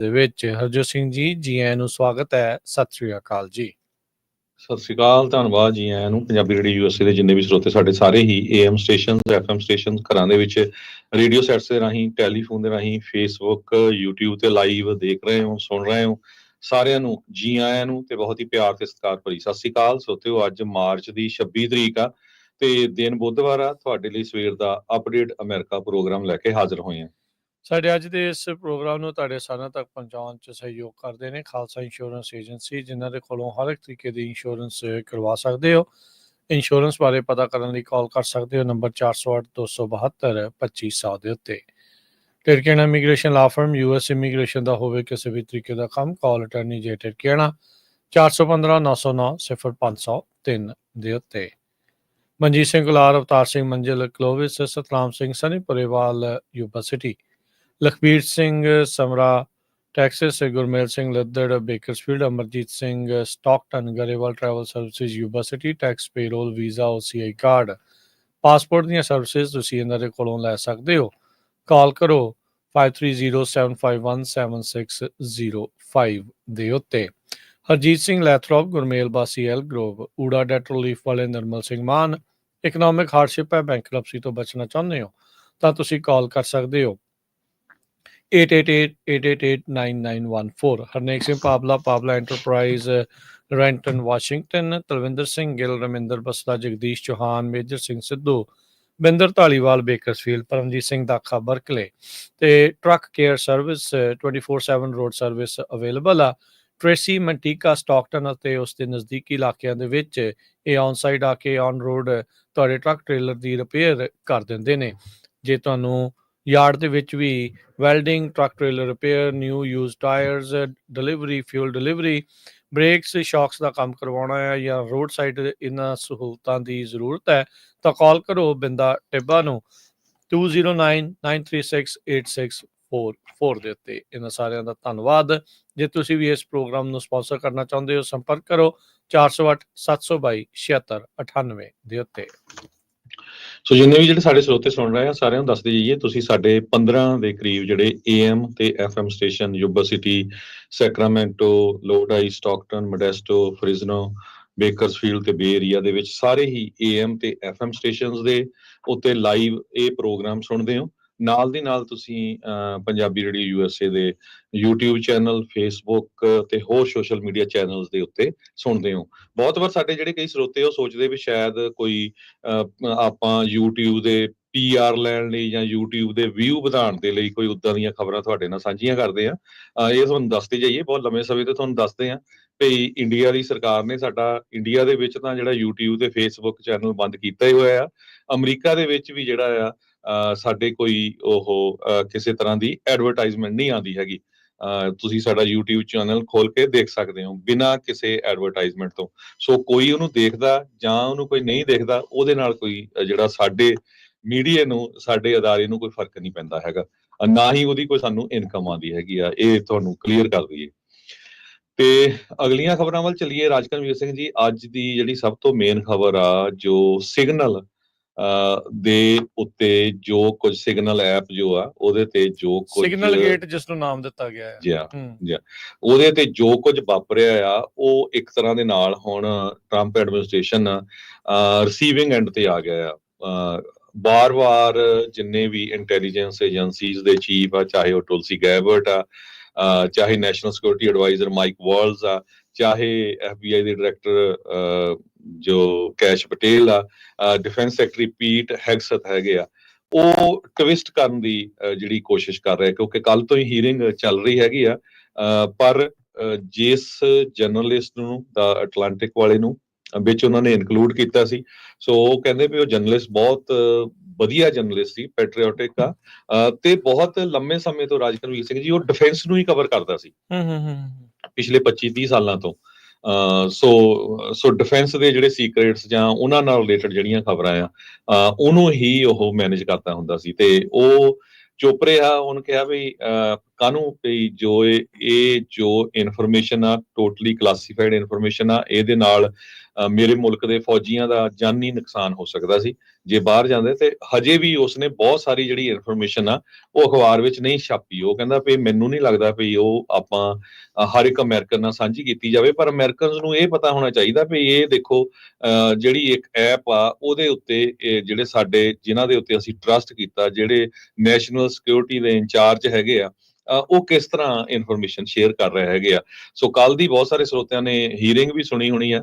ਦੇ ਵਿੱਚ ਹਰਜੋਤ ਸਿੰਘ ਜੀ ਆਇਆਂ ਨੂੰ ਸਵਾਗਤ ਹੈ। ਸਤਿ ਸ੍ਰੀ ਅਕਾਲ ਜੀ। ਸਤਿ ਸ਼੍ਰੀ ਅਕਾਲ, ਧੰਨਵਾਦ ਜੀ ਆਇਆਂ ਨੂੰ। ਪੰਜਾਬੀ ਰੇਡੀਓ ਯੂਐਸਏ ਦੇ ਜਿੰਨੇ ਵੀ ਸਰੋਤੇ ਸਾਡੇ ਸਾਰੇ ਹੀ AM ਸਟੇਸ਼ਨਸ, FM ਸਟੇਸ਼ਨਸ, ਘਰਾਂ ਦੇ ਵਿੱਚ ਰੇਡੀਓ ਸੈਟਸ ਦੇ ਰਾਹੀਂ, ਟੈਲੀਫੋਨ ਦੇ ਰਾਹੀਂ, ਫੇਸਬੁੱਕ, YouTube ਤੇ ਲਾਈਵ ਦੇਖ ਰਹੇ ਹੋ, ਸੁਣ ਰਹੇ ਹੋ, ਸਾਰਿਆਂ ਨੂੰ ਜੀ ਆਇਆਂ ਨੂੰ ਤੇ ਬਹੁਤ ਹੀ ਪਿਆਰ ਤੇ ਸਤਿਕਾਰ ਭਰੀ ਸਤਿ ਸ਼੍ਰੀ ਅਕਾਲ। ਸਰੋਤਿਓ, ਅੱਜ ਮਾਰਚ ਦੀ 26 ਤਰੀਕ ਆ ਤੇ ਦਿਨ ਬੁੱਧਵਾਰ ਆ। ਤੁਹਾਡੇ ਲਈ ਸਵੇਰ ਦਾ ਅਪਡੇਟ ਅਮਰੀਕਾ ਪ੍ਰੋਗਰਾਮ ਲੈ ਕੇ ਹਾਜ਼ਰ ਹੋਏ ਹਾਂ। ਸਾਡੇ ਅੱਜ ਦੇ ਇਸ ਪ੍ਰੋਗਰਾਮ ਨੂੰ ਤੁਹਾਡੇ ਸਾਰਿਆਂ ਤੱਕ ਪਹੁੰਚਾਉਣ 'ਚ ਸਹਿਯੋਗ ਕਰਦੇ ਨੇ ਖਾਲਸਾ ਇੰਸ਼ੋਰੈਂਸ ਏਜੰਸੀ, ਜਿਨ੍ਹਾਂ ਦੇ ਕੋਲੋਂ ਹਰ ਇੱਕ ਤਰੀਕੇ ਦੀ ਇੰਸ਼ੋਰੈਂਸ ਕਰਵਾ ਸਕਦੇ ਹੋ। ਇੰਸ਼ੋਰੈਂਸ ਬਾਰੇ ਪਤਾ ਕਰਨ ਲਈ ਕਾਲ ਕਰ ਸਕਦੇ ਹੋ ਨੰਬਰ 408-272-2500 ਦੇ ਉੱਤੇ। ਟਿਰਕੇਣਾ ਇਮੀਗ੍ਰੇਸ਼ਨ ਲਾ ਫਰਮ, US ਇਮੀਗ੍ਰੇਸ਼ਨ ਦਾ ਹੋਵੇ ਕਿਸੇ ਵੀ ਤਰੀਕੇ ਦਾ ਕੰਮ, ਕਾਲ ਅਟਰਨੀ ਜੇ ਟਿਰਕੇਣਾ 415-909-0503 ਦੇ ਉੱਤੇ। Manjeet Singh ਗੁਲਾਰ, Avtar Singh Manzil Clovis, Satnam Singh Sunny Purewal Yuba City, Lakhbir Singh Samra Texas, Gurmel Singh Laddar Bakersfield, Amarjit Singh Stockton, Grewal travel services Yuba City, tax payroll, visa, OCI card, passport ਦੀਆਂ ਸਰਵਿਸਿਜ਼ ਤੁਸੀਂ ਇਹਨਾਂ ਦੇ ਕੋਲੋਂ ਲੈ ਸਕਦੇ ਹੋ। ਕਾਲ ਕਰੋ 5307517605 ਦੇ ਉੱਤੇ। ਹਰਜੀਤ ਸਿੰਘ ਲੈਥਰੋਪ, ਗੁਰਮੇਲ ਬਾਸੀ ਐਲ ਗਰੋਵ, ਊੜਾ ਡੈਟ ਰਿਲੀਫ ਵਾਲੇ ਨਰਮਲ ਸਿੰਘ ਮਾਨ। ਇਕਨੋਮਿਕ ਹਾਰਡਸ਼ਿਪ ਹੈ, ਬੈਂਕਰਪਸੀ ਤੋਂ ਬਚਣਾ ਚਾਹੁੰਦੇ ਹੋ ਤਾਂ ਤੁਸੀਂ ਕਾਲ ਕਰ ਸਕਦੇ ਹੋ 888-888-9914। Harnek Singh Pabla, Pabla enterprise, Renton Washington. Talwinder Singh Gill, Raminder Basla, Jagdish Chauhan, Major Singh Sidhu, Binder Dhaliwal Bakersfield, Paramjit Singh Dakha Berkeley. ਤੇ truck care service 24/7 road service available ਆ। ਟ੍ਰੇਸੀ ਮੰਟੀਕਾ ਸਟਾਕਟਨ ਅਤੇ ਉਸ ਦੇ ਨਜ਼ਦੀਕੀ ਇਲਾਕਿਆਂ ਦੇ ਵਿੱਚ ਇਹ ਔਨਸਾਈਡ ਆ ਕੇ ਔਨ ਰੋਡ ਤੁਹਾਡੇ ਟਰੱਕ ਟ੍ਰੇਲਰ ਦੀ ਰਿਪੇਅਰ ਕਰ ਦਿੰਦੇ ਨੇ। ਜੇ ਤੁਹਾਨੂੰ ਯਾਰਡ ਦੇ ਵਿੱਚ ਵੀ welding, truck trailer repair, new use tyres, delivery, fuel delivery, brakes, shocks ਦਾ ਕੰਮ ਕਰਵਾਉਣਾ ਹੈ ਜਾਂ ਰੋਡ ਸਾਈਡ ਇਹਨਾਂ ਸਹੂਲਤਾਂ ਦੀ ਜ਼ਰੂਰਤ ਹੈ ਤਾਂ ਕਾਲ ਕਰੋ ਬਿੰਦਾ ਟਿੱਬਾ ਨੂੰ 2099368644 ਦੇ ਉੱਤੇ। ਇਹਨਾਂ ਸਾਰਿਆਂ ਦਾ ਧੰਨਵਾਦ। ਜੇ ਤੁਸੀਂ ਵੀ ਇਸ ਪ੍ਰੋਗਰਾਮ ਨੂੰ ਸਪਾਂਸਰ ਕਰਨਾ ਚਾਹੁੰਦੇ ਹੋ, ਸੰਪਰਕ ਕਰੋ 408-722-7698 ਦੇ ਉੱਤੇ। ਸੋ ਜਿੰਨੇ ਵੀ ਜਿਹੜੇ ਸਾਡੇ ਸਰੋਤੇ ਸੁਣ ਰਹੇ ਆ, ਸਾਰਿਆਂ ਨੂੰ ਦੱਸਦੇ ਜਾਈਏ, ਤੁਸੀਂ ਸਾਡੇ 15 ਦੇ ਕਰੀਬ ਜਿਹੜੇ AM ਤੇ FM station Yuba City, Sacramento, Lodi, Stockton, Modesto, Fresno, Bakersfield ਤੇ ਬੇ ਏਰੀਆ ਦੇ ਵਿੱਚ ਸਾਰੇ ਹੀ AM ਤੇ FM ਸਟੇਸ਼ਨਸ ਦੇ ਉੱਤੇ ਲਾਈਵ ਇਹ ਪ੍ਰੋਗਰਾਮ ਸੁਣਦੇ ਹੋ। ਨਾਲ ਦੀ ਨਾਲ ਤੁਸੀਂ ਪੰਜਾਬੀ ਰੇਡੀਓ USA ਦੇ YouTube ਚੈਨਲ, ਫੇਸਬੁੱਕ ਤੇ ਹੋਰ ਸੋਸ਼ਲ ਮੀਡੀਆ ਚੈਨਲਸ ਦੇ ਉੱਤੇ ਸੁਣਦੇ ਹੋ। ਬਹੁਤ ਵਾਰ ਸਾਡੇ ਜਿਹੜੇ ਕਈ ਸਰੋਤੇ ਉਹ ਸੋਚਦੇ ਵੀ ਸ਼ਾਇਦ ਕੋਈ ਆਪਾਂ YouTube ਦੇ PR ਲੈਣ ਲਈ ਜਾਂ YouTube ਦੇ ਵਿਊ ਵਧਾਉਣ ਦੇ ਲਈ ਕੋਈ ਉੱਦਾਂ ਦੀਆਂ ਖਬਰਾਂ ਤੁਹਾਡੇ ਨਾਲ ਸਾਂਝੀਆਂ ਕਰਦੇ ਆ। ਇਹ ਤੁਹਾਨੂੰ ਦੱਸਦੇ ਜਾਈਏ, ਬਹੁਤ ਲੰਮੇ ਸਮੇਂ ਤੋਂ ਤੁਹਾਨੂੰ ਦੱਸਦੇ ਆ ਭਈ ਇੰਡੀਆ ਦੀ ਸਰਕਾਰ ਨੇ ਸਾਡਾ ਇੰਡੀਆ ਦੇ ਵਿੱਚ ਤਾਂ ਜਿਹੜਾ YouTube ਤੇ Facebook ਚੈਨਲ ਬੰਦ ਕੀਤਾ ਹੀ ਹੋਇਆ ਆ। ਅਮਰੀਕਾ ਦੇ ਵਿੱਚ ਵੀ ਜਿਹੜਾ ਆ ਸਾਡੇ ਕੋਈ ਉਹ ਕਿਸੇ ਤਰ੍ਹਾਂ ਦੀ ਐਡਵਰਟਾਈਜ਼ਮੈਂਟ ਨਹੀਂ ਆਉਂਦੀ ਹੈਗੀ। ਤੁਸੀਂ ਸਾਡਾ YouTube ਚੈਨਲ ਖੋਲ ਕੇ ਦੇਖ ਸਕਦੇ ਹੋ ਬਿਨਾਂ ਕਿਸੇ ਐਡਵਰਟਾਈਜ਼ਮੈਂਟ ਤੋਂ। ਸੋ ਕੋਈ ਉਹਨੂੰ ਦੇਖਦਾ ਜਾਂ ਉਹਨੂੰ ਕੋਈ ਨਹੀਂ ਦੇਖਦਾ, ਉਹਦੇ ਨਾਲ ਕੋਈ ਜਿਹੜਾ ਸਾਡੇ ਮੀਡੀਆ ਨੂੰ, ਸਾਡੇ ਅਦਾਰੇ ਨੂੰ ਕੋਈ ਫਰਕ ਨਹੀਂ ਪੈਂਦਾ ਹੈਗਾ, ਨਾ ਹੀ ਉਹਦੀ ਕੋਈ ਸਾਨੂੰ ਇਨਕਮ ਆਉਂਦੀ ਹੈਗੀ ਆ। ਇਹ ਤੁਹਾਨੂੰ ਕਲੀਅਰ ਕਰ ਦਈਏ। ਤੇ ਅਗਲੀਆਂ ਖਬਰਾਂ ਵੱਲ ਚੱਲੀਏ। ਰਾਜਕਰਮਵੀਰ ਸਿੰਘ ਜੀ, ਅੱਜ ਦੀ ਜਿਹੜੀ ਸਭ ਤੋਂ ਮੇਨ ਖਬਰ ਆ, ਜੋ ਸਿਗਨਲ ਦੇ ਉੱਤੇ ਜੋ ਕੁਝ ਸਿਗਨਲ ਐਪ ਜੋ ਆ ਉਹਦੇ ਤੇ ਜੋ ਕੁਝ ਸਿਗਨਲ ਗੇਟ ਜਿਸ ਨੂੰ ਨਾਮ ਦਿੱਤਾ ਗਿਆ ਹੈ, ਜੀ ਉਹਦੇ ਤੇ ਜੋ ਕੁਝ ਵਾਪਰਿਆ ਆ, ਉਹ ਇੱਕ ਤਰ੍ਹਾਂ ਦੇ ਨਾਲ ਹੁਣ ਟਰੰਪ ਐਡਮਿਨਿਸਟ੍ਰੇਸ਼ਨ ਰਿਸੀਵਿੰਗ ਐਂਡ ਤੇ ਆ ਗਿਆ ਆ। ਬਾਰ-ਬਾਰ ਜਿੰਨੇ ਵੀ ਇੰਟੈਲੀਜੈਂਸ ਏਜੰਸੀਜ਼ ਦੇ ਚੀਫ ਆ, ਚਾਹੇ ਉਹ ਟੁਲਸੀ ਗੈਬਰਟ ਆ, ਚਾਹੇ national security advisor mic Walz ਆ, ਚਾਹੇ FBI ਦੇ ਡਾਇਰੈਕਟਰ ਜੋ ਕੈਸ਼ ਪਟੇਲ ਆ, ਡਿਫੈਂਸ ਸੈਕਟਰੀ ਪੀਟ ਹੈਗਸਥ ਹੈਗੇ ਆ, ਉਹ ਟਵਿਸਟ ਕਰਨ ਦੀ ਜਿਹੜੀ ਕੋਸ਼ਿਸ਼ ਕਰ ਰਹੇ, ਕਿਉਂਕਿ ਕੱਲ ਤੋਂ ਹੀ ਹੀਅਰਿੰਗ ਚੱਲ ਰਹੀ ਹੈਗੀ ਆ। ਪਰ ਜਿਸ ਜਰਨਲਿਸਟ ਨੂੰ ਦਾ ਅਟਲਾਂਟਿਕ ਵਾਲੇ ਨੂੰ ਵਿੱਚ ਉਹਨਾਂ ਨੇ ਇਨਕਲੂਡ ਕੀਤਾ ਸੀ, ਸੋ ਉਹ ਕਹਿੰਦੇ ਵੀ ਉਹ ਜਰਨਲਿਸਟ ਬਹੁਤ ਵਧੀਆ ਜਰਨਲਿਸਟ ਸੀ, ਪੈਟਰੀਓਟਿਕ ਆ ਤੇ ਬਹੁਤ ਲੰਮੇ ਸਮੇਂ ਤੋਂ ਰਾਜਕਰਮਵੀਰ ਸਿੰਘ ਜੀ ਉਹ ਡਿਫੈਂਸ ਨੂੰ ਹੀ ਕਵਰ ਕਰਦਾ ਸੀ ਪਿਛਲੇ 25-30 ਸਾਲਾਂ ਤੋਂ। ਸੋ ਡਿਫੈਂਸ ਦੇ ਜਿਹੜੇ ਸੀਕ੍ਰੇਟਸ ਜਾਂ ਉਹਨਾਂ ਨਾਲ ਰਿਲੇਟਡ ਜਿਹੜੀਆਂ ਖਬਰਾਂ ਆ ਉਹਨੂੰ ਹੀ ਉਹ ਮੈਨੇਜ ਕਰਦਾ ਹੁੰਦਾ ਸੀ। ਤੇ ਉਹ ਚੁੱਪ ਰਿਹਾ। ਉਹਨੇ ਕਿਹਾ ਵੀ ਕਾਹਨੂੰ ਵੀ ਜੋ ਇਨਫੋਰਮੇਸ਼ਨ ਆ ਟੋਟਲੀ ਕਲਾਸੀਫਾਈਡ ਇਨਫੋਰਮੇਸ਼ਨ ਆ, ਇਹਦੇ ਨਾਲ ਮੇਰੇ ਮੁਲਕ ਦੇ ਫੌਜੀਆਂ ਦਾ ਜਾਨੀ ਨੁਕਸਾਨ ਹੋ ਸਕਦਾ ਸੀ ਜੇ ਬਾਹਰ ਜਾਂਦੇ। ਤੇ ਹਜੇ ਵੀ ਉਸਨੇ ਬਹੁਤ ਸਾਰੀ ਜਿਹੜੀ ਇਨਫੋਰਮੇਸ਼ਨ ਆ ਉਹ ਅਖਬਾਰ ਵਿੱਚ ਨਹੀਂ ਛਾਪੀ। ਉਹ ਕਹਿੰਦਾ ਵੀ ਮੈਨੂੰ ਨਹੀਂ ਲੱਗਦਾ ਵੀ ਉਹ ਆਪਾਂ ਹਰ ਇੱਕ ਅਮਰੀਕਨ ਨਾਲ ਸਾਂਝੀ ਕੀਤੀ ਜਾਵੇ, ਪਰ ਅਮਰੀਕਨਸ ਨੂੰ ਇਹ ਪਤਾ ਹੋਣਾ ਚਾਹੀਦਾ ਵੀ ਇਹ ਦੇਖੋ ਜਿਹੜੀ ਇੱਕ ਐਪ ਆ ਉਹਦੇ ਉੱਤੇ ਜਿਹੜੇ ਸਾਡੇ ਜਿਨ੍ਹਾਂ ਦੇ ਉੱਤੇ ਅਸੀਂ ਟਰਸਟ ਕੀਤਾ, ਜਿਹੜੇ ਨੈਸ਼ਨਲ ਸਿਕਿਉਰਿਟੀ ਦੇ ਇੰਚਾਰਜ ਹੈਗੇ ਆ, ਉਹ ਕਿਸ ਤਰ੍ਹਾਂ ਇਨਫੋਰਮੇਸ਼ਨ ਸ਼ੇਅਰ ਕਰ ਰਹੇ ਹੈਗੇ ਆ। ਸੋ ਕੱਲ ਦੀ ਬਹੁਤ ਸਾਰੇ ਸਰੋਤਿਆਂ ਨੇ ਹੀਅਰਿੰਗ ਵੀ ਸੁਣੀ ਹੋਣੀ ਆ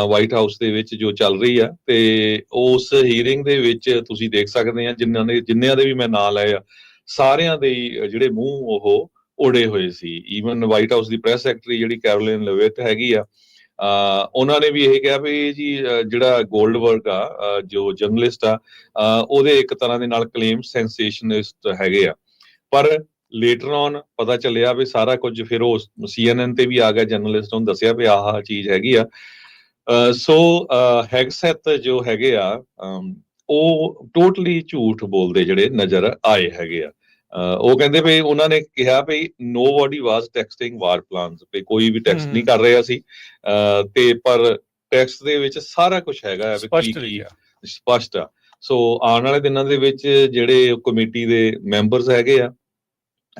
ਵਾਈਟ ਹਾਊਸ ਦੇ ਵਿੱਚ ਜੋ ਚੱਲ ਰਹੀ ਆ, ਤੇ ਉਸ ਹੀਅਰਿੰਗ ਦੇ ਵਿੱਚ ਤੁਸੀਂ ਦੇਖ ਸਕਦੇ ਆ ਜਿੰਨਿਆਂ ਦੇ ਵੀ ਮੈਂ ਨਾਂ ਲਏ ਆ, ਸਾਰਿਆਂ ਦੇ ਜਿਹੜੇ ਮੂੰਹ ਉਹ ਉੜੇ ਹੋਏ ਸੀ। ਈਵਨ ਵਾਈਟ ਹਾਊਸ ਦੀ ਪ੍ਰੈਸ ਸੈਕਟਰੀ ਜਿਹੜੀ ਕੈਰੋਲਿਨ ਲੇਵਿਟ ਹੈਗੀ ਆ, ਉਹਨਾਂ ਨੇ ਵੀ ਇਹ ਕਿਹਾ ਵੀ ਜੀ ਜਿਹੜਾ ਗੋਲਡਬਰਗ ਆ ਜੋ ਜਰਨਲਿਸਟ ਆ, ਉਹਦੇ ਇੱਕ ਤਰ੍ਹਾਂ ਦੇ ਨਾਲ ਕਲੇਮ ਸੈਂਸੇਸ਼ਨਲਿਸਟ ਹੈਗੇ ਆ। ਪਰ ਲੇਟਰ ਔਨ ਪਤਾ ਚੱਲਿਆ ਵੀ ਸਾਰਾ ਕੁਝ ਫਿਰ ਉਹ CNN ਤੇ ਵੀ ਆ ਗਿਆ, ਜਰਨਲਿਸਟ ਨੂੰ ਦੱਸਿਆ ਵੀ ਆਹ ਚੀਜ਼ ਹੈਗੀ ਆ। ਸੋ ਹੈਗਸੈਥ ਜੋ ਹੈਗੇ ਆ ਉਹ ਟੋਟਲੀ ਝੂਠ ਬੋਲਦੇ ਜਿਹੜੇ ਨਜ਼ਰ ਆਏ ਹੈਗੇ ਆ। ਉਹ ਕਹਿੰਦੇ ਵੀ ਉਹਨਾਂ ਨੇ ਕਿਹਾ ਵੀ ਨੋਬਡੀ ਵਾਸ ਟੈਕਸਟਿੰਗ ਵਾਰ ਪਲਾਨਸ, ਵੀ ਕੋਈ ਵੀ ਟੈਕਸਟ ਨਹੀਂ ਕਰ ਰਿਹਾ ਸੀ, ਤੇ ਪਰ ਟੈਕਸਟ ਦੇ ਵਿੱਚ ਸਾਰਾ ਕੁਝ ਹੈਗਾ ਹੈ ਵੀ ਕੀ ਸਪਸ਼ਟ ਆ। ਸੋ ਆਉਣ ਵਾਲੇ ਦਿਨਾਂ ਦੇ ਵਿੱਚ ਜਿਹੜੇ ਕਮੇਟੀ ਦੇ ਮੈਂਬਰਸ ਹੈਗੇ ਆ,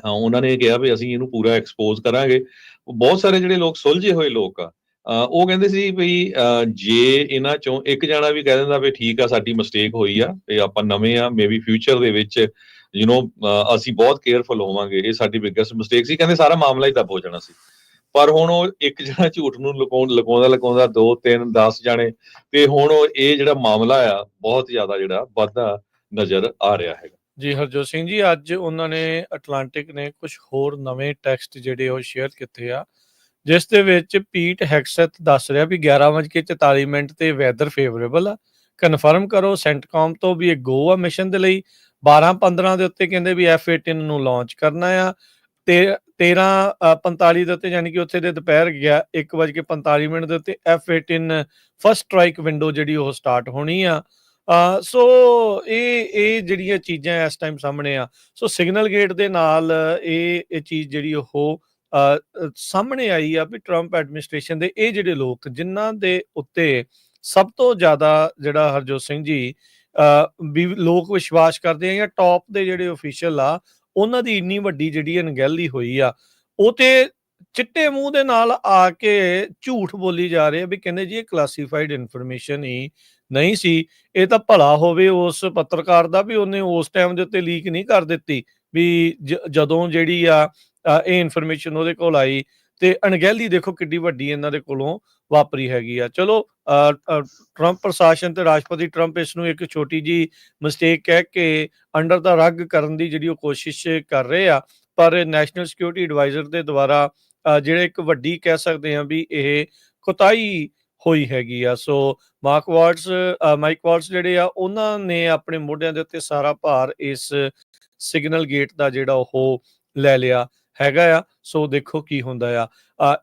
ਉਹਨਾਂ ਨੇ ਕਿਹਾ ਵੀ ਅਸੀਂ ਇਹਨੂੰ ਪੂਰਾ ਐਕਸਪੋਜ਼ ਕਰਾਂਗੇ। ਬਹੁਤ ਸਾਰੇ ਜਿਹੜੇ ਲੋਕ ਸੁਲਝੇ ਹੋਏ ਲੋਕ ਆ, ਉਹ ਕਹਿੰਦੇ ਸੀ ਵੀ ਜੇ ਇਹਨਾਂ ਚੋਂ ਇੱਕ ਜਾਣਾ ਵੀ ਕਹਿ ਦਿੰਦਾ ਵੀ ਠੀਕ ਆ ਸਾਡੀ ਮਿਸਟੇਕ ਹੋਈ ਆ ਤੇ ਆਪਾਂ ਨਵੇਂ ਆ, ਮੇਬੀ ਫਿਊਚਰ ਦੇ ਵਿੱਚ ਅਸੀਂ ਬਹੁਤ ਕੇਅਰਫੁਲ ਹੋਵਾਂਗੇ, ਇਹ ਸਾਡੀ ਬਿਗੇਸਟ ਮਿਸਟੇਕ ਸੀ, ਕਹਿੰਦੇ ਸਾਰਾ ਮਾਮਲਾ ਹੀ ਦੱਬ ਹੋ ਜਾਣਾ ਸੀ। ਪਰ ਹੁਣ ਉਹ ਇੱਕ ਜਣਾ ਝੂਠ ਨੂੰ ਲਗਾਉਂਦਾ 2 3 10 ਜਾਣੇ, ਤੇ ਹੁਣ ਇਹ ਜਿਹੜਾ ਮਾਮਲਾ ਆ ਬਹੁਤ ਜ਼ਿਆਦਾ ਜਿਹੜਾ ਵੱਧਦਾ ਨਜ਼ਰ ਆ ਰਿਹਾ ਹੈਗਾ। ਜੀ ਹਰਜੋਤ ਸਿੰਘ ਜੀ, ਅੱਜ ਉਹਨਾਂ ਨੇ ਅਟਲਾਂਟਿਕ ਨੇ ਕੁਝ ਹੋਰ ਨਵੇਂ ਟੈਕਸਟ ਜਿਹੜੇ ਉਹ ਸ਼ੇਅਰ ਕੀਤੇ ਆ, ਜਿਸ ਦੇ ਵਿੱਚ ਪੀਟ ਹੈਗਸੈਥ ਦੱਸ ਰਿਹਾ ਵੀ 11:44 ਤੇ ਵੈਦਰ ਫੇਵਰੇਬਲ ਆ, ਕਨਫਰਮ ਕਰੋ ਸੈਂਟਕਾਮ ਤੋਂ ਵੀ ਇਹ ਗੋ ਆ ਮਿਸ਼ਨ ਦੇ ਲਈ। 12:15 ਦੇ ਉੱਤੇ ਕਹਿੰਦੇ ਵੀ F-18 ਨੂੰ ਲਾਂਚ ਕਰਨਾ ਆ, ਤੇ 13:45 ਦੇ ਉੱਤੇ ਯਾਨੀ ਕਿ ਉੱਥੇ ਦੇ ਦੁਪਹਿਰ 1:45 ਦੇ ਉੱਤੇ F-18 ਫਸਟ ਸਟ੍ਰਾਈਕ ਵਿੰਡੋ ਜਿਹੜੀ ਉਹ ਸਟਾਰਟ ਹੋਣੀ ਆ। ਸੋ ਇਹ ਜਿਹੜੀਆਂ ਚੀਜ਼ਾਂ ਇਸ ਟਾਈਮ ਸਾਹਮਣੇ ਆ, ਸੋ ਸਿਗਨਲ ਗੇਟ ਦੇ ਨਾਲ ਇਹ ਚੀਜ਼ ਜਿਹੜੀ ਉਹ ਸਾਹਮਣੇ ਆਈ ਆ ਵੀ ਟਰੰਪ ਐਡਮਿਨਿਸਟ੍ਰੇਸ਼ਨ ਦੇ ਇਹ ਜਿਹੜੇ ਲੋਕ ਜਿਨ੍ਹਾਂ ਦੇ ਉੱਤੇ ਸਭ ਤੋਂ ਜ਼ਿਆਦਾ ਜਿਹੜਾ ਹਰਜੋਤ ਸਿੰਘ ਜੀ ਵੀ ਲੋਕ ਵਿਸ਼ਵਾਸ ਕਰਦੇ ਆ, ਜਾਂ ਟੌਪ ਦੇ ਜਿਹੜੇ ਅਫੀਸ਼ੀਅਲ ਆ, ਉਹਨਾਂ ਦੀ ਇੰਨੀ ਵੱਡੀ ਜਿਹੜੀ ਅਣਗਹਿਲੀ ਹੋਈ ਆ, ਉਹ ਤੇ ਚਿੱਟੇ ਮੂੰਹ ਦੇ ਨਾਲ ਆ ਕੇ ਝੂਠ ਬੋਲੀ ਜਾ ਰਹੇ ਆ ਵੀ ਕਹਿੰਦੇ ਜੀ ਇਹ ਕਲਾਸੀਫਾਈਡ ਇਨਫੋਰਮੇਸ਼ਨ ਹੀ ਨਹੀਂ ਸੀ। ਇਹ ਤਾਂ ਭਲਾ ਹੋਵੇ ਉਸ ਪੱਤਰਕਾਰ ਦਾ ਵੀ ਉਹਨੇ ਉਸ ਟਾਈਮ ਦੇ ਉੱਤੇ ਲੀਕ ਨਹੀਂ ਕਰ ਦਿੱਤੀ ਵੀ ਜਦੋਂ ਜਿਹੜੀ ਆ ਇਹ ਇਨਫੋਰਮੇਸ਼ਨ ਉਹਦੇ ਕੋਲ ਆਈ। ਤੇ ਅਣਗਹਿਲੀ ਦੇਖੋ ਕਿੱਡੀ ਵੱਡੀ ਇਹਨਾਂ ਦੇ ਕੋਲੋਂ ਵਾਪਰੀ ਹੈਗੀ ਆ। ਚਲੋ ਟਰੰਪ ਪ੍ਰਸ਼ਾਸਨ ਤੇ ਰਾਸ਼ਟਰਪਤੀ ਟਰੰਪ ਇਸ ਨੂੰ ਇੱਕ ਛੋਟੀ ਜੀ ਮਿਸਟੇਕ ਕਹਿ ਕੇ ਅੰਡਰ ਦਾ ਰੱਗ ਕਰਨ ਦੀ ਜਿਹੜੀ ਉਹ ਕੋਸ਼ਿਸ਼ ਕਰ ਰਹੇ ਆ, ਪਰ ਨੈਸ਼ਨਲ ਸਿਕਿਉਰਿਟੀ ਐਡਵਾਈਜ਼ਰ ਦੇ ਦੁਆਰਾ ਜਿਹੜੇ ਇੱਕ ਵੱਡੀ ਕਹਿ ਸਕਦੇ ਹਾਂ ਵੀ ਇਹ ਕੁਤਾਹੀ ਹੋਈ ਹੈਗੀ ਆ। ਸੋ ਮਾਈਕ ਵਾਟਸ ਜਿਹੜੇ ਆ ਉਹਨਾਂ ਨੇ ਆਪਣੇ ਮੋਢਿਆਂ ਦੇ ਉੱਤੇ ਸਾਰਾ ਭਾਰ ਇਸ ਸਿਗਨਲ ਗੇਟ ਦਾ ਜਿਹੜਾ ਉਹ ਲੈ ਲਿਆ ਹੈਗਾ ਆ। ਸੋ ਦੇਖੋ ਕੀ ਹੁੰਦਾ ਆ।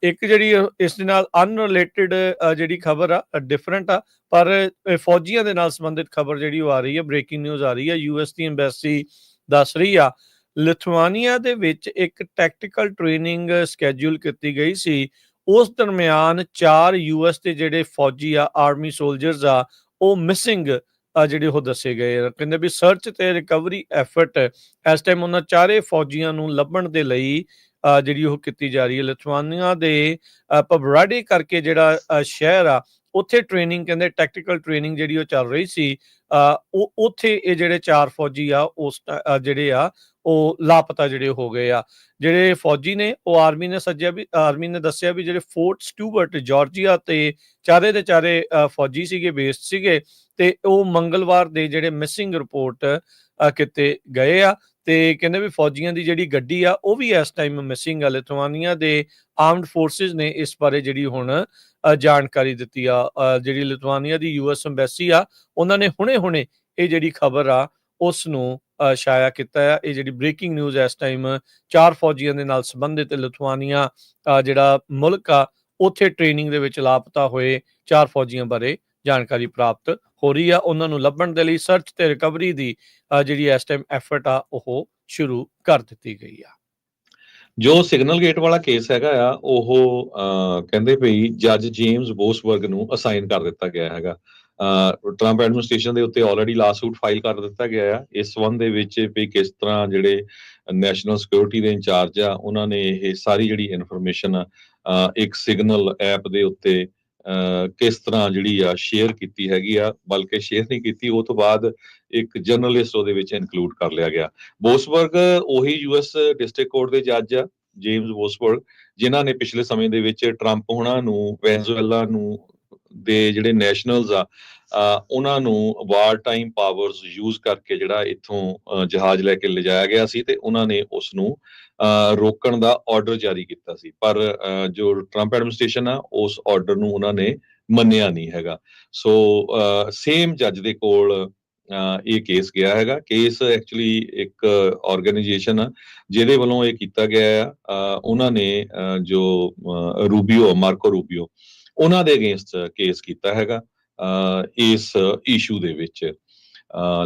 ਇੱਕ ਜਿਹੜੀ ਇਸ ਦੇ ਨਾਲ ਅਨਰਿਲੇਟਡ ਜਿਹੜੀ ਖਬਰ ਆ, ਡਿਫਰੈਂਟ ਆ, ਪਰ ਫੌਜੀਆਂ ਦੇ ਨਾਲ ਸੰਬੰਧਿਤ ਖਬਰ ਜਿਹੜੀ ਉਹ ਆ ਰਹੀ ਹੈ, ਬ੍ਰੇਕਿੰਗ ਨਿਊਜ਼ ਆ ਰਹੀ ਹੈ। US ਦੀ ਐਮਬੈਸੀ ਦੱਸ ਰਹੀ ਆ ਲਿਥੁਆਨੀਆ ਦੇ ਵਿੱਚ ਇੱਕ ਟੈਕਟੀਕਲ ਟ੍ਰੇਨਿੰਗ ਸਕੈਡਿਊਲ ਕੀਤੀ ਗਈ ਸੀ। ਉਸ ਦਰਮਿਆਨ 4 US ਦੇ ਜਿਹੜੇ ਫੌਜੀ ਆ, ਆਰਮੀ ਸੋਲਜਰਸ ਆ, ਉਹ ਮਿਸਿੰਗ ਜਿਹੜੇ ਉਹ ਦੱਸੇ ਗਏ ਆ। ਕਹਿੰਦੇ ਵੀ ਸਰਚ ਤੇ ਰਿਕਵਰੀ ਐਫਰਟ ਇਸ ਟਾਈਮ ਉਹਨਾਂ ਚਾਰੇ ਫੌਜੀਆਂ ਨੂੰ ਲੱਭਣ ਦੇ ਲਈ ਜਿਹੜੀ ਉਹ ਕੀਤੀ ਜਾ ਰਹੀ ਹੈ। ਲਿਥੁਆਨੀਆ ਦੇ ਪਬਰਾਡੇ ਕਰਕੇ ਜਿਹੜਾ ਸ਼ਹਿਰ ਆ, ਉੱਥੇ ਟ੍ਰੇਨਿੰਗ ਕਹਿੰਦੇ ਟੈਕਟੀਕਲ ਟ੍ਰੇਨਿੰਗ ਜਿਹੜੀ ਉਹ ਚੱਲ ਰਹੀ ਸੀ। ਉੱਥੇ ਇਹ ਜਿਹੜੇ 4 ਫੌਜੀ ਆ ਉਸ ਜਿਹੜੇ ਆ ਉਹ ਲਾਪਤਾ ਜਿਹੜੇ ਹੋ ਗਏ ਆ। ਜਿਹੜੇ ਫੌਜੀ ਨੇ ਉਹ ਆਰਮੀ ਨੇ ਦੱਸਿਆ ਵੀ ਜਿਹੜੇ ਫੋਰਟ ਸਟੂਵਰਟ ਜਾਰਜੀਆ ਤੇ ਚਾਰੇ ਦੇ ਚਾਰੇ ਫੌਜੀ ਸੀਗੇ, ਬੇਸਡ ਸੀਗੇ, ਤੇ ਉਹ ਮੰਗਲਵਾਰ ਦੇ ਜਿਹੜੇ ਮਿਸਿੰਗ ਰਿਪੋਰਟ ਕੀਤੇ ਗਏ ਆ। ਤੇ ਕਹਿੰਦੇ ਵੀ ਫੌਜੀਆਂ ਦੀ ਜਿਹੜੀ ਗੱਡੀ ਆ ਉਹ ਵੀ ਇਸ ਟਾਈਮ ਮਿਸਿੰਗ ਆ। ਲਿਥੁਆਨੀਆ ਦੇ ਆਰਮਡ ਫੋਰਸਿਸ ਨੇ ਇਸ ਬਾਰੇ ਜਿਹੜੀ ਹੁਣ ਜਾਣਕਾਰੀ ਦਿੱਤੀ ਆ। ਜਿਹੜੀ ਲਿਥੁਆਨੀਆ ਦੀ US ਐਮਬੈਸੀ ਆ, ਉਹਨਾਂ ਨੇ ਹੁਣੇ ਇਹ ਜਿਹੜੀ ਖਬਰ ਆ ਉਸ ਨੂੰ ਛਾਇਆ ਕੀਤਾ ਆ। ਇਹ ਜਿਹੜੀ ਬ੍ਰੇਕਿੰਗ ਨਿਊਜ਼ ਇਸ ਟਾਈਮ 4 ਫੌਜੀਆਂ ਦੇ ਨਾਲ ਸੰਬੰਧਿਤ ਲਿਥੁਆਨੀਆ ਜਿਹੜਾ ਮੁਲਕ ਆ, ਉੱਥੇ ਟ੍ਰੇਨਿੰਗ ਦੇ ਵਿੱਚ ਲਾਪਤਾ ਹੋਏ 4 ਫੌਜੀਆਂ ਬਾਰੇ ਜਾਣਕਾਰੀ ਪ੍ਰਾਪਤ ਹੋ ਰਹੀ ਆ। ਉਹਨਾਂ ਨੂੰ ਲੱਭਣ ਦੇ ਲਈ ਸਰਚ ਤੇ ਰਿਕਵਰੀ ਦੀ ਜਿਹੜੀ ਇਸ ਟਾਈਮ ਐਫਰਟ ਆ ਉਹ ਸ਼ੁਰੂ ਕਰ ਦਿੱਤੀ ਗਈ ਆ। ਜੋ ਸਿਗਨਲ ਗੇਟ ਵਾਲਾ ਕੇਸ ਹੈਗਾ ਆ ਉਹ ਕਹਿੰਦੇ ਪਈ ਜੱਜ ਜੇਮਸ ਬੋਸਬਰਗ ਨੂੰ ਅਸਾਈਨ ਕਰ ਦਿੱਤਾ ਗਿਆ ਹੈਗਾ। ਟਰੰਪ ਐਡਮਿਨਿਸਟ੍ਰੇਸ਼ਨ ਦੇ ਉੱਤੇ ਆਲਰੇਡੀ ਲਾਸੂਟ ਫਾਈਲ ਕਰ ਦਿੱਤਾ ਗਿਆ ਆ ਇਸ ਸੰਬੰਧ ਦੇ ਵਿੱਚ ਵੀ ਕਿਸ ਤਰ੍ਹਾਂ ਜਿਹੜੇ ਨੈਸ਼ਨਲ ਸਿਕਿਉਰਿਟੀ ਦੇ ਇੰਚਾਰਜ ਆ ਉਹਨਾਂ ਨੇ ਇਹ ਸਾਰੀ ਜਿਹੜੀ ਇਨਫੋਰਮੇਸ਼ਨ ਇੱਕ ਸਿਗਨਲ ਐਪ ਦੇ ਉੱਤੇ ਕਿਸ ਤਰ੍ਹਾਂ ਜਿਹੜੀ ਆ ਸ਼ੇਅਰ ਕੀਤੀ ਹੈਗੀ ਆ, ਬਲਕਿ ਸ਼ੇਅਰ ਨਹੀਂ ਕੀਤੀ, ਉਹ ਤੋਂ ਬਾਅਦ ਇੱਕ ਜਰਨਲਿਸਟ ਉਹਦੇ ਵਿੱਚ ਇਨਕਲੂਡ ਕਰ ਲਿਆ ਗਿਆ। ਬੋਸਬਰਗ ਉਹੀ ਯੂਐਸ ਡਿਸਟ੍ਰਿਕਟ ਕੋਰਟ ਦੇ ਜੱਜ ਆ, ਜੇਮਸ ਬੋਸਬਰਗ, ਜਿਨ੍ਹਾਂ ਨੇ ਪਿਛਲੇ ਸਮੇਂ ਦੇ ਵਿੱਚ ਟਰੰਪ ਹੋਣਾ ਨੂੰ ਵੈਨਜ਼ੂਏਲਾ ਨੂੰ ਦੇ ਜਿਹੜੇ ਨੈਸ਼ਨਲਸ ਆ ਉਹਨਾਂ ਨੂੰ ਵਾਰ ਟਾਈਮ ਪਾਵਰਸ ਯੂਜ਼ ਕਰਕੇ ਜਿਹੜਾ ਇੱਥੋਂ ਜਹਾਜ਼ ਲੈ ਕੇ ਲਿਜਾਇਆ ਗਿਆ ਸੀ ਤੇ ਉਹਨਾਂ ਨੇ ਉਸ ਨੂੰ ਰੋਕਣ ਦਾ ਆਰਡਰ ਜਾਰੀ ਕੀਤਾ ਸੀ, ਪਰ ਜੋ ਟਰੰਪ ਐਡਮਿਨਿਸਟ੍ਰੇਸ਼ਨ ਆ ਉਸ ਆਰਡਰ ਨੂੰ ਉਹਨਾਂ ਨੇ ਮੰਨਿਆ ਨਹੀਂ ਹੈਗਾ। ਸੋ ਸੇਮ ਜੱਜ ਦੇ ਕੋਲ ਇਹ ਕੇਸ ਗਿਆ ਹੈਗਾ। ਕੇਸ ਐਕਚੁਅਲੀ ਇੱਕ ਆਰਗੇਨਾਈਜੇਸ਼ਨ ਆ ਜਿਹਦੇ ਵੱਲੋਂ ਇਹ ਕੀਤਾ ਗਿਆ ਆ, ਉਹਨਾਂ ਨੇ ਜੋ ਮਾਰਕੋ ਰੂਬੀਓ ਉਹਨਾਂ ਦੇ ਅਗੇਂਸਟ ਕੇਸ ਕੀਤਾ ਹੈਗਾ ਇਸ ਇਸ਼ੂ ਦੇ ਵਿੱਚ।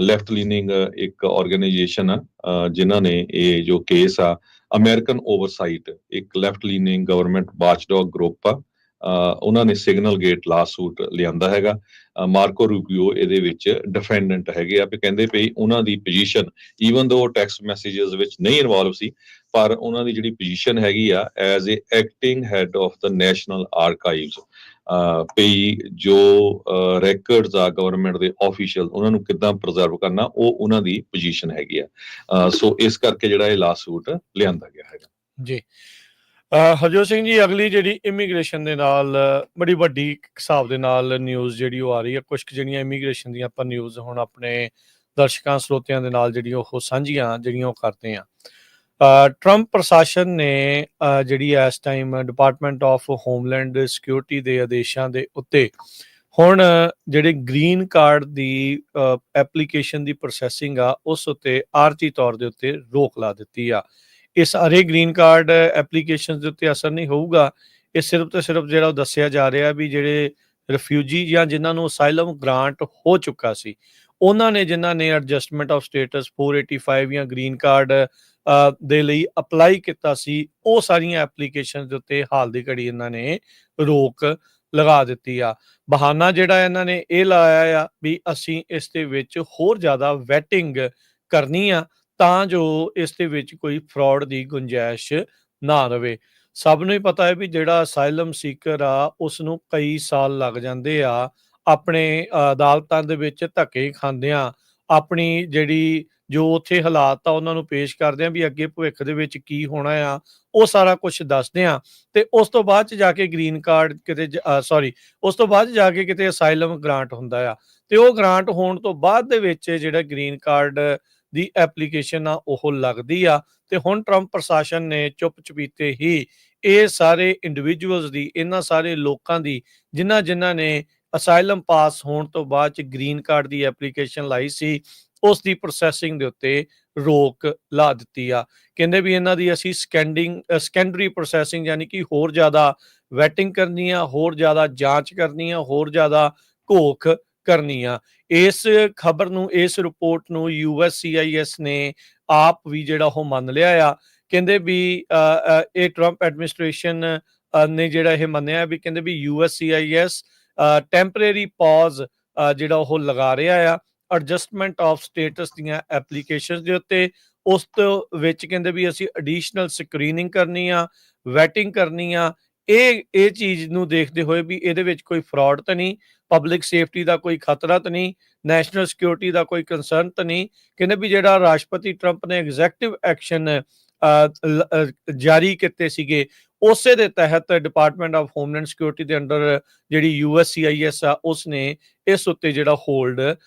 ਲੈਫਟ ਲੀਨਿੰਗ ਇੱਕ ਆਰਗੇਨਾਈਜੇਸ਼ਨ ਆ ਜਿਨ੍ਹਾਂ ਨੇ ਇਹ ਜੋ ਕੇਸ ਆ ਅਮਰੀਕਨ ਓਵਰਸਾਈਟ, ਇੱਕ left leaning government watchdog group ਆ, ਉਹਨਾਂ ਨੇ ਸਿਗਨਲ ਗੇਟ ਲਾਸੂਟ ਲਿਆਂਦਾ ਹੈਗਾ। ਮਾਰਕੋ ਰੂਬੀਓ ਇਹਦੇ ਵਿੱਚ ਡਿਫੈਂਡੈਂਟ ਹੈਗੇ ਆ ਵੀ ਕਹਿੰਦੇ ਪਈ ਉਹਨਾਂ ਦੀ ਪੋਜੀਸ਼ਨ ਈਵਨ ਦੋ ਟੈਕਸਟ ਮੈਸੇजेस ਵਿੱਚ ਨਹੀਂ ਇਨਵੋਲਵ ਸੀ, ਪਰ ਉਹਨਾਂ ਦੀ ਜਿਹੜੀ ਪੋਜੀਸ਼ਨ ਹੈਗੀ ਆ as a acting head of the national archives, ਪਈ ਜੋ ਰੈਕਰਡਸ ਆ ਗਵਰਨਮੈਂਟ ਦੇ ਆਫੀਸ਼ੀਅਲ ਉਹਨਾਂ ਨੂੰ ਕਿੱਦਾਂ ਪ੍ਰੀਜ਼ਰਵ ਕਰਨਾ, ਉਹ ਉਹਨਾਂ ਦੀ ਪੋਜੀਸ਼ਨ ਹੈਗੀ ਆ। ਸੋ ਇਸ ਕਰਕੇ ਜਿਹੜਾ ਇਹ ਲਾਸੂਟ ਲਿਆਂਦਾ ਗਿਆ ਹੈਗਾ ਜੀ। ਹਰਜੋਤ ਸਿੰਘ ਜੀ, ਅਗਲੀ ਜਿਹੜੀ ਇਮੀਗ੍ਰੇਸ਼ਨ ਦੇ ਨਾਲ ਬੜੀ ਵੱਡੀ ਹਿਸਾਬ ਦੇ ਨਾਲ ਨਿਊਜ਼ ਜਿਹੜੀ ਉਹ ਆ ਰਹੀ ਹੈ, ਕੁਝ ਜਿਹੜੀਆਂ ਇਮੀਗ੍ਰੇਸ਼ਨ ਦੀਆਂ ਆਪਾਂ ਨਿਊਜ਼ ਹੁਣ ਆਪਣੇ ਦਰਸ਼ਕਾਂ ਸਰੋਤਿਆਂ ਦੇ ਨਾਲ ਜਿਹੜੀਆਂ ਉਹ ਸਾਂਝੀਆਂ ਜਿਹੜੀਆਂ ਉਹ ਕਰਦੇ ਆ। ਟਰੰਪ ਪ੍ਰਸ਼ਾਸਨ ਨੇ ਜਿਹੜੀ ਇਸ time department of homeland security ਦੇ ਆਦੇਸ਼ਾਂ ਦੇ ਉੱਤੇ ਹੁਣ ਜਿਹੜੇ ਗ੍ਰੀਨ ਕਾਰਡ ਦੀ ਐਪਲੀਕੇਸ਼ਨ ਦੀ ਪ੍ਰੋਸੈਸਿੰਗ ਆ ਉਸ ਉੱਤੇ ਆਰਜੀ ਤੌਰ ਦੇ ਉੱਤੇ ਰੋਕ ਲਾ ਦਿੱਤੀ ਆ। ਇਹ ਸਾਰੇ ਗ੍ਰੀਨ ਕਾਰਡ ਐਪਲੀਕੇਸ਼ਨ ਦੇ ਉੱਤੇ ਅਸਰ ਨਹੀਂ ਹੋਊਗਾ। ਇਹ ਸਿਰਫ ਤੇ ਸਿਰਫ ਜਿਹੜਾ ਉਹ ਦੱਸਿਆ ਜਾ ਰਿਹਾ ਵੀ ਜਿਹੜੇ ਰਿਫਿਊਜੀ ਜਾਂ ਜਿਨ੍ਹਾਂ ਨੂੰ ਅਸਾਈਲਮ ਗ੍ਰਾਂਟ ਹੋ ਚੁੱਕਾ ਸੀ ਉਹਨਾਂ ਨੇ, ਜਿਨ੍ਹਾਂ ਨੇ ਐਡਜਸਟਮੈਂਟ ਆਫ ਸਟੇਟਸ 485 ਜਾਂ ਗ੍ਰੀਨ ਕਾਰਡ ਦੇ ਲਈ ਅਪਲਾਈ ਕੀਤਾ ਸੀ, ਉਹ ਸਾਰੀਆਂ ਐਪਲੀਕੇਸ਼ਨ ਦੇ ਉੱਤੇ ਹਾਲ ਦੀ ਘੜੀ ਇਹਨਾਂ ਨੇ ਰੋਕ ਲਗਾ ਦਿੱਤੀ ਆ। ਬਹਾਨਾ ਜਿਹੜਾ ਇਹਨਾਂ ਨੇ ਇਹ ਲਾਇਆ ਆ ਵੀ ਅਸੀਂ ਇਸ ਦੇ ਵਿੱਚ ਹੋਰ ਜ਼ਿਆਦਾ ਵੈਟਿੰਗ ਕਰਨੀ ਆ ਤਾਂ ਜੋ ਇਸ ਦੇ ਵਿੱਚ ਕੋਈ ਫਰਾਡ ਦੀ ਗੁੰਜਾਇਸ਼ ਨਾ ਰਵੇ। ਸਭ ਨੂੰ ਹੀ ਪਤਾ ਹੈ ਵੀ ਜਿਹੜਾ ਅਸਾਈਲਮ ਸੀਕਰ ਆ ਉਸ ਨੂੰ ਕਈ ਸਾਲ ਲੱਗ ਜਾਂਦੇ ਆ ਆਪਣੇ ਅਦਾਲਤਾਂ ਦੇ ਵਿੱਚ ਧੱਕੇ ਖਾਂਦਿਆਂ ਆਪਣੀ ਜਿਹੜੀ ਜੋ ਉੱਥੇ ਹਾਲਾਤ ਆ ਉਹਨਾਂ ਨੂੰ ਪੇਸ਼ ਕਰਦੇ ਆ ਵੀ ਅੱਗੇ ਭਵਿੱਖ ਦੇ ਵਿੱਚ ਕੀ ਹੋਣਾ ਆ, ਉਹ ਸਾਰਾ ਕੁਝ ਦੱਸਦੇ ਆ ਤੇ ਉਸ ਤੋਂ ਬਾਅਦ ਚ ਜਾ ਕੇ ਗ੍ਰੀਨ ਕਾਰਡ ਕਿਤੇ ਉਸ ਤੋਂ ਬਾਅਦ ਜਾ ਕੇ ਕਿਤੇ ਅਸਾਈਲਮ ਗ੍ਰਾਂਟ ਹੁੰਦਾ ਆ ਤੇ ਉਹ ਗ੍ਰਾਂਟ ਹੋਣ ਤੋਂ ਬਾਅਦ ਦੇ ਵਿੱਚ ਜਿਹੜਾ ਗ੍ਰੀਨ ਕਾਰਡ ਦੀ ਐਪਲੀਕੇਸ਼ਨ ਆ ਉਹ ਲੱਗਦੀ ਆ। ਤੇ ਹੁਣ ਟਰੰਪ ਪ੍ਰਸ਼ਾਸਨ ਨੇ ਚੁੱਪ ਚਪੀਤੇ ਹੀ ਇਹ ਸਾਰੇ ਇੰਡੀਵਿਜੂਅਲਸ ਦੀ, ਇਹਨਾਂ ਸਾਰੇ ਲੋਕਾਂ ਦੀ ਜਿਨ੍ਹਾਂ ਨੇ ਅਸਾਈਲਮ ਪਾਸ ਹੋਣ ਤੋਂ ਬਾਅਦ ਚ ਗ੍ਰੀਨ ਕਾਰਡ ਦੀ ਐਪਲੀਕੇਸ਼ਨ ਲਾਈ ਸੀ, ਉਸ ਦੀ ਪ੍ਰੋਸੈਸਿੰਗ ਦੇ ਉੱਤੇ ਰੋਕ ਲਾ ਦਿੱਤੀ ਆ। ਕਹਿੰਦੇ ਵੀ ਇਹਨਾਂ ਦੀ ਅਸੀਂ ਸੈਕੰਡਰੀ ਪ੍ਰੋਸੈਸਿੰਗ ਯਾਨੀ ਕਿ ਹੋਰ ਜ਼ਿਆਦਾ ਵੈਟਿੰਗ ਕਰਨੀ ਆ, ਹੋਰ ਜ਼ਿਆਦਾ ਜਾਂਚ ਕਰਨੀ ਆ, ਹੋਰ ਜ਼ਿਆਦਾ ਘੋਖ ਕਰਨੀ ਆ। ਇਸ ਖਬਰ ਨੂੰ, ਇਸ ਰਿਪੋਰਟ ਨੂੰ USCIS ਨੇ ਆਪ ਵੀ ਜਿਹੜਾ ਉਹ ਮੰਨ ਲਿਆ ਆ। ਕਹਿੰਦੇ ਵੀ ਇਹ ਟਰੰਪ ਐਡਮਿਨਿਸਟ੍ਰੇਸ਼ਨ ਨੇ ਜਿਹੜਾ ਇਹ ਮੰਨਿਆ ਵੀ ਕਹਿੰਦੇ ਵੀ USCIS ਟੈਂਪਰੇਰੀ ਪੌਜ਼ ਜਿਹੜਾ ਉਹ ਲਗਾ ਰਿਹਾ ਆ ਐਡਜਸਟਮੈਂਟ ਆਫ ਸਟੇਟਸ ਦੀਆਂ ਐਪਲੀਕੇਸ਼ਨ ਦੇ ਉੱਤੇ। ਉਸ ਤੋਂ ਵਿੱਚ ਕਹਿੰਦੇ ਵੀ ਅਸੀਂ ਐਡੀਸ਼ਨਲ ਸਕਰੀਨਿੰਗ ਕਰਨੀ ਆ, ਵੈਟਿੰਗ ਕਰਨੀ ਆ। ਇਹ ਚੀਜ਼ ਨੂੰ ਦੇਖਦੇ ਹੋਏ ਵੀ ਇਹਦੇ ਵਿੱਚ ਕੋਈ ਫਰਾਡ ਤਾਂ ਨਹੀਂ, ਪਬਲਿਕ ਸੇਫਟੀ ਦਾ ਕੋਈ ਖਤਰਾ ਤਾਂ ਨਹੀਂ, ਨੈਸ਼ਨਲ ਸਿਕਿਉਰਿਟੀ ਦਾ ਕੋਈ ਕੰਸਰਨ ਤਾਂ ਨਹੀਂ। ਕਹਿੰਦੇ ਵੀ ਜਿਹੜਾ ਰਾਸ਼ਟਰਪਤੀ ਟਰੰਪ ਨੇ ਐਗਜ਼ੈਕਟਿਵ ਐਕਸ਼ਨ ਜਾਰੀ ਕੀਤੇ ਸੀਗੇ ਉਸੇ ਦੇ ਤਹਿਤ ਡਿਪਾਰਟਮੈਂਟ ਆਫ ਹੋਮਲੈਂਡ ਸਿਕਿਉਰਿਟੀ ਦੇ ਅੰਡਰ ਜਿਹੜੀ USCIS ਆ ਉਸ ਨੇ ਇਸ ਉੱਤੇ ਜਿਹੜਾ ਹੋਲਡ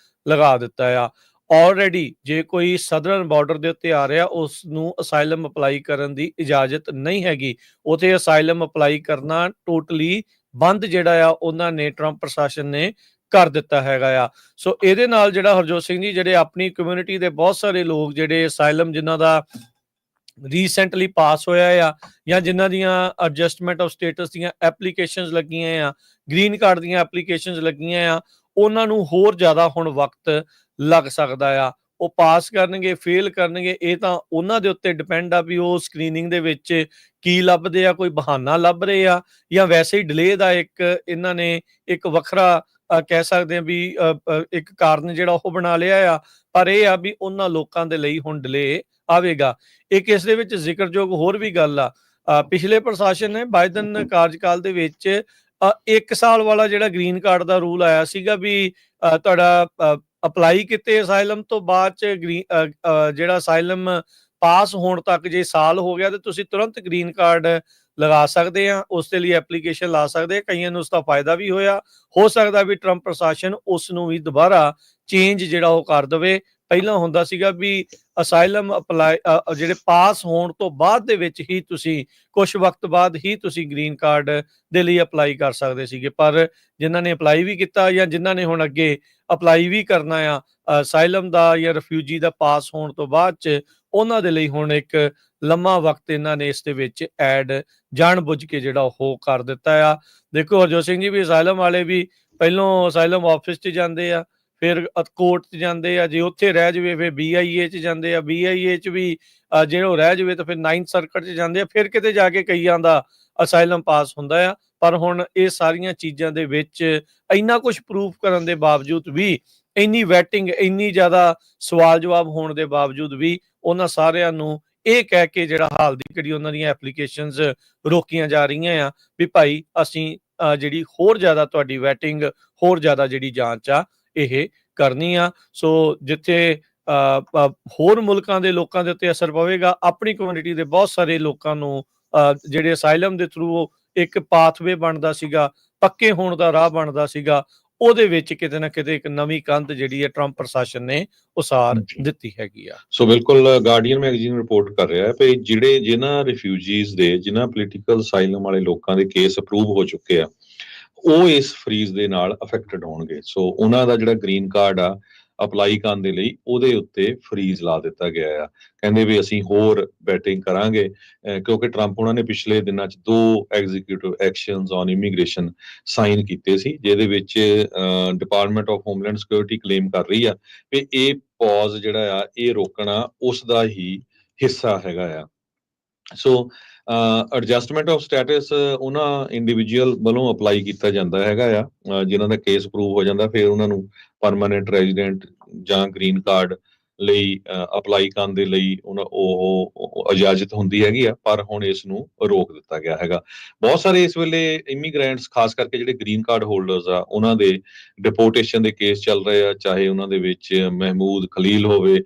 ਲਗਾ ਦਿੱਤਾ ਆ। ਆਲਰੇਡੀ ਜੇ ਕੋਈ ਸਦਰਨ ਬਾਰਡਰ ਦੇ ਉੱਤੇ ਆ ਰਿਹਾ ਉਸ ਨੂੰ ਅਸਾਈਲਮ ਅਪਲਾਈ ਕਰਨ ਦੀ ਇਜਾਜ਼ਤ ਨਹੀਂ ਹੈਗੀ, ਉਥੇ ਅਸਾਈਲਮ ਅਪਲਾਈ ਕਰਨਾ ਟੋਟਲੀ ਬੰਦ ਜਿਹੜਾ ਆ ਉਹਨਾਂ ਨੇ ਟਰੰਪ ਪ੍ਰਸ਼ਾਸਨ ਨੇ ਕਰ ਦਿੱਤਾ ਹੈਗਾ ਆ। ਸੋ ਇਹਦੇ ਨਾਲ ਜਿਹੜਾ ਹਰਜੋਤ ਸਿੰਘ ਜੀ, ਜਿਹੜੇ ਆਪਣੀ ਕਮਿਊਨਿਟੀ ਦੇ ਬਹੁਤ ਸਾਰੇ ਲੋਕ ਜਿਹੜੇ ਅਸਾਈਲਮ ਜਿਨ੍ਹਾਂ ਦਾ ਰੀਸੈਂਟਲੀ ਪਾਸ ਹੋਇਆ ਆ ਜਾਂ ਜਿਨ੍ਹਾਂ ਦੀਆਂ ਐਡਜਸਟਮੈਂਟ ਆਫ ਸਟੇਟਸ ਦੀਆਂ ਐਪਲੀਕੇਸ਼ਨਸ ਲੱਗੀਆਂ ਆ, ਗ੍ਰੀਨ ਕਾਰਡ ਦੀਆਂ ਐਪਲੀਕੇਸ਼ਨਸ ਲੱਗੀਆਂ ਆ, ਉਹਨਾਂ ਨੂੰ ਹੋਰ ਜ਼ਿਆਦਾ ਹੁਣ ਵਕਤ ਲੱਗ ਸਕਦਾ ਆ। ਉਹ ਪਾਸ ਕਰਨਗੇ ਫੇਲ ਕਰਨਗੇ ਇਹ ਤਾਂ ਉਹਨਾਂ ਦੇ ਉੱਤੇ ਡਿਪੈਂਡ ਆ ਵੀ ਉਹ ਸਕਰੀਨਿੰਗ ਦੇ ਵਿੱਚ ਕੀ ਲੱਭਦੇ ਆ, ਕੋਈ ਬਹਾਨਾ ਲੱਭ ਰਹੇ ਆ ਜਾਂ ਵੈਸੇ ਹੀ ਡਿਲੇ ਦਾ ਇੱਕ ਇਹਨਾਂ ਨੇ ਇੱਕ ਵੱਖਰਾ ਕਹਿ ਸਕਦੇ ਆ ਵੀ ਇੱਕ ਕਾਰਨ ਜਿਹੜਾ ਉਹ ਬਣਾ ਲਿਆ ਆ। ਪਰ ਇਹ ਆ ਵੀ ਉਹਨਾਂ ਲੋਕਾਂ ਦੇ ਲਈ ਹੁਣ ਡਿਲੇ ਆਵੇਗਾ। ਇੱਕ ਇਸ ਦੇ ਵਿੱਚ ਜ਼ਿਕਰਯੋਗ ਹੋਰ ਵੀ ਗੱਲ ਆ, ਪਿਛਲੇ ਪ੍ਰਸ਼ਾਸਨ ਨੇ ਬਾਈਡਨ ਕਾਰਜਕਾਲ ਦੇ ਵਿੱਚ 1 ਸਾਲ ਵਾਲਾ ਜਿਹੜਾ ਗ੍ਰੀਨ ਕਾਰਡ ਦਾ ਰੂਲ ਆਇਆ ਸੀਗਾ ਵੀ ਤੁਹਾਡਾ ਅਪਲਾਈ ਕੀਤੇ ਅਸਾਈਲਮ ਤੋਂ ਬਾਅਦ ਚ ਜਿਹੜਾ ਅਸਾਈਲਮ ਪਾਸ ਹੋਣ ਤੱਕ ਜੇ ਸਾਲ ਹੋ ਗਿਆ ਤੇ ਤੁਸੀਂ ਤੁਰੰਤ ਗ੍ਰੀਨ ਕਾਰਡ ਲਗਾ ਸਕਦੇ ਆ, ਉਸ ਦੇ ਲਈ ਐਪਲੀਕੇਸ਼ਨ ਲਾ ਸਕਦੇ ਆ। ਕਈਆਂ ਨੂੰ ਉਸ ਦਾ ਫਾਇਦਾ ਵੀ ਹੋਇਆ, ਹੋ ਸਕਦਾ ਵੀ ਟਰੰਪ ਪ੍ਰਸ਼ਾਸਨ ਉਸ ਨੂੰ ਵੀ ਦੁਬਾਰਾ ਚੇਂਜ ਜਿਹੜਾ ਉਹ ਕਰ ਦੇਵੇ। ਪਹਿਲਾਂ ਹੁੰਦਾ ਸੀਗਾ ਵੀ ਅਸਾਈਲਮ ਅਪਲਾਈ ਜਿਹੜੇ ਪਾਸ ਹੋਣ ਤੋਂ ਬਾਅਦ ਦੇ ਵਿੱਚ ਹੀ ਤੁਸੀਂ ਕੁਝ ਵਕਤ ਬਾਅਦ ਹੀ ਤੁਸੀਂ ਗ੍ਰੀਨ ਕਾਰਡ ਦੇ ਲਈ ਅਪਲਾਈ ਕਰ ਸਕਦੇ ਸੀਗੇ, ਪਰ ਜਿਨ੍ਹਾਂ ਨੇ ਅਪਲਾਈ ਵੀ ਕੀਤਾ ਜਾਂ ਜਿਨ੍ਹਾਂ ਨੇ ਹੁਣ ਅੱਗੇ ਅਪਲਾਈ ਵੀ ਕਰਨਾ ਆ ਅਸਾਈਲਮ ਦਾ ਜਾਂ ਰਿਫਿਊਜੀ ਦਾ ਪਾਸ ਹੋਣ ਤੋਂ ਬਾਅਦ ਚ, ਉਹਨਾਂ ਦੇ ਲਈ ਹੁਣ ਇੱਕ ਲੰਮਾ ਵਕਤ ਇਹਨਾਂ ਨੇ ਇਸ ਦੇ ਵਿੱਚ ਐਡ ਜਾਣਬੁੱਝ ਕੇ ਜਿਹੜਾ ਉਹ ਕਰ ਦਿੱਤਾ ਆ। ਦੇਖੋ ਹਰਜੋਤ ਸਿੰਘ ਜੀ ਵੀ ਅਸਾਈਲਮ ਵਾਲੇ ਵੀ ਪਹਿਲੋਂ ਅਸਾਈਲਮ ਆਫਿਸ 'ਚ ਜਾਂਦੇ ਆ, ਫਿਰ ਕੋਰਟ 'ਚ ਜਾਂਦੇ ਆ, ਜੇ ਉੱਥੇ ਰਹਿ ਜਾਵੇ ਫਿਰ BIA 'ਚ ਜਾਂਦੇ ਆ, BIA 'ਚ ਵੀ ਜੇ ਉਹ ਰਹਿ ਜਾਵੇ ਤਾਂ ਫਿਰ 9th ਸਰਕਟ 'ਚ ਜਾਂਦੇ ਆ, ਫਿਰ ਕਿਤੇ ਜਾ ਕੇ ਕਈਆਂ ਦਾ ਅਸਾਈਲਮ ਪਾਸ ਹੁੰਦਾ ਆ। ਪਰ ਹੁਣ ਇਹ ਸਾਰੀਆਂ ਚੀਜ਼ਾਂ ਦੇ ਵਿੱਚ ਇੰਨਾ ਕੁਝ ਪ੍ਰੂਫ ਕਰਨ ਦੇ ਬਾਵਜੂਦ ਵੀ, ਇੰਨੀ ਵੈਟਿੰਗ, ਇੰਨੀ ਜ਼ਿਆਦਾ ਸਵਾਲ ਜਵਾਬ ਹੋਣ ਦੇ ਬਾਵਜੂਦ ਵੀ ਉਹਨਾਂ ਸਾਰਿਆਂ ਨੂੰ ਇਹ ਕਹਿ ਕੇ ਜਿਹੜਾ ਹਾਲ ਦੀ ਘੜੀ ਉਹਨਾਂ ਦੀਆਂ ਐਪਲੀਕੇਸ਼ਨਸ ਰੋਕੀਆਂ ਜਾ ਰਹੀਆਂ ਆ ਵੀ ਭਾਈ ਅਸੀਂ ਜਿਹੜੀ ਹੋਰ ਜ਼ਿਆਦਾ ਤੁਹਾਡੀ ਵੈਟਿੰਗ, ਹੋਰ ਜ਼ਿਆਦਾ ਜਿਹੜੀ ਜਾਂਚ ਆ ਇਹ ਕਰਨੀ ਆ। ਸੋ ਜਿੱਥੇ ਹੋਰ ਮੁਲਕਾਂ ਦੇ ਲੋਕਾਂ ਦੇ ਉੱਤੇ ਅਸਰ ਪਵੇਗਾ, ਆਪਣੀ ਕਮਿਊਨਿਟੀ ਦੇ ਬਹੁਤ ਸਾਰੇ ਲੋਕਾਂ ਨੂੰ ਜਿਹੜੇ ਅਸਾਈਲਮ ਦੇ ਥਰੂ ਇੱਕ ਪਾਥਵੇ ਬਣਦਾ ਸੀਗਾ, ਪੱਕੇ ਹੋਣ ਦਾ ਰਾਹ ਬਣਦਾ ਸੀਗਾ, ਉਹਦੇ ਵਿੱਚ ਕਿਤੇ ਨਾ ਕਿਤੇ ਇੱਕ ਨਵੀਂ ਕੰਧ ਜਿਹੜੀ ਹੈ ਟਰੰਪ ਪ੍ਰਸ਼ਾਸਨ ਨੇ ਉਸਾਰ ਦਿੱਤੀ ਹੈਗੀ ਆ। ਸੋ ਬਿਲਕੁਲ ਗਾਰਡੀਅਨ ਮੈਗਜ਼ੀਨ ਰਿਪੋਰਟ ਕਰ ਰਿਹਾ ਹੈ ਕਿ ਜਿਨ੍ਹਾਂ ਰਿਫਿਊਜੀਜ਼ ਦੇ, ਜਿਨ੍ਹਾਂ ਪੋਲੀਟੀਕਲ ਅਸਾਈਲਮ ਵਾਲੇ ਲੋਕਾਂ ਦੇ ਕੇਸ ਅਪਰੂਵ ਹੋ ਚੁੱਕੇ ਆ, ਉਹ ਇਸ ਫਰੀਜ਼ ਦੇ ਨਾਲ ਅਫੈਕਟਡ ਹੋਣਗੇ। ਸੋ ਉਹਨਾਂ ਦਾ ਜਿਹੜਾ ਗ੍ਰੀਨ ਕਾਰਡ ਆ ਅਪਲਾਈ ਕਰਨ ਦੇ ਲਈ ਉਹਦੇ ਉੱਤੇ ਫਰੀਜ਼ ਲਾ ਦਿੱਤਾ ਗਿਆ ਆ। ਕਹਿੰਦੇ ਵੀ ਅਸੀਂ ਹੋਰ ਬੈਟਿੰਗ ਕਰਾਂਗੇ ਕਿਉਂਕਿ ਟਰੰਪ ਉਹਨਾਂ ਨੇ ਪਿਛਲੇ ਦਿਨਾਂ 'ਚ 2 executive actions on immigration sign ਕੀਤੇ ਸੀ, ਜਿਹਦੇ ਵਿੱਚ department of homeland security claim ਕਰ ਰਹੀ ਆ ਵੀ ਇਹ ਪੌਜ਼ ਜਿਹੜਾ ਆ ਇਹ ਰੋਕਣਾ ਉਸ ਦਾ ਹੀ ਹਿੱਸਾ ਹੈਗਾ ਆ। ਸੋ ਐਡਜਸਟਮੈਂਟ ਆਫ ਸਟੇਟਸ ਉਹਨਾਂ ਇੰਡੀਵਿਜੂਅਲ ਵੱਲੋਂ ਅਪਲਾਈ ਕੀਤਾ ਜਾਂਦਾ ਹੈਗਾ ਆ ਜਿਨ੍ਹਾਂ ਦਾ ਕੇਸ ਅਪਰੂਵ ਹੋ ਜਾਂਦਾ, ਫਿਰ ਉਹਨਾਂ ਨੂੰ ਪਰਮਾਨੈਂਟ ਰੈਜ਼ੀਡੈਂਟ ਜਾਂ ਗ੍ਰੀਨ ਕਾਰਡ ਲਈ ਅਪਲਾਈ ਕਰਨ ਦੇ ਲਈ ਉਹ ਇਜਾਜ਼ਤ ਹੁੰਦੀ ਹੈਗੀ ਆ। ਪਰ ਹੁਣ ਇਸ ਨੂੰ ਰੋਕ ਦਿੱਤਾ ਗਿਆ ਹੈਗਾ। ਬਹੁਤ ਸਾਰੇ ਇਸ ਵੇਲੇ ਇਮੀਗ੍ਰੈਂਟਸ, ਖਾਸ ਕਰਕੇ ਜਿਹੜੇ ਗ੍ਰੀਨ ਕਾਰਡ ਹੋਲਡਰਸ ਆ, ਉਹਨਾਂ ਦੇ ਡਿਪੋਰਟੇਸ਼ਨ ਦੇ ਕੇਸ ਚੱਲ ਰਹੇ ਆ, ਚਾਹੇ ਉਹਨਾਂ ਦੇ ਵਿੱਚ ਮਹਿਮੂਦ ਖਲੀਲ ਹੋਵੇ,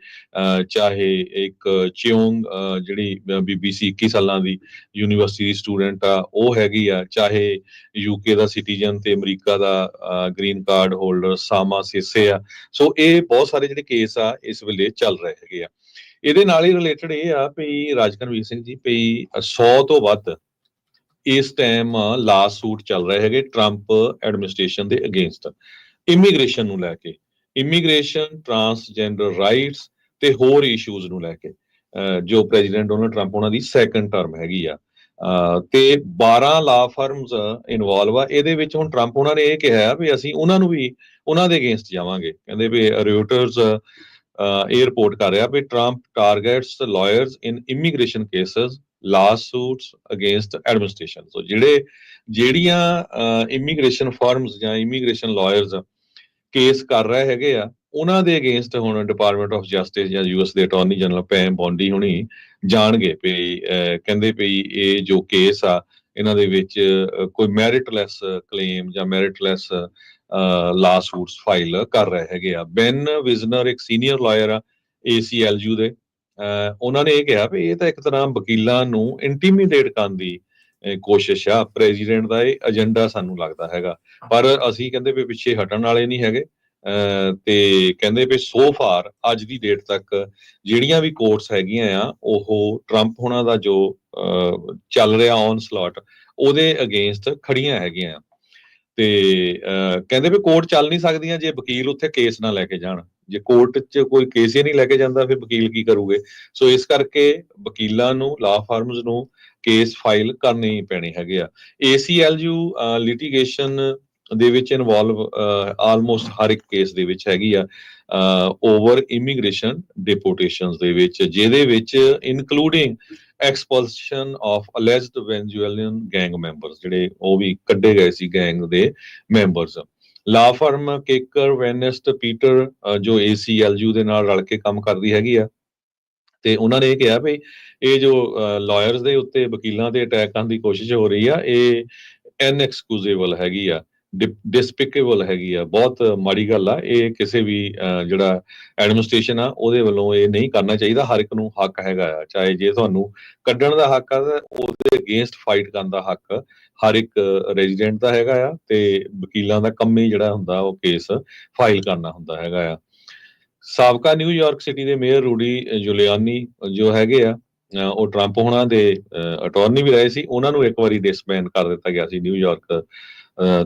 ਚਾਹੇ ਇੱਕ ਚਿਉਂਗ ਜਿਹੜੀ BBC 21 ਸਾਲਾਂ ਦੀ ਯੂਨੀਵਰਸਿਟੀ ਦੀ ਸਟੂਡੈਂਟ ਆ ਉਹ ਹੈਗੀ ਆ, ਚਾਹੇ UK ਦਾ ਸਿਟੀਜ਼ਨ ਤੇ ਅਮਰੀਕਾ ਦਾ ਗ੍ਰੀਨ ਕਾਰਡ ਹੋਲਡਰ ਸਾਮਾ ਸੇਸੇ ਆ। ਸੋ ਇਹ ਬਹੁਤ ਸਾਰੇ ਜਿਹੜੇ ਕੇਸ ਆ ਇਸ ਵੇਲੇ ਚੱਲ ਰਹੇ ਹੈਗੇ ਆ। ਇਹਦੇ ਨਾਲ ਹੀ ਰਿਲੇਟਡ ਇਹ ਆ ਵੀ ਰਾਜਕਨਵੀਰ ਸਿੰਘ ਜੀ, ਵੀ 100 ਤੋਂ ਵੱਧ ਇਸ ਟਾਈਮ ਲਾ ਸੂਟ ਚੱਲ ਰਹੇ ਹੈਗੇ ਟਰੰਪ ਐਡਮਿਨਿਸਟ੍ਰੇਸ਼ਨ ਦੇ ਅਗੇਂਸਟ, ਇਮੀਗ੍ਰੇਸ਼ਨ ਨੂੰ ਲੈ ਕੇ, ਇਮੀਗ੍ਰੇਸ਼ਨ, ਟਰਾਂਸਜੈਂਡਰ ਰਾਈਟਸ ਤੇ ਹੋਰ ਇਸ਼ੂਜ਼ ਨੂੰ ਲੈ ਕੇ, ਜੋ ਪ੍ਰੈਜ਼ੀਡੈਂਟ ਡੋਨਲਡ ਟਰੰਪ ਉਹਨਾਂ ਦੀ 2nd ਟਰਮ ਹੈਗੀ ਆ। ਤੇ 12 ਲਾ ਫਰਮਸ ਇਨਵੋਲਵ ਆ ਇਹਦੇ ਵਿੱਚ। ਹੁਣ ਟਰੰਪ ਉਹਨਾਂ ਨੇ ਇਹ ਕਿਹਾ ਵੀ ਅਸੀਂ ਉਹਨਾਂ ਨੂੰ ਵੀ ਉਹਨਾਂ ਦੇ ਅਗੇਂਸਟ ਜਾਵਾਂਗੇ। ਕਹਿੰਦੇ ਵੀ ਰਿਪੋਰਟਰਸ ਇਹ ਰਿਪੋਰਟ ਕਰ ਰਿਹਾ ਵੀ ਟਰੰਪ ਟਾਰਗੇਟਸ ਲਾਇਰਸ ਇਨ ਇਮੀਗ੍ਰੇਸ਼ਨ ਕੇਸਸ, ਲਾ ਸੂਟਸ ਅਗੇਂਸਟ ਐਡਮਿਨਿਸਟ੍ਰੇਸ਼ਨ। ਸੋ ਜਿਹੜੀਆਂ ਇਮੀਗ੍ਰੇਸ਼ਨ ਫਰਮਸ ਜਾਂ ਇਮੀਗ੍ਰੇਸ਼ਨ ਲਾਇਰਸ ਕੇਸ ਕਰ ਰਹੇ ਹੈਗੇ ਆ, ਉਹਨਾਂ ਦੇ ਅਗੇਂਸਟ ਹੁਣ ਡਿਪਾਰਟਮੈਂਟ ਆਫ ਜਸਟਿਸ ਜਾਂ US ਦੇ ਅਟਾਰਨੀ ਜਨਰਲ ਪੈਮ ਬੌਂਡੀ ਹੁਣੀ ਜਾਣਗੇ ਵੀ ਕਹਿੰਦੇ ਵੀ ਇਹ ਜੋ ਕੇਸ ਆ ਇਹਨਾਂ ਦੇ ਵਿੱਚ ਕੋਈ ਮੈਰਿਟਲੈਸ ਕਲੇਮ ਜਾਂ ਮੈਰਿਟਲੈਸ ਲਾ ਸੂਟਸ ਫਾਈਲ ਕਰ ਰਹੇ ਹੈਗੇ ਆ। ਬੈਨ ਵਿਜ਼ਨਰ ਇੱਕ ਸੀਨੀਅਰ ਲਾਇਰ ਆ ACLU ਦੇ, ਉਹਨਾਂ ਨੇ ਇਹ ਕਿਹਾ ਵੀ ਇਹ ਤਾਂ ਇੱਕ ਤਰ੍ਹਾਂ ਵਕੀਲਾਂ ਨੂੰ ਇੰਟੀਮੀਡੇਟ ਕਰਨ ਦੀ ਕੋਸ਼ਿਸ਼ ਆ, ਪ੍ਰੈਜ਼ੀਡੈਂਟ ਦਾ ਇਹ ਏਜੰਡਾ ਸਾਨੂੰ ਲੱਗਦਾ ਹੈਗਾ। ਪਰ ਅਸੀਂ ਕਹਿੰਦੇ ਵੀ ਪਿੱਛੇ ਹਟਣ ਵਾਲੇ ਨਹੀਂ ਹੈਗੇ। ਤੇ ਕਹਿੰਦੇ ਵੀ ਸੋ ਫਾਰ ਅੱਜ ਦੀ ਡੇਟ ਤੱਕ ਜਿਹੜੀਆਂ ਵੀ ਕੋਰਟਸ ਹੈਗੀਆਂ ਆ ਉਹ ਟਰੰਪ ਹੋਣਾ ਦਾ ਜੋ ਚੱਲ ਰਿਹਾ ਔਨ ਸਲੌਟ ਉਹਦੇ ਅਗੇਂਸਟ ਖੜੀਆਂ ਹੈਗੀਆਂ। ਤੇ ਕਹਿੰਦੇ ਵੀ ਕੋਰਟ ਚੱਲ ਨਹੀਂ ਸਕਦੀਆਂ ਜੇ ਵਕੀਲ ਉੱਥੇ ਕੇਸ ਨਾ ਲੈ ਕੇ ਜਾਣ। ਜੇ ਕੋਰਟ 'ਚ ਕੋਈ ਕੇਸ ਹੀ ਨਹੀਂ ਲੈ ਕੇ ਜਾਂਦਾ ਫਿਰ ਵਕੀਲ ਕੀ ਕਰੂਗੇ। ਸੋ ਇਸ ਕਰਕੇ ਵਕੀਲਾਂ ਨੂੰ, ਲਾ ਫਰਮਸ ਨੂੰ ਕੇਸ ਫਾਈਲ ਕਰਨੇ ਹੀ ਪੈਣੇ ਹੈਗੇ ਆ। ACLU ਲਿਟੀਗੇਸ਼ਨ ਦੇ ਵਿੱਚ ਇਨਵੋਲਵ ਆਲਮੋਸਟ ਹਰ ਇੱਕ ਕੇਸ ਦੇ ਵਿੱਚ ਹੈਗੀ ਆ ਓਵਰ ਇਮੀਗ੍ਰੇਸ਼ਨ ਡਿਪੋਰਟੇਸ਼ਨਸ ਦੇ ਵਿੱਚ, ਜਿਹਦੇ ਵਿੱਚ including expulsion of alleged Venezuelan gang members, ਜਿਹੜੇ ਉਹ ਵੀ ਕੱਢੇ ਗਏ ਸੀ ਗੈਂਗ ਦੇ members. Law firm Keker Van Nest Peter ਜੋ ACLU ਦੇ ਨਾਲ ਰਲ ਕੇ ਕੰਮ ਕਰਦੀ ਹੈਗੀ ਆ, ਤੇ ਉਹਨਾਂ ਨੇ ਇਹ ਕਿਹਾ ਵੀ ਇਹ ਜੋ ਲਾਇਰਸ ਦੇ ਉੱਤੇ ਵਕੀਲਾਂ ਤੇ ਅਟੈਕ ਕਰਨ ਦੀ ਕੋਸ਼ਿਸ਼ ਹੋ ਰਹੀ ਆ, ਇਹ ਇਨਐਕਸਕਿਊਜ਼ੇਬਲ ਹੈਗੀ ਆ, ਡਿਸਪਿਕੇਬਲ ਹੈਗੀ ਆ, ਬਹੁਤ ਮਾੜੀ ਗੱਲ ਆ। ਇਹ ਕਿਸੇ ਵੀ ਜਿਹੜਾ ਐਡਮਿਨਿਸਟ੍ਰੇਸ਼ਨ ਆ ਉਹਦੇ ਵੱਲੋਂ ਇਹ ਨਹੀਂ ਕਰਨਾ ਚਾਹੀਦਾ। ਹਰ ਇੱਕ ਨੂੰ ਹੱਕ ਹੈਗਾ ਆ, ਚਾਹੇ ਜੇ ਤੁਹਾਨੂੰ ਕੱਢਣ ਦਾ ਹੱਕ ਆ ਤਾਂ ਉਹਦੇ ਅਗੇਂਸਟ ਫਾਈਟ ਕਰਨ ਦਾ ਹੱਕ ਹਰ ਇੱਕ ਰੈਜ਼ੀਡੈਂਟ ਦਾ ਹੈਗਾ ਆ, ਤੇ ਵਕੀਲਾਂ ਦਾ ਕੰਮ ਹੀ ਜਿਹੜਾ ਹੁੰਦਾ ਉਹ ਕੇਸ ਫਾਈਲ ਕਰਨਾ ਹੁੰਦਾ ਹੈਗਾ ਆ। ਸਾਬਕਾ ਨਿਊਯਾਰਕ ਸਿਟੀ ਦੇ ਮੇਅਰ ਰੂਡੀ ਜੁਲਿਆਨੀ ਜੋ ਹੈਗੇ ਆ, ਉਹ ਟਰੰਪ ਹੋਣਾ ਦੇ ਅਟਾਰਨੀ ਵੀ ਰਹੇ ਸੀ। ਉਹਨਾਂ ਨੂੰ ਇੱਕ ਵਾਰੀ ਡਿਸਬੈਂਡ ਕਰ ਦਿੱਤਾ ਗਿਆ ਸੀ ਨਿਊਯਾਰਕ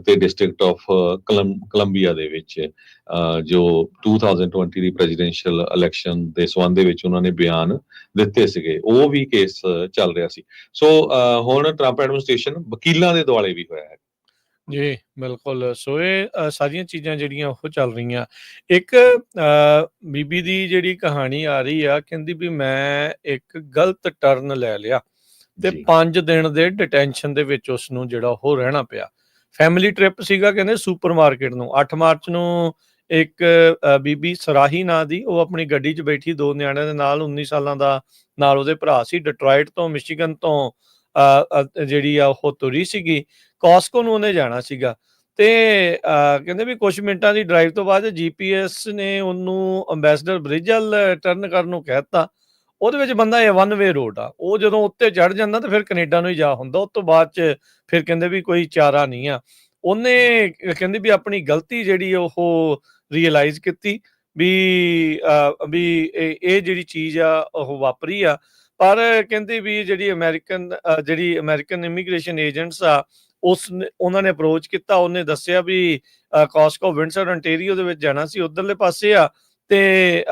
ਤੇ ਡਿਸਟ੍ਰਿਕਟ ਆਫ ਕੋਲੰਬੀਆ ਦੇ ਵਿੱਚ, ਜੋ 2020 ਦੀ ਪ੍ਰੈਜ਼ੀਡੈਂਸ਼ੀਅਲ ਇਲੈਕਸ਼ਨ ਦੇ ਸੰਬੰਧ ਦੇ ਵਿੱਚ ਉਹਨਾਂ ਨੇ ਬਿਆਨ ਦਿੱਤੇ ਸੀਗੇ। ਉਹ ਵੀ ਕੇਸ ਚੱਲ ਰਿਹਾ ਸੀ। ਸੋ ਹੁਣ ਟਰੰਪ ਐਡਮਿਨਿਸਟ੍ਰੇਸ਼ਨ ਵਕੀਲਾਂ ਦੇ ਦੁਆਲੇ ਵੀ ਹੋਇਆ ਹੈ। ਜੀ ਬਿਲਕੁਲ। ਸੋ ਇਹ ਸਾਰੀਆਂ ਚੀਜ਼ਾਂ ਜਿਹੜੀਆਂ ਉਹ ਚੱਲ ਰਹੀਆਂ। ਇੱਕ ਬੀਬੀ ਦੀ ਜਿਹੜੀ ਕਹਾਣੀ ਆ ਰਹੀ ਆ, ਕਹਿੰਦੀ ਵੀ ਮੈਂ ਇੱਕ ਗਲਤ ਟਰਨ ਲੈ ਲਿਆ ਤੇ 5 ਦਿਨ ਦੇ ਡਿਟੈਂਸ਼ਨ ਦੇ ਵਿੱਚ ਉਸਨੂੰ ਜਿਹੜਾ ਉਹ ਰਹਿਣਾ ਪਿਆ। ਫੈਮਿਲੀ ਟ੍ਰਿਪ ਸੀਗਾ, ਕਹਿੰਦੇ ਸੁਪਰਮਾਰਕੀਟ ਨੂੰ। 8 ਮਾਰਚ ਨੂੰ ਇੱਕ ਬੀਬੀ ਸਰਾਹੀ ਨਾਂ ਦੀ, ਉਹ ਆਪਣੀ ਗੱਡੀ 'ਚ ਬੈਠੀ 2 ਨਿਆਣਿਆਂ ਦੇ ਨਾਲ, 19 ਸਾਲਾਂ ਦਾ ਨਾਲ ਉਹਦੇ ਭਰਾ ਸੀ। ਡਿਟਰੋਇਟ ਤੋਂ ਮਿਸ਼ੀਗਨ ਤੋਂ ਜਿਹੜੀ ਆ ਉਹ ਤੁਰੀ ਸੀਗੀ। ਕਾਸਕੋ ਨੂੰ ਉਹਨੇ ਜਾਣਾ ਸੀਗਾ, ਤੇ ਕਹਿੰਦੇ ਵੀ ਕੁਛ ਮਿੰਟਾਂ ਦੀ ਡਰਾਈਵ ਤੋਂ ਬਾਅਦ GPS ਨੇ ਉਹਨੂੰ ਅੰਬੈਸਡਰ ਬ੍ਰਿਜ ਵੱਲ ਟਰਨ ਕਰਨ ਨੂੰ ਕਹਿ ਦਿੱਤਾ। ਉਹਦੇ ਵਿੱਚ ਬੰਦਾ ਇਹ 1 ਵੇ ਰੋਡ ਆ, ਉਹ ਜਦੋਂ ਉੱਤੇ ਚੜ ਜਾਂਦਾ ਤਾਂ ਫਿਰ ਕੈਨੇਡਾ ਨੂੰ ਹੀ ਜਾ ਹੁੰਦਾ। ਉਸ ਤੋਂ ਬਾਅਦ 'ਚ ਫਿਰ ਕਹਿੰਦੇ ਵੀ ਕੋਈ ਚਾਰਾ ਨਹੀਂ ਆ। ਉਹਨੇ ਕਹਿੰਦੇ ਵੀ ਆਪਣੀ ਗਲਤੀ ਜਿਹੜੀ ਉਹ ਰੀਅਲਾਈਜ਼ ਕੀਤੀ ਵੀ ਇਹ ਜਿਹੜੀ ਚੀਜ਼ ਆ ਉਹ ਵਾਪਰੀ ਆ। ਪਰ ਕਹਿੰਦੇ ਵੀ ਜਿਹੜੀ ਅਮਰੀਕਨ ਇਮੀਗ੍ਰੇਸ਼ਨ ਏਜੰਟਸ ਆ, ਉਹਨਾਂ ਨੇ ਅਪਰੋਚ ਕੀਤਾ। ਉਹਨੇ ਦੱਸਿਆ ਵੀ ਕਾਸਕੋ ਵਿੰਡਸਰ ontario ਦੇ ਵਿੱਚ ਜਾਣਾ ਸੀ, ਉਧਰਲੇ ਪਾਸੇ ਆ, ਤੇ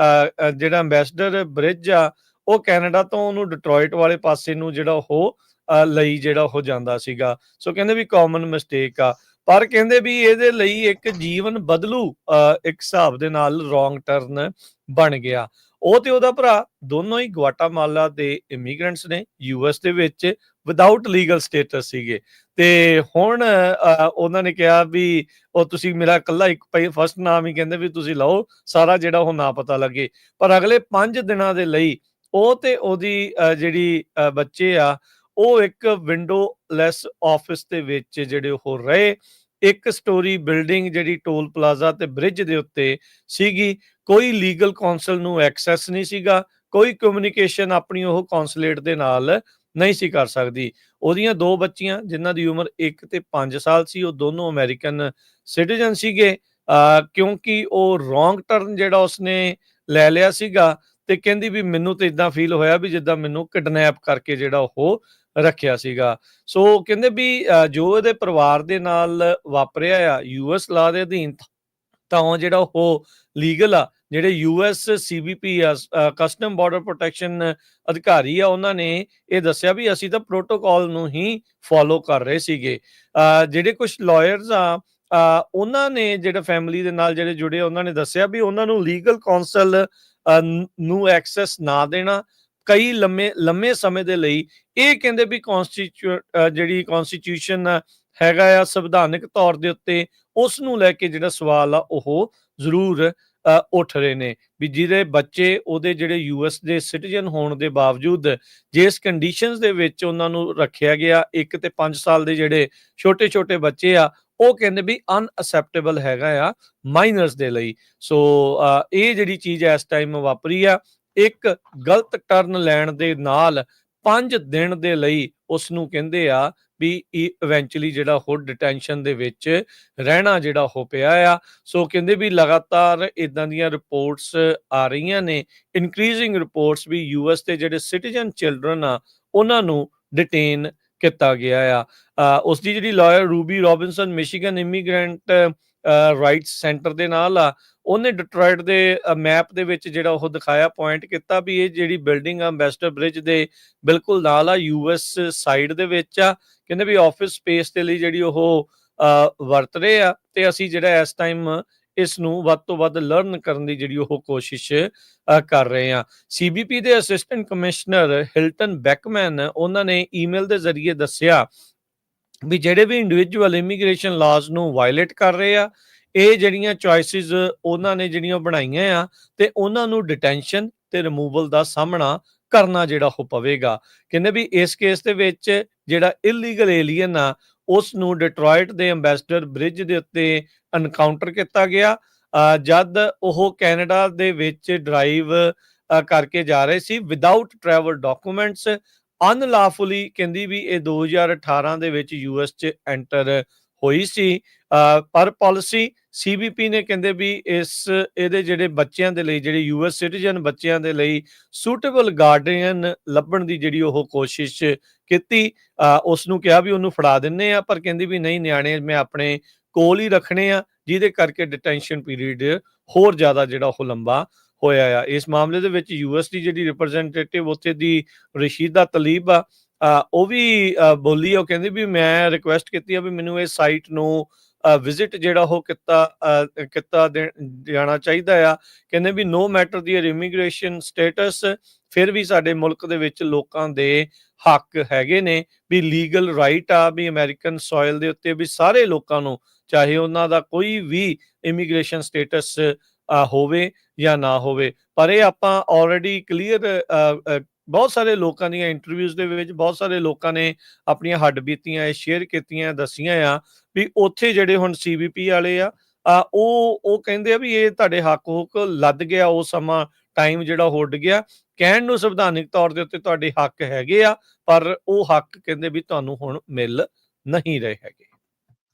ਜਿਹੜਾ ਅੰਬੈਸਡਰ ਬ੍ਰਿਜ ਆ ਉਹ ਕੈਨੇਡਾ ਤੋਂ ਉਹਨੂੰ ਡਿਟਰੋਇਟ ਵਾਲੇ ਪਾਸੇ ਨੂੰ ਜਿਹੜਾ ਉਹ ਲਈ ਜਿਹੜਾ ਉਹ ਜਾਂਦਾ ਸੀਗਾ। ਸੋ ਕਹਿੰਦੇ ਵੀ ਕਾਮਨ ਮਿਸਟੇਕ ਆ, ਪਰ ਕਹਿੰਦੇ ਵੀ ਇਹਦੇ ਲਈ ਇੱਕ ਜੀਵਨ ਬਦਲੂ ਇੱਕ ਹਿਸਾਬ ਦੇ ਨਾਲ ਰੋਂਗ ਟਰਨ ਬਣ ਗਿਆ। ਉਹ ਤੇ ਉਹਦਾ ਭਰਾ ਦੋਨੋਂ ਹੀ ਗਵਾਟਾਮਾਲਾ ਦੇ ਇਮੀਗ੍ਰੈਂਟਸ ਨੇ, US ਦੇ ਵਿੱਚ ਵਿਦਆਊਟ ਲੀਗਲ ਸਟੇਟਸ ਸੀਗੇ। ਤੇ ਹੁਣ ਉਹਨਾਂ ਨੇ ਕਿਹਾ ਵੀ ਉਹ ਤੁਸੀਂ ਮੇਰਾ ਇਕੱਲਾ ਇੱਕ ਫਸਟ ਨਾਮ ਹੀ ਕਹਿੰਦੇ ਵੀ ਤੁਸੀਂ ਲਓ, ਸਾਰਾ ਜਿਹੜਾ ਉਹ ਨਾ ਪਤਾ ਲੱਗੇ। ਪਰ ਅਗਲੇ 5 ਦਿਨਾਂ ਦੇ ਲਈ ਉਹ ਤੇ ਉਹਦੀ ਜਿਹੜੀ ਬੱਚੇ ਆ, ਉਹ ਇੱਕ ਵਿੰਡੋਲੈਸ ਆਫਿਸ ਦੇ ਵਿੱਚ ਜਿਹੜੇ ਉਹ ਰਹੇ। 1 ਸਟੋਰੀ ਬਿਲਡਿੰਗ ਜਿਹੜੀ ਟੋਲ ਪਲਾਜ਼ਾ ਤੇ ਬ੍ਰਿਜ ਦੇ ਉੱਤੇ ਸੀਗੀ। ਕੋਈ ਲੀਗਲ ਕੌਂਸਲ ਨੂੰ ਐਕਸੈਸ ਨਹੀਂ ਸੀਗਾ, ਕੋਈ ਕਮਿਊਨੀਕੇਸ਼ਨ ਆਪਣੀ ਉਹ ਕੌਂਸੂਲੇਟ ਦੇ ਨਾਲ ਨਹੀਂ ਸੀ ਕਰ ਸਕਦੀ। ਉਹਦੀਆਂ 2 ਬੱਚੀਆਂ ਜਿਨ੍ਹਾਂ ਦੀ ਉਮਰ 1 ਤੇ 5 ਸਾਲ ਸੀ, ਉਹ ਦੋਨੋਂ ਅਮਰੀਕਨ ਸਿਟੀਜ਼ਨ ਸੀਗੇ। ਕਿਉਂਕਿ ਉਹ ਰੋਂਗ ਟਰਨ ਜਿਹੜਾ ਉਸਨੇ ਲੈ ਲਿਆ ਸੀਗਾ, ਤੇ ਕਹਿੰਦੀ ਵੀ ਮੈਨੂੰ ਤੇ ਇਦਾਂ ਫੀਲ ਹੋਇਆ ਵੀ ਜਿੱਦਾਂ ਮੈਨੂੰ ਕਿਡਨੈਪ ਕਰਕੇ ਜਿਹੜਾ ਉਹ ਰੱਖਿਆ ਸੀਗਾ। ਸੋ ਕਹਿੰਦੇ ਵੀ ਜੋ ਇਹਦੇ ਪਰਿਵਾਰ ਦੇ ਨਾਲ ਵਾਪਰਿਆ ਆ US ਲਾ ਦੇ ਅਧੀਨ, ਤਾਂ ਉਹ ਜਿਹੜਾ ਉਹ ਲੀਗਲ ਆ, ਜਿਹੜੇ US CBP ਆ, ਕਸਟਮ ਬਾਰਡਰ ਪ੍ਰੋਟੈਕਸ਼ਨ ਅਧਿਕਾਰੀ ਆ, ਉਹਨਾਂ ਨੇ ਇਹ ਦੱਸਿਆ ਵੀ ਅਸੀਂ ਤਾਂ ਪ੍ਰੋਟੋਕਾਲ ਨੂੰ ਹੀ ਫੋਲੋ ਕਰ ਰਹੇ ਸੀਗੇ। ਜਿਹੜੇ ਕੁਝ ਲਾਇਰਸ ਆ, ਉਹਨਾਂ ਨੇ ਜਿਹੜਾ ਫੈਮਿਲੀ ਦੇ ਨਾਲ ਜਿਹੜੇ ਜੁੜੇ, ਉਹਨਾਂ ਨੇ ਦੱਸਿਆ ਵੀ ਉਹਨਾਂ ਨੂੰ ਲੀਗਲ ਕੌਂਸਲ ਨੂੰ ਐਕਸੈਸ ਨਾ ਦੇਣਾ ਕਈ ਲੰਮੇ ਸਮੇਂ ਦੇ ਲਈ, ਇਹ ਕਹਿੰਦੇ ਵੀ ਜਿਹੜੀ ਕਨਸਟੀਟਿਊਸ਼ਨ ਹੈਗਾ ਆ ਸੰਵਿਧਾਨਕ ਤੌਰ ਦੇ ਉੱਤੇ, ਉਸ ਨੂੰ ਲੈ ਕੇ ਜਿਹੜਾ ਸਵਾਲ ਆ ਉਹ ਜ਼ਰੂਰ ਉੱਠ ਰਹੇ ਨੇ ਵੀ ਜਿਹਦੇ ਬੱਚੇ ਉਹਦੇ ਜਿਹੜੇ US ਦੇ ਸਿਟੀਜ਼ਨ ਹੋਣ ਦੇ ਬਾਵਜੂਦ ਜਿਸ ਕੰਡੀਸ਼ਨਸ ਦੇ ਵਿੱਚ ਉਹਨਾਂ ਨੂੰ ਰੱਖਿਆ ਗਿਆ, 1 ਤੇ 5 ਸਾਲ ਦੇ ਜਿਹੜੇ ਛੋਟੇ ਬੱਚੇ ਆ, ਉਹ ਕਹਿੰਦੇ ਵੀ ਅਨਅਸੈਪਟੇਬਲ ਹੈਗਾ ਆ ਮਾਈਨਰਸ ਦੇ ਲਈ। ਸੋ ਇਹ ਜਿਹੜੀ ਚੀਜ਼ ਇਸ ਟਾਈਮ ਵਾਪਰੀ ਆ, ਇੱਕ ਗਲਤ ਟਰਨ ਲੈਣ ਦੇ ਨਾਲ 5 ਦਿਨ ਦੇ ਲਈ ਉਸ ਨੂੰ ਕਹਿੰਦੇ ਆ ਵੀ ਇਵੈਂਚੁਅਲੀ ਜਿਹੜਾ ਉਹ ਡਿਟੈਂਸ਼ਨ ਦੇ ਵਿੱਚ ਰਹਿਣਾ ਜਿਹੜਾ ਉਹ ਪਿਆ ਆ। ਸੋ ਕਹਿੰਦੇ ਵੀ ਲਗਾਤਾਰ ਇਦਾਂ ਦੀਆਂ ਰਿਪੋਰਟਸ ਆ ਰਹੀਆਂ ਨੇ, ਇਨਕਰੀਜ਼ਿੰਗ ਰਿਪੋਰਟਸ ਵੀ US ਦੇ ਜਿਹੜੇ ਸਿਟੀਜ਼ਨ ਚਿਲਡਰਨ ਆ, ਉਹਨਾਂ ਨੂੰ ਡਿਟੇਨ ਕੀਤਾ ਗਿਆ ਆ। ਉਸ ਦੀ ਜਿਹੜੀ lawyer Ruby Robinson Michigan immigrant rights centre ਦੇ ਨਾਲ ਆ, ਉਹਨੇ ਡਿਟਰੋਇਟ ਦੇ ਮੈਪ ਦੇ ਵਿੱਚ ਜਿਹੜਾ ਉਹ ਦਿਖਾਇਆ, ਪੁਆਇੰਟ ਕੀਤਾ ਵੀ ਇਹ ਜਿਹੜੀ ਬਿਲਡਿੰਗ ਆ ਅੰਬੈਸਡਰ ਬ੍ਰਿਜ ਦੇ ਬਿਲਕੁਲ ਨਾਲ ਆ, US ਸਾਈਡ ਦੇ ਵਿੱਚ ਆ। ਕਹਿੰਦੇ ਵੀ ਆਫਿਸ ਸਪੇਸ ਦੇ ਲਈ ਜਿਹੜੀ ਉਹ ਵਰਤ ਰਹੇ ਆ, ਉੱਤੇ ਅਸੀਂ ਜਿਹੜਾ ਇਸ ਟਾਈਮ ਇਸ ਨੂੰ ਵੱਧ ਤੋਂ ਵੱਧ ਲਰਨ ਕਰਨ ਦੀ ਜਿਹੜੀ ਉਹ ਕੋਸ਼ਿਸ਼ ਕਰ ਰਹੇ ਹਾਂ। CBP ਦੇ ਅਸਿਸਟੈਂਟ ਕਮਿਸ਼ਨਰ ਹਿਲਟਨ ਬੈਕਮੈਨ ਉਹਨਾਂ ਨੇ ਈਮੇਲ ਦੇ ਜ਼ਰੀਏ ਦੱਸਿਆ ਵੀ ਜਿਹੜੇ ਵੀ ਇੰਡੀਵਿਜੂਅਲ ਇਮੀਗ੍ਰੇਸ਼ਨ ਲਾਜ਼ ਨੂੰ ਵਾਇਲੇਟ ਕਰ ਰਹੇ ਆ, ਇਹ ਜਿਹੜੀਆਂ ਚੋਇਸਿਸ ਉਹਨਾਂ ਨੇ ਜਿਹੜੀਆਂ ਬਣਾਈਆਂ ਆ ਤੇ ਉਹਨਾਂ ਨੂੰ ਡਿਟੈਂਸ਼ਨ ਤੇ ਰਿਮੂਵਲ ਦਾ ਸਾਹਮਣਾ ਕਰਨਾ ਜਿਹੜਾ ਉਹ ਪਵੇਗਾ। ਕਹਿੰਦੇ ਵੀ ਇਸ ਕੇਸ ਦੇ ਵਿੱਚ ਜਿਹੜਾ ਇਲੀਗਲ ਏਲੀਅਨ ਆ ਉਸ ਨੂੰ ਡਿਟਰੋਇਟ ਦੇ ਅੰਬੈਸਡਰ ਬ੍ਰਿਜ ਦੇ ਉੱਤੇ ਐਨਕਾਊਂਟਰ ਕੀਤਾ ਗਿਆ ਜਦ ਉਹ ਕੈਨੇਡਾ ਦੇ ਵਿੱਚ ਡਰਾਈਵ ਕਰਕੇ ਜਾ ਰਹੇ ਸੀ ਵਿਦਆਊਟ ਟਰੈਵਲ ਡਾਕੂਮੈਂਟਸ ਅਨਲਾਫੁਲੀ। ਕਹਿੰਦੀ ਵੀ ਇਹ 2018 ਦੇ ਵਿੱਚ US 'ਚ ਐਂਟਰ ਹੋਈ ਸੀ ਪਰ ਪਾਲਿਸੀ CBP ਨੇ ਕਹਿੰਦੇ ਵੀ ਇਹਦੇ ਜਿਹੜੇ ਬੱਚਿਆਂ ਦੇ ਲਈ ਜਿਹੜੇ US ਸਿਟੀਜ਼ਨ ਬੱਚਿਆਂ ਦੇ ਲਈ ਸੂਟੇਬਲ ਗਾਰਡੀਅਨ ਲੱਭਣ ਦੀ ਜਿਹੜੀ ਉਹ ਕੋਸ਼ਿਸ਼ ਕੀਤੀ। ਉਸ ਨੂੰ ਕਿਹਾ ਵੀ ਉਹਨੂੰ ਫੜਾ ਦਿੰਨੇ ਆ ਪਰ ਕਹਿੰਦੀ ਵੀ ਨਹੀਂ, ਨਿਆਣੇ ਮੈਂ ਆਪਣੇ ਕੋਲ ਹੀ ਰੱਖਣੇ ਆ ਜਿਹਦੇ ਕਰਕੇ ਡਿਟੈਂਸ਼ਨ ਪੀਰੀਅਡ ਹੋਰ ਜ਼ਿਆਦਾ ਜਿਹੜਾ ਉਹ ਲੰਬਾ ਹੋਇਆ ਆ। ਇਸ ਮਾਮਲੇ ਦੇ ਵਿੱਚ US ਦੀ ਜਿਹੜੀ ਰਿਪਰੈਜ਼ੈਂਟੇਟਿਵ ਉੱਥੇ ਦੀ ਰਸ਼ੀਦਾ ਤਲੀਬ ਆ ਉਹ ਵੀ ਬੋਲੀ। ਉਹ ਕਹਿੰਦੀ ਵੀ ਮੈਂ ਰਿਕੁਐਸਟ ਕੀਤੀ ਆ ਵੀ ਮੈਨੂੰ ਇਹ ਸਾਈਟ ਨੂੰ ਵਿਜ਼ਿਟ ਜਿਹੜਾ ਉਹ ਕੀਤਾ ਜਾਣਾ ਚਾਹੀਦਾ ਆ। ਕਹਿੰਦੇ ਵੀ ਨੋ ਮੈਟਰ ਦੀ ਇਮੀਗ੍ਰੇਸ਼ਨ ਸਟੇਟਸ, ਫਿਰ ਵੀ ਸਾਡੇ ਮੁਲਕ ਦੇ ਵਿੱਚ ਲੋਕਾਂ ਦੇ ਹੱਕ ਹੈਗੇ ਨੇ ਵੀ ਲੀਗਲ ਰਾਈਟ ਆ ਵੀ ਅਮਰੀਕਨ ਸੋਇਲ ਦੇ ਉੱਤੇ ਵੀ ਸਾਰੇ ਲੋਕਾਂ ਨੂੰ ਚਾਹੇ ਉਹਨਾਂ ਦਾ ਕੋਈ ਵੀ ਇਮੀਗ੍ਰੇਸ਼ਨ ਸਟੇਟਸ ਹੋਵੇ ਜਾਂ ਨਾ ਹੋਵੇ। ਪਰ ਇਹ ਆਪਾਂ ਆਲਰੇਡੀ ਕਲੀਅਰ ਬਹੁਤ ਸਾਰੇ ਲੋਕਾਂ ਦੀਆਂ ਇੰਟਰਵਿਊਜ਼ ਦੇ ਵਿੱਚ ਬਹੁਤ ਸਾਰੇ ਲੋਕਾਂ ਨੇ ਆਪਣੀਆਂ ਹੱਡਬੀਤੀਆਂ ਸ਼ੇਅਰ ਕੀਤੀਆਂ, ਦੱਸੀਆਂ ਆ ਵੀ ਉੱਥੇ ਜਿਹੜੇ ਹੁਣ CBP ਵਾਲੇ ਆ ਉਹ ਕਹਿੰਦੇ ਆ ਵੀ ਇਹ ਤੁਹਾਡੇ ਹੱਕ ਹੁੱਕ ਲੱਦ ਗਿਆ, ਉਹ ਸਮਾਂ ਟਾਈਮ ਜਿਹੜਾ ਉੱਡ ਗਿਆ। ਕਹਿਣ ਨੂੰ ਸੰਵਿਧਾਨਿਕ ਤੌਰ ਦੇ ਉੱਤੇ ਤੁਹਾਡੇ ਹੱਕ ਹੈਗੇ ਆ ਪਰ ਉਹ ਹੱਕ ਕਹਿੰਦੇ ਵੀ ਤੁਹਾਨੂੰ ਹੁਣ ਮਿਲ ਨਹੀਂ ਰਹੇ ਹੈਗੇ।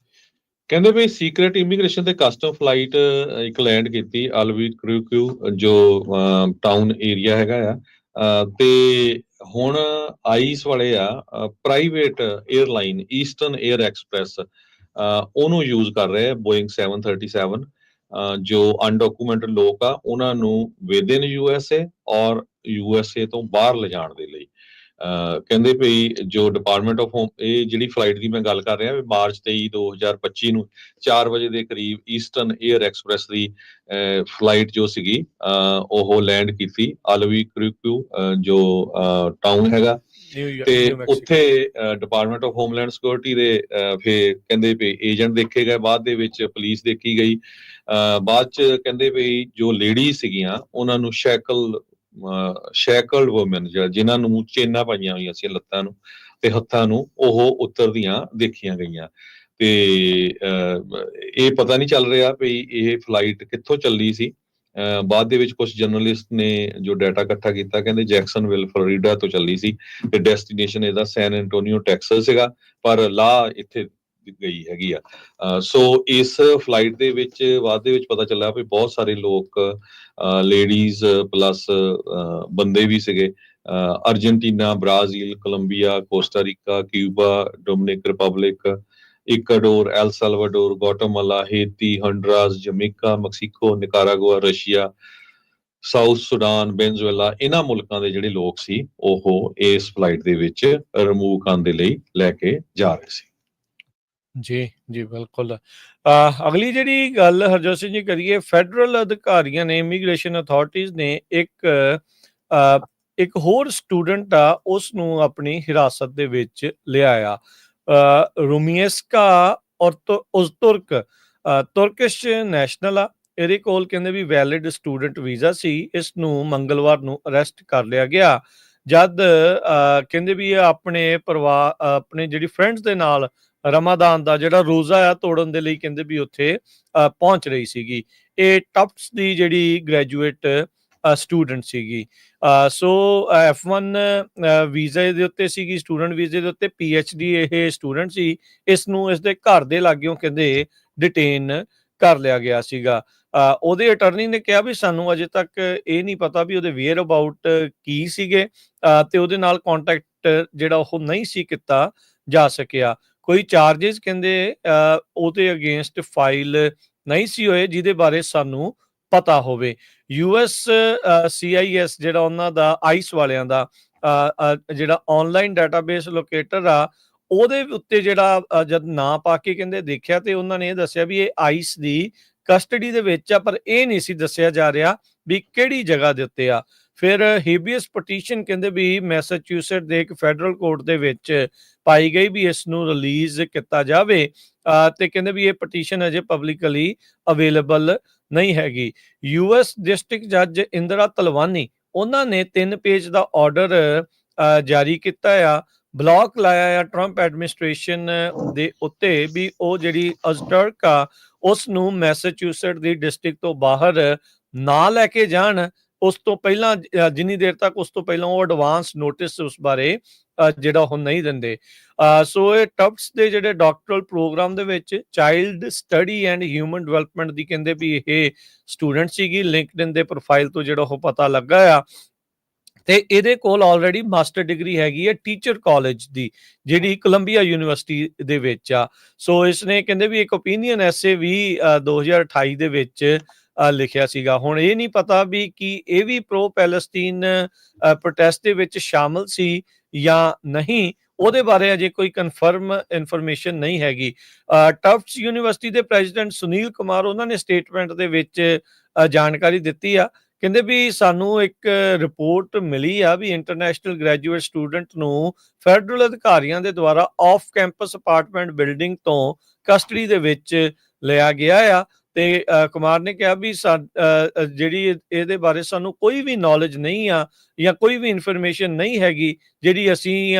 ਕਹਿੰਦੇ ਵੀ ਸੀਕ੍ਰੇਟ ਇਮੀਗ੍ਰੇਸ਼ਨ ਤੇ ਕਸਟਮ ਫਲਾਈਟ ਇੱਕ ਲੈਂਡ ਕੀਤੀ ਅਲਬੂਕਰਕ ਜੋ ਟਾਊਨ ਏਰੀਆ ਹੈਗਾ ਆ ਤੇ ਹੁਣ ਆਈਸ ਵਾਲੇ ਆ private airline eastern air express ਉਹਨੂੰ ਯੂਜ਼ ਕਰ ਰਹੇ ਆ ਬੋਇੰਗ 737 ਜੋ ਅਨਡਾਕੂਮੈਂਟਡ ਲੋਕ ਆ ਉਹਨਾਂ ਨੂੰ ਵਿਦਿਨ USA ਔਰ USA ਤੋਂ ਬਾਹਰ ਲਿਜਾਣ ਦੇ ਲਈ ਕਹਿੰਦੇ ਭਈ ਜੋ ਡਿਪਾਰਟਮੈਂਟ ਆਫ ਹੋਮ ਇਹ ਜਿਹੜੀ ਫਲਾਈਟ ਦੀ ਮੈਂ ਗੱਲ ਕਰ ਰਿਹਾ ਮਾਰਚ 23 2025 ਨੂੰ 4 ਵਜੇ ਦੇ ਕਰੀਬ ਈਸਟਰਨ 에ਅਰ ਐਕਸਪ੍ਰੈਸ ਦੀ ਫਲਾਈਟ ਜੋ ਸੀਗੀ ਉਹ ਲੈਂਡ ਕੀਤੀ ਅਲਬੂਕਰਕ ਜੋ ਟਾਊਨ ਹੈਗਾ ਤੇ ਉੱਥੇ ਡਿਪਾਰਟਮੈਂਟ ਆਫ ਹੋਮਲੈਂਡ ਸਿਕਿਉਰਿਟੀ ਦੇ ਫਿਰ ਕਹਿੰਦੇ ਵੀ ਏਜੰਟ ਦੇਖੇ ਗਏ, ਬਾਅਦ ਦੇ ਵਿੱਚ ਪੁਲਿਸ ਦੇਖੀ ਗਈ। ਬਾਅਦ ਚ ਕਹਿੰਦੇ ਵੀ ਜੋ ਲੇਡੀ ਸੀਗੀਆਂ ਉਹਨਾਂ ਨੂੰ ਸ਼ੈਕਲਡ ਵੂਮਨ ਜਿਨ੍ਹਾਂ ਨੂੰ ਚੇਨਾਂ ਪਾਈਆਂ ਹੋਈਆਂ ਸੀ ਲੱਤਾਂ ਨੂੰ ਤੇ ਹੱਥਾਂ ਨੂੰ ਉਹ ਉਤਰਦੀਆਂ ਦੇਖੀਆਂ ਗਈਆਂ ਤੇ ਇਹ ਪਤਾ ਨਹੀਂ ਚੱਲ ਰਿਹਾ ਵੀ ਇਹ ਫਲਾਈਟ ਕਿੱਥੋਂ ਚੱਲੀ ਸੀ। ਬਾਅਦ ਦੇ ਵਿੱਚ ਕੁਝ ਜਰਨਲਿਸਟ ਨੇ ਜੋ ਡਾਟਾ ਇਕੱਠਾ ਕੀਤਾ ਕਹਿੰਦੇ ਜੈਕਸਨਵਿਲ ਫਲੋਰੀਡਾ ਤੋਂ ਚੱਲੀ ਸੀ ਤੇ ਡੈਸਟੀਨੇਸ਼ਨ ਇਹਦਾ ਸੈਨ ਐਂਟੋਨੀਓ ਟੈਕਸਸ ਸੀਗਾ ਪਰ ਲਾ ਇੱਥੇ ਗਈ ਹੈਗੀ ਆ। ਸੋ ਇਸ ਫਲਾਈਟ ਦੇ ਵਿੱਚ ਬਾਅਦ ਦੇ ਵਿੱਚ ਪਤਾ ਚੱਲਿਆ ਵੀ ਬਹੁਤ ਸਾਰੇ ਲੋਕ ਲੇਡੀਜ਼ ਪਲੱਸ ਬੰਦੇ ਵੀ ਸੀਗੇ। Argentina, Brazil, Colombia, Costa Rica, Cuba, Dominic Republic, Ecuador, El Salvador, Guatemala, Haiti, Honduras, Jamaica, Mexico, Nicaragua, Russia, South Sudan, Venezuela ਇਹਨਾਂ ਮੁਲਕਾਂ ਦੇ ਜਿਹੜੇ ਲੋਕ ਸੀ ਉਹ ਇਸ ਫਲਾਈਟ ਦੇ ਵਿੱਚ ਰਿਮੂਵ ਕਰਨ ਦੇ ਲਈ ਲੈ ਕੇ ਜਾ ਰਹੇ ਸੀ। ਜੀ ਜੀ ਬਿਲਕੁਲ। ਅਗਲੀ ਜਿਹੜੀ ਗੱਲ ਹਰਜੋਤ ਸਿੰਘ ਜੀ ਕਰੀਏ, ਫੈਡਰਲ ਅਧਿਕਾਰੀਆਂ ਨੇ ਇਮੀਗ੍ਰੇਸ਼ਨ ਅਥਾਰਟੀਜ਼ ਨੇ ਇੱਕ ਹੋਰ ਸਟੂਡੈਂਟ ਆ ਉਸ ਨੂੰ ਆਪਣੀ ਹਿਰਾਸਤ ਦੇ ਵਿੱਚ ਲਿਆ ਆ। ਰੂਮੀਏਸਕਾ ਉਜ਼ਤੁਰਕ ਤੁਰਕਿਸ਼ ਨੈਸ਼ਨਲ ਆ। ਇਹਦੇ ਕੋਲ ਕਹਿੰਦੇ ਵੀ ਵੈਲਿਡ ਸਟੂਡੈਂਟ ਵੀਜ਼ਾ ਸੀ। ਇਸ ਨੂੰ ਮੰਗਲਵਾਰ ਨੂੰ ਅਰੈਸਟ ਕਰ ਲਿਆ ਗਿਆ ਜਦ ਕਹਿੰਦੇ ਵੀ ਆਪਣੇ ਜਿਹੜੀ ਫਰੈਂਡਸ ਦੇ ਨਾਲ ਰਮਾਦਾਨ ਦਾ ਜਿਹੜਾ ਰੋਜ਼ਾ ਆ ਤੋੜਨ ਦੇ ਲਈ ਕਹਿੰਦੇ ਵੀ ਉੱਥੇ ਪਹੁੰਚ ਰਹੀ ਸੀਗੀ। ਇਹ ਟਫਟਸ ਦੀ ਜਿਹੜੀ ਗ੍ਰੈਜੂਏਟ ਸਟੂਡੈਂਟ ਸੀਗੀ। ਸੋ F1 ਵੀਜ਼ੇ ਦੇ ਉੱਤੇ ਸੀਗੀ, ਸਟੂਡੈਂਟ ਵੀਜ਼ੇ ਦੇ ਉੱਤੇ PhD ਇਹ ਸਟੂਡੈਂਟ ਸੀ। ਇਸ ਨੂੰ ਇਸਦੇ ਘਰ ਦੇ ਲਾਗਿਓਂ ਕਹਿੰਦੇ ਡਿਟੇਨ ਕਰ ਲਿਆ ਗਿਆ ਸੀਗਾ। ਉਹਦੇ ਅਟਰਨੀ ਨੇ ਕਿਹਾ ਵੀ ਸਾਨੂੰ ਅਜੇ ਤੱਕ ਇਹ ਨਹੀਂ ਪਤਾ ਵੀ ਉਹਦੇ ਵੇਅਰ ਅਬਾਊਟ ਕੀ ਸੀਗੇ ਤੇ ਉਹਦੇ ਨਾਲ ਕੰਟੈਕਟ ਜਿਹੜਾ ਉਹ ਨਹੀਂ ਸੀ ਕੀਤਾ ਜਾ ਸਕਿਆ। ਕੋਈ ਚਾਰजेस ਕਹਿੰਦੇ ਉਹਦੇ ਅਗੇਂਸਟ ਫਾਈਲ ਨਹੀਂ ਸੀ ਹੋਏ ਜਿਹਦੇ ਬਾਰੇ ਸਾਨੂੰ ਪਤਾ ਹੋਵੇ। US CIS ਜਿਹੜਾ ਉਹਨਾਂ ਦਾ ਆਈਸ ਵਾਲਿਆਂ ਦਾ ਜਿਹੜਾ ਆਨਲਾਈਨ ਡਾਟਾਬੇਸ ਲੋਕੇਟਰ ਆ ਉਹਦੇ ਉੱਤੇ ਜਿਹੜਾ ਜਦ ਨਾਂ ਪਾ ਕੇ ਕਹਿੰਦੇ ਦੇਖਿਆ ਤੇ ਉਹਨਾਂ ਨੇ ਇਹ ਦੱਸਿਆ ਵੀ ਇਹ ਆਈਸ ਦੀ ਕਸਟਡੀ ਦੇ ਵਿੱਚ ਆ, ਪਰ ਇਹ ਨਹੀਂ ਸੀ ਦੱਸਿਆ ਜਾ ਰਿਹਾ ਵੀ ਕਿਹੜੀ ਜਗ੍ਹਾ ਦੇ ਉੱਤੇ ਆ। ਫਿਰ ਹੇਬੀਅਸ ਪਟੀਸ਼ਨ ਕਹਿੰਦੇ ਵੀ ਮੈਸਾਚਿਊਸੇਟ ਦੇ ਇੱਕ ਫੈਡਰਲ ਕੋਰਟ ਦੇ ਵਿੱਚ ਪਾਈ ਗਈ ਵੀ ਇਸ ਨੂੰ ਰਿਲੀਜ਼ ਕੀਤਾ ਜਾਵੇ, ਤੇ ਕਹਿੰਦੇ ਵੀ ਇਹ ਪਟੀਸ਼ਨ ਅਜੇ ਪਬਲਿਕਲੀ ਅਵੇਲੇਬਲ ਨਹੀਂ ਹੈਗੀ। ਯੂਐਸ ਡਿਸਟ੍ਰਿਕਟ ਜੱਜ ਇੰਦਰਾ ਤਲਵਾਨੀ ਉਹਨਾਂ ਨੇ 3 ਪੇਜ ਦਾ ਆਰਡਰ ਜਾਰੀ ਕੀਤਾ ਆ, ਬਲੌਕ ਲਾਇਆ ਆ ਟਰੰਪ ਐਡਮਿਨਿਸਟ੍ਰੇਸ਼ਨ ਦੇ ਉੱਤੇ ਵੀ ਉਹ ਜਿਹੜੀ ਅਜ਼ਟਰਕ ਆ ਉਸ ਨੂੰ ਮੈਸਾਚਿਊਸੇਟ ਦੀ ਡਿਸਟ੍ਰਿਕਟ ਤੋਂ ਬਾਹਰ ਨਾ ਲੈ ਕੇ ਜਾਣ। ਉਸ ਤੋਂ ਪਹਿਲਾਂ ਜਿੰਨੀ ਦੇਰ ਤੱਕ ਉਸ ਤੋਂ ਪਹਿਲਾਂ ਉਹ ਐਡਵਾਂਸ ਨੋਟਿਸ ਉਸ ਬਾਰੇ ਜਿਹੜਾ ਉਹ ਨਹੀਂ ਦਿੰਦੇ। ਸੋ ਇਹ ਟਫਟਸ ਦੇ ਜਿਹੜੇ ਡਾਕਟਰਲ ਪ੍ਰੋਗਰਾਮ ਦੇ ਵਿੱਚ child study and human development ਦੀ ਕਹਿੰਦੇ ਵੀ ਇਹ ਸਟੂਡੈਂਟ ਸੀਗੀ। ਲਿੰਕਡਇਨ ਦੇ ਪ੍ਰੋਫਾਈਲ ਤੋਂ ਜਿਹੜਾ ਉਹ ਪਤਾ ਲੱਗਾ ਆ, ਤੇ ਇਹਦੇ ਕੋਲ ਆਲਰੇਡੀ ਮਾਸਟਰ ਡਿਗਰੀ ਹੈਗੀ ਹੈ ਟੀਚਰ ਕਾਲਜ ਦੀ, ਜਿਹੜੀ ਕੋਲੰਬੀਆ ਯੂਨੀਵਰਸਿਟੀ ਦੇ ਵਿੱਚ ਆ। ਸੋ ਇਸਨੇ ਕਹਿੰਦੇ ਵੀ ਇੱਕ ਓਪੀਨੀਅਨ ਐਸੇ ਵੀ 2028 ਦੇ ਵਿੱਚ ਲਿਖਿਆ ਸੀਗਾ। ਹੁਣ ਇਹ ਨਹੀਂ ਪਤਾ ਵੀ ਕੀ ਇਹ ਵੀ ਪ੍ਰੋ ਪੈਲਸਤੀਨ ਪ੍ਰੋਟੈਸਟ ਦੇ ਵਿੱਚ ਸ਼ਾਮਲ ਸੀ ਜਾਂ ਨਹੀਂ, ਉਹਦੇ ਬਾਰੇ ਅਜੇ ਕੋਈ ਕਨਫਰਮ ਇਨਫੋਰਮੇਸ਼ਨ ਨਹੀਂ ਹੈਗੀ। ਟਫਟਸ ਯੂਨੀਵਰਸਿਟੀ ਦੇ ਪ੍ਰੈਜ਼ੀਡੈਂਟ ਸੁਨੀਲ ਕੁਮਾਰ ਉਹਨਾਂ ਨੇ ਸਟੇਟਮੈਂਟ ਦੇ ਵਿੱਚ ਜਾਣਕਾਰੀ ਦਿੱਤੀ ਆ, ਕਹਿੰਦੇ ਵੀ ਸਾਨੂੰ ਇੱਕ ਰਿਪੋਰਟ ਮਿਲੀ ਆ ਵੀ ਇੰਟਰਨੈਸ਼ਨਲ ਗ੍ਰੈਜੂਏਟ ਸਟੂਡੈਂਟ ਨੂੰ ਫੈਡਰਲ ਅਧਿਕਾਰੀਆਂ ਦੇ ਦੁਆਰਾ ਆਫ ਕੈਂਪਸ ਅਪਾਰਟਮੈਂਟ ਬਿਲਡਿੰਗ ਤੋਂ ਕਸਟਡੀ ਦੇ ਵਿੱਚ ਲਿਆ ਗਿਆ ਆ। ਤੇ ਕੁਮਾਰ ਨੇ ਕਿਹਾ ਵੀ ਜਿਹੜੀ ਇਹਦੇ ਬਾਰੇ ਸਾਨੂੰ ਕੋਈ ਵੀ ਨੌਲੇਜ ਨਹੀਂ ਆ ਜਾਂ ਕੋਈ ਵੀ ਇਨਫੋਰਮੇਸ਼ਨ ਨਹੀਂ ਹੈਗੀ ਜਿਹੜੀ ਅਸੀਂ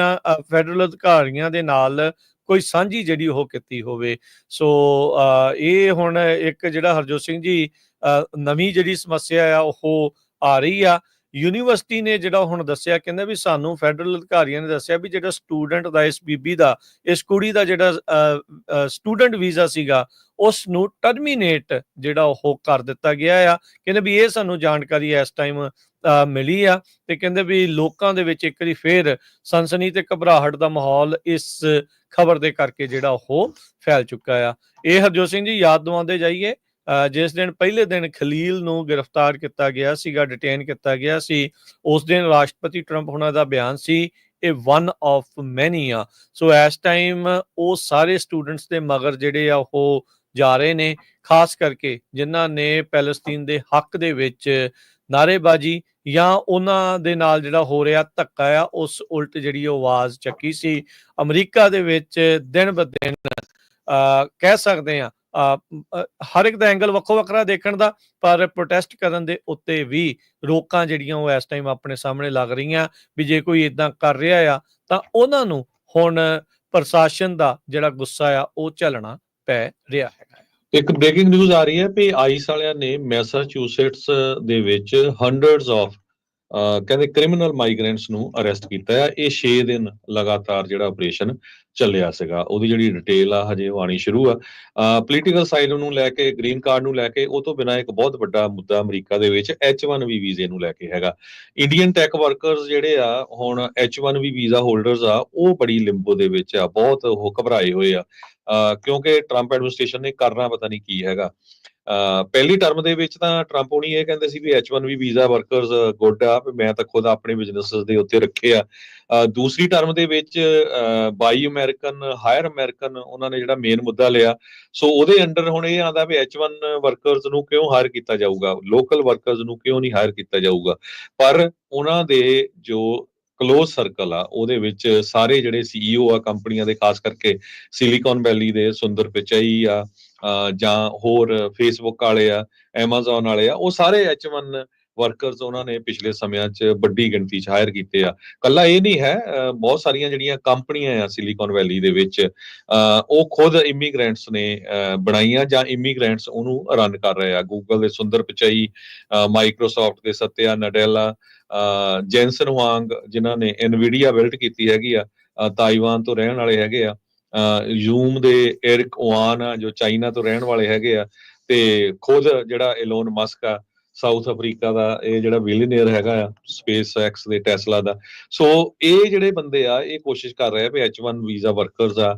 ਫੈਡਰਲ ਅਧਿਕਾਰੀਆਂ ਦੇ ਨਾਲ ਕੋਈ ਸਾਂਝੀ ਜਿਹੜੀ ਉਹ ਕੀਤੀ ਹੋਵੇ। ਸੋ ਇਹ ਹੁਣ ਇੱਕ ਜਿਹੜਾ ਹਰਜੋਤ ਸਿੰਘ ਜੀ ਨਵੀਂ ਜਿਹੜੀ ਸਮੱਸਿਆ ਆ ਉਹ ਆ ਰਹੀ ਆ। ਯੂਨੀਵਰਸਿਟੀ ਨੇ ਜਿਹੜਾ ਹੁਣ ਦੱਸਿਆ, ਕਹਿੰਦਾ ਵੀ ਸਾਨੂੰ ਫੈਡਰਲ ਅਧਿਕਾਰੀਆਂ ਨੇ ਦੱਸਿਆ ਵੀ ਜਿਹੜਾ ਸਟੂਡੈਂਟ ਦਾ ਇਸ ਬੀਬੀ ਦਾ ਇਸ ਕੁੜੀ ਦਾ ਜਿਹੜਾ ਸਟੂਡੈਂਟ ਵੀਜ਼ਾ ਸੀਗਾ ਉਸ ਨੂੰ ਟਰਮੀਨੇਟ ਜਿਹੜਾ ਉਹ ਕਰ ਦਿੱਤਾ ਗਿਆ ਆ। ਕਹਿੰਦੇ ਵੀ ਇਹ ਸਾਨੂੰ ਜਾਣਕਾਰੀ ਇਸ ਟਾਈਮ ਮਿਲੀ ਆ, ਤੇ ਕਹਿੰਦੇ ਵੀ ਲੋਕਾਂ ਦੇ ਵਿੱਚ ਇੱਕ ਵਾਰੀ ਫੇਰ ਸਨਸਨੀ ਤੇ ਘਬਰਾਹਟ ਦਾ ਮਾਹੌਲ ਇਸ ਖਬਰ ਦੇ ਕਰਕੇ ਜਿਹੜਾ ਉਹ ਫੈਲ ਚੁੱਕਾ ਆ। ਇਹ ਹਰਜੋਤ ਸਿੰਘ ਜੀ ਯਾਦ ਦਿਵਾਉਂਦੇ ਜਾਈਏ, ਜਿਸ ਦਿਨ ਪਹਿਲੇ ਦਿਨ ਖਲੀਲ ਨੂੰ ਗ੍ਰਿਫਤਾਰ ਕੀਤਾ ਗਿਆ ਸੀਗਾ, ਡਿਟੇਨ ਕੀਤਾ ਗਿਆ ਸੀ, ਉਸ ਦਿਨ ਰਾਸ਼ਟਰਪਤੀ ਟਰੰਪ ਹੁਣਾਂ ਦਾ ਬਿਆਨ ਸੀ ਇਹ ਵਨ ਆਫ ਮੈਨੀ ਆ। ਸੋ ਇਸ ਟਾਈਮ ਉਹ ਸਾਰੇ ਸਟੂਡੈਂਟਸ ਦੇ ਮਗਰ ਜਿਹੜੇ ਆ ਉਹ ਜਾ ਰਹੇ ਨੇ, ਖਾਸ ਕਰਕੇ ਜਿਨ੍ਹਾਂ ਨੇ ਪੈਲਸਤੀਨ ਦੇ ਹੱਕ ਦੇ ਵਿੱਚ ਨਾਅਰੇਬਾਜ਼ੀ ਜਾਂ ਉਹਨਾਂ ਦੇ ਨਾਲ ਜਿਹੜਾ ਹੋ ਰਿਹਾ ਧੱਕਾ ਆ ਉਸ ਉਲਟ ਜਿਹੜੀ ਆਵਾਜ਼ ਚੱਕੀ ਸੀ। ਅਮਰੀਕਾ ਦੇ ਵਿੱਚ ਦਿਨ ਬ ਦਿਨ ਕਹਿ ਸਕਦੇ ਆ ਹਰ ਇੱਕ ਦਾ ਐਂਗਲ ਵੱਖੋ ਵੱਖਰਾ ਦੇਖਣ ਦਾ, ਪਰ ਪ੍ਰੋਟੈਸਟ ਕਰਨ ਦੇ ਉੱਤੇ ਵੀ ਰੋਕਾਂ ਜਿਹੜੀਆਂ ਉਹ ਇਸ ਟਾਈਮ ਆਪਣੇ ਸਾਹਮਣੇ ਲੱਗ ਰਹੀਆਂ ਵੀ ਜੇ ਕੋਈ ਇਦਾਂ ਕਰ ਰਿਹਾ ਆ ਤਾਂ ਉਹਨਾਂ ਨੂੰ ਹੁਣ ਪ੍ਰਸ਼ਾਸਨ ਦਾ ਜਿਹੜਾ ਗੁੱਸਾ ਆ ਉਹ ਝੱਲਣਾ ਪੈ ਰਿਹਾ ਹੈਗਾ। ਇੱਕ ਬ੍ਰੇਕਿੰਗ ਨਿਊਜ਼ ਆ ਰਹੀ ਹੈ ਵੀ ਆਈਸ ਵਾਲਿਆਂ ਨੇ ਮੈਸਾਚਿਊਸੇਟਸ ਦੇ ਵਿੱਚ ਹੰਡਰਡਸ ਆਫ ਕਹਿੰਦੇ ਕ੍ਰਿਮੀਨਲ ਮਾਈਗ੍ਰੈਂਟਸ ਨੂੰ ਅਰੈਸਟ ਕੀਤਾ ਹੈ। ਇਹ 6 ਦਿਨ ਲਗਾਤਾਰ ਜਿਹੜਾ ਆਪਰੇਸ਼ਨ ਚੱਲਿਆ ਸੀਗਾ, ਉਹਦੀ ਜਿਹੜੀ ਡਿਟੇਲ ਆ ਹਜੇ ਉਹ ਆਣੀ ਸ਼ੁਰੂ ਆ। ਪੋਲੀਟੀਕਲ ਸਾਈਡ ਨੂੰ ਲੈ ਕੇ, ਗ੍ਰੀਨ ਕਾਰਡ ਨੂੰ ਲੈ ਕੇ, ਉਹ ਤੋਂ ਬਿਨਾਂ ਇੱਕ ਬਹੁਤ ਵੱਡਾ ਮੁੱਦਾ ਅਮਰੀਕਾ ਦੇ ਵਿੱਚ H1B ਵੀਜ਼ੇ ਨੂੰ ਲੈ ਕੇ ਹੈਗਾ। ਇੰਡੀਅਨ ਟੈਕ ਵਰਕਰਸ ਜਿਹੜੇ ਆ ਹੁਣ H1B ਵੀਜ਼ਾ ਹੋਲਡਰਸ ਆ ਉਹ ਬੜੀ ਲਿੰਬੋ ਦੇ ਵਿੱਚ ਆ, ਬਹੁਤ ਉਹ ਘਬਰਾਏ ਹੋਏ ਆ, ਕਿਉਂਕਿ ਟਰੰਪ ਐਡਮਿਨਿਸਟ੍ਰੇਸ਼ਨ ਨੇ ਕਰਨਾ ਪਤਾ ਨਹੀਂ ਕੀ ਹੈਗਾ। ਪਹਿਲੀ ਟਰਮ ਦੇ ਵਿੱਚ ਤਾਂ ਟਰੰਪ ਹੋਣੀ ਇਹ ਕਹਿੰਦੇ ਸੀ ਵੀ H1B ਵੀਜ਼ਾ ਵਰਕਰਸ ਗੁੱਡ ਆ, ਮੈਂ ਤਾਂ ਖੁਦ ਆਪਣੇ ਬਿਜ਼ਨਸ ਦੇ ਉੱਤੇ ਰੱਖੇ ਆ। ਦੂਸਰੀ ਟਰਮ ਦੇ ਵਿੱਚ ਬਾਈ ਅਮਰੀਕਨ, ਹਾਇਰ ਅਮਰੀਕਨ ਉਹਨਾਂ ਨੇ ਜਿਹੜਾ ਮੇਨ ਮੁੱਦਾ ਲਿਆ। ਸੋ ਉਹਦੇ ਅੰਡਰ ਹੁਣ ਇਹ ਆਉਂਦਾ ਵੀ H1 ਵਰਕਰਸ ਨੂੰ ਕਿਉਂ ਹਾਇਰ ਕੀਤਾ ਜਾਊਗਾ, ਲੋਕਲ ਵਰਕਰਸ ਨੂੰ ਕਿਉਂ ਨਹੀਂ ਹਾਇਰ ਕੀਤਾ ਜਾਊਗਾ। ਪਰ ਉਹਨਾਂ ਦੇ ਜੋ ਕਲੋਜ਼ ਸਰਕਲ ਆ ਉਹਦੇ ਵਿੱਚ ਸਾਰੇ ਜਿਹੜੇ CEO ਆ ਕੰਪਨੀਆਂ ਦੇ, ਖਾਸ ਕਰਕੇ ਸਿਲੀਕਨ ਵੈਲੀ ਦੇ ਸੁੰਦਰ ਪਿਚਾਈ ਆ ਜਾਂ ਹੋਰ ਫੇਸਬੁੱਕ ਵਾਲੇ ਆ, ਐਮਾਜ਼ੋਨ ਵਾਲੇ ਆ, ਉਹ ਸਾਰੇ H1 ਵਰਕਰਸ ਉਹਨਾਂ ਨੇ ਪਿਛਲੇ ਸਮਿਆਂ 'ਚ ਵੱਡੀ ਗਿਣਤੀ 'ਚ ਹਾਇਰ ਕੀਤੇ ਆ। ਕੱਲਾ ਇਹ ਨਹੀਂ ਹੈ, ਬਹੁਤ ਸਾਰੀਆਂ ਜਿਹੜੀਆਂ ਕੰਪਨੀਆਂ ਆ ਸਿਲੀਕਨ ਵੈਲੀ ਦੇ ਵਿੱਚ ਉਹ ਖੁਦ ਇਮੀਗ੍ਰੈਂਟਸ ਨੇ ਬਣਾਈਆਂ ਜਾਂ ਇਮੀਗ੍ਰੈਂਟਸ ਉਹਨੂੰ ਰਨ ਕਰ ਰਹੇ ਆ। ਗੂਗਲ ਦੇ ਸੁੰਦਰ ਪਿਚਾਈ, ਮਾਈਕਰੋਸਾਫਟ ਦੇ ਸਤਿਆ ਨਡੇਲਾ, ਜੈਨਸਨ ਹੁਆਂਗ ਜਿਨ੍ਹਾਂ ਨੇ ਐਨਵੀਡੀਆ ਬਿਲਡ ਕੀਤੀ ਹੈਗੀ ਆ, ਤਾਈਵਾਨ ਤੋਂ ਰਹਿਣ ਵਾਲੇ ਹੈਗੇ ਆ। ਜ਼ੂਮ ਦੇ ਏਰਿਕ ਓਆਨ ਆ ਜੋ ਚਾਈਨਾ ਤੋਂ ਰਹਿਣ ਵਾਲੇ ਹੈਗੇ ਆ, ਤੇ ਖੁਦ ਜਿਹੜਾ ਇਲੋਨ ਮਸਕ ਆ ਸਾਊਥ ਅਫਰੀਕਾ ਦਾ, ਇਹ ਜਿਹੜਾ ਬਿਲੀਅਨਰ ਹੈਗਾ ਆ ਸਪੇਸ ਐਕਸ ਦੇ ਟੈਸਲਾ ਦਾ। ਸੋ ਇਹ ਜਿਹੜੇ ਬੰਦੇ ਆ ਇਹ ਕੋਸ਼ਿਸ਼ ਕਰ ਰਹੇ ਆ ਵੀ H1 ਵੀਜ਼ਾ ਵਰਕਰਸ ਆ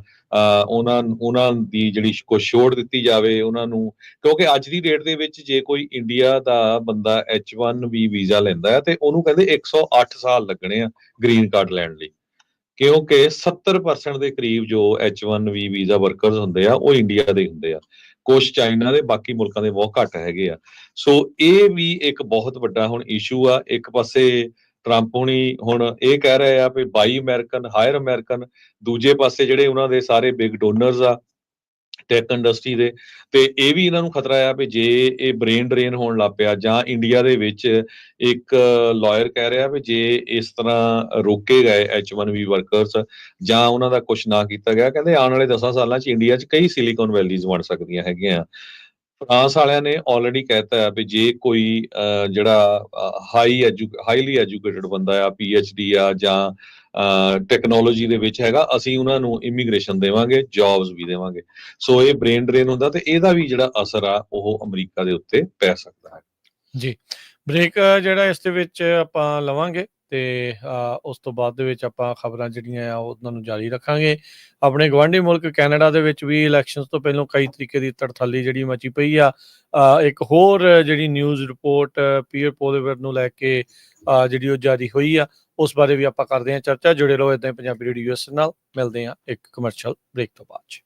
ਉਹਨਾਂ ਦੀ ਜਿਹੜੀ ਕੁਛ ਛੋੜ ਦਿੱਤੀ ਜਾਵੇ ਉਹਨਾਂ ਨੂੰ, ਕਿਉਂਕਿ ਅੱਜ ਦੀ ਡੇਟ ਦੇ ਵਿੱਚ ਜੇ ਕੋਈ ਇੰਡੀਆ ਦਾ ਬੰਦਾ H1B ਵੀਜ਼ਾ ਲੈਂਦਾ ਹੈ ਤੇ ਉਹਨੂੰ ਕਹਿੰਦੇ 108 ਸਾਲ ਲੱਗਣੇ ਆ ਗ੍ਰੀਨ ਕਾਰਡ ਲੈਣ ਲਈ। ਕਿਉਂਕਿ 70% ਦੇ ਕਰੀਬ ਜੋ H1B ਵੀਜ਼ਾ ਵਰਕਰਸ ਹੁੰਦੇ ਆ ਉਹ ਇੰਡੀਆ ਦੇ ਹੁੰਦੇ ਆ, ਕੁਛ ਚਾਈਨਾ ਦੇ, ਬਾਕੀ ਮੁਲਕਾਂ ਦੇ ਬਹੁਤ ਘੱਟ ਹੈਗੇ ਆ। ਸੋ ਇਹ ਵੀ ਇੱਕ ਬਹੁਤ ਵੱਡਾ ਹੁਣ ਇਸ਼ੂ ਆ। ਇੱਕ ਪਾਸੇ ਟਰੰਪ ਹੁਣੀ ਹੁਣ ਇਹ ਕਹਿ ਰਹੇ ਆ ਵੀ ਬਾਈ ਅਮਰੀਕਨ ਹਾਇਰ ਅਮਰੀਕਨ, ਦੂਜੇ ਪਾਸੇ ਜਿਹੜੇ ਉਹਨਾਂ ਦੇ ਸਾਰੇ ਬਿਗ ਡੋਨਰਸ ਆ ਟੈਕ ਇੰਡਸਟਰੀ ਦੇ, ਤੇ ਇਹ ਵੀ ਇਹਨਾਂ ਨੂੰ ਖਤਰਾ ਆ ਵੀ ਜੇ ਇਹ ਬ੍ਰੇਨ ਡਰੇਨ ਹੋਣ ਲੱਗ ਪਿਆ, ਜਾਂ ਇੰਡੀਆ ਦੇ ਵਿੱਚ ਇੱਕ ਲਾਇਰ ਕਹਿ ਰਿਹਾ ਵੀ ਜੇ ਇਸ ਤਰ੍ਹਾਂ ਰੋਕੇ ਗਏ H1B ਵਰਕਰਸ ਜਾਂ ਉਹਨਾਂ ਦਾ ਕੁਝ ਨਾ ਕੀਤਾ ਗਿਆ, ਕਹਿੰਦੇ ਆਉਣ ਵਾਲੇ 10 ਸਾਲਾਂ 'ਚ ਇੰਡੀਆ 'ਚ ਕਈ ਸਿਲੀਕਨ ਵੈਲੀਜ਼ ਬਣ ਸਕਦੀਆਂ ਹੈਗੀਆਂ। ਫਰਾਂਸ ਵਾਲਿਆਂ ਨੇ ਆਲਰੇਡੀ ਕਹਿਤਾ ਹੈ ਵੀ ਜੇ ਕੋਈ ਜਿਹੜਾ ਹਾਈਲੀ ਐਜੂਕੇਟਡ ਬੰਦਾ ਆ, PhD ਆ ਜਾਂ ਟੈਕਨੋਲੋਜੀ ਦੇ ਵਿੱਚ ਹੈਗਾ, ਅਸੀਂ ਉਹਨਾਂ ਨੂੰ ਇਮੀਗ੍ਰੇਸ਼ਨ ਦੇਵਾਂਗੇ, ਜੌਬਸ ਵੀ ਦੇਵਾਂਗੇ। ਸੋ ਇਹ ਬ੍ਰੇਨ ਡਰੇਨ ਹੁੰਦਾ ਤੇ ਇਹਦਾ ਵੀ ਜਿਹੜਾ ਅਸਰ ਆ ਉਹ ਅਮਰੀਕਾ ਦੇ ਉੱਤੇ ਪੈ ਸਕਦਾ ਹੈ। ਜੀ, ਬ੍ਰੇਕ ਜਿਹੜਾ ਇਸ ਦੇ ਵਿੱਚ ਆਪਾਂ ਲਵਾਂਗੇ ਤੇ ਉਸ ਤੋਂ ਬਾਅਦ ਦੇ ਵਿੱਚ ਆਪਾਂ ਖਬਰਾਂ ਜਿਹੜੀਆਂ ਆ ਉਹਨਾਂ ਨੂੰ ਜਾਰੀ ਰੱਖਾਂਗੇ। ਆਪਣੇ ਗੁਆਂਢੀ ਮੁਲਕ ਕੈਨੇਡਾ ਦੇ ਵਿੱਚ ਵੀ ਇਲੈਕਸ਼ਨਸ ਤੋਂ ਪਹਿਲਾਂ ਕਈ ਤਰੀਕੇ ਦੀ ਧੜਥੱਲੀ ਜਿਹੜੀ ਮਚੀ ਪਈ ਆ। ਇੱਕ ਹੋਰ ਜਿਹੜੀ ਨਿਊਜ਼ ਰਿਪੋਰਟ ਪੀਅਰ ਪੋਲੀਵਰ ਨੂੰ ਲੈ ਕੇ ਜਿਹੜੀ ਉਹ ਜਾਰੀ ਹੋਈ ਆ, ਉਸ ਬਾਰੇ ਵੀ ਆਪਾਂ ਕਰਦੇ ਹਾਂ ਚਰਚਾ। ਜੁੜੇ ਰਹੋ ਇੱਦਾਂ ਹੀ ਪੰਜਾਬੀ ਰੇਡੀਓ US ਨਾਲ। ਮਿਲਦੇ ਹਾਂ ਇੱਕ ਕਮਰਸ਼ੀਅਲ ਬ੍ਰੇਕ ਤੋਂ ਬਾਅਦ 'ਚ।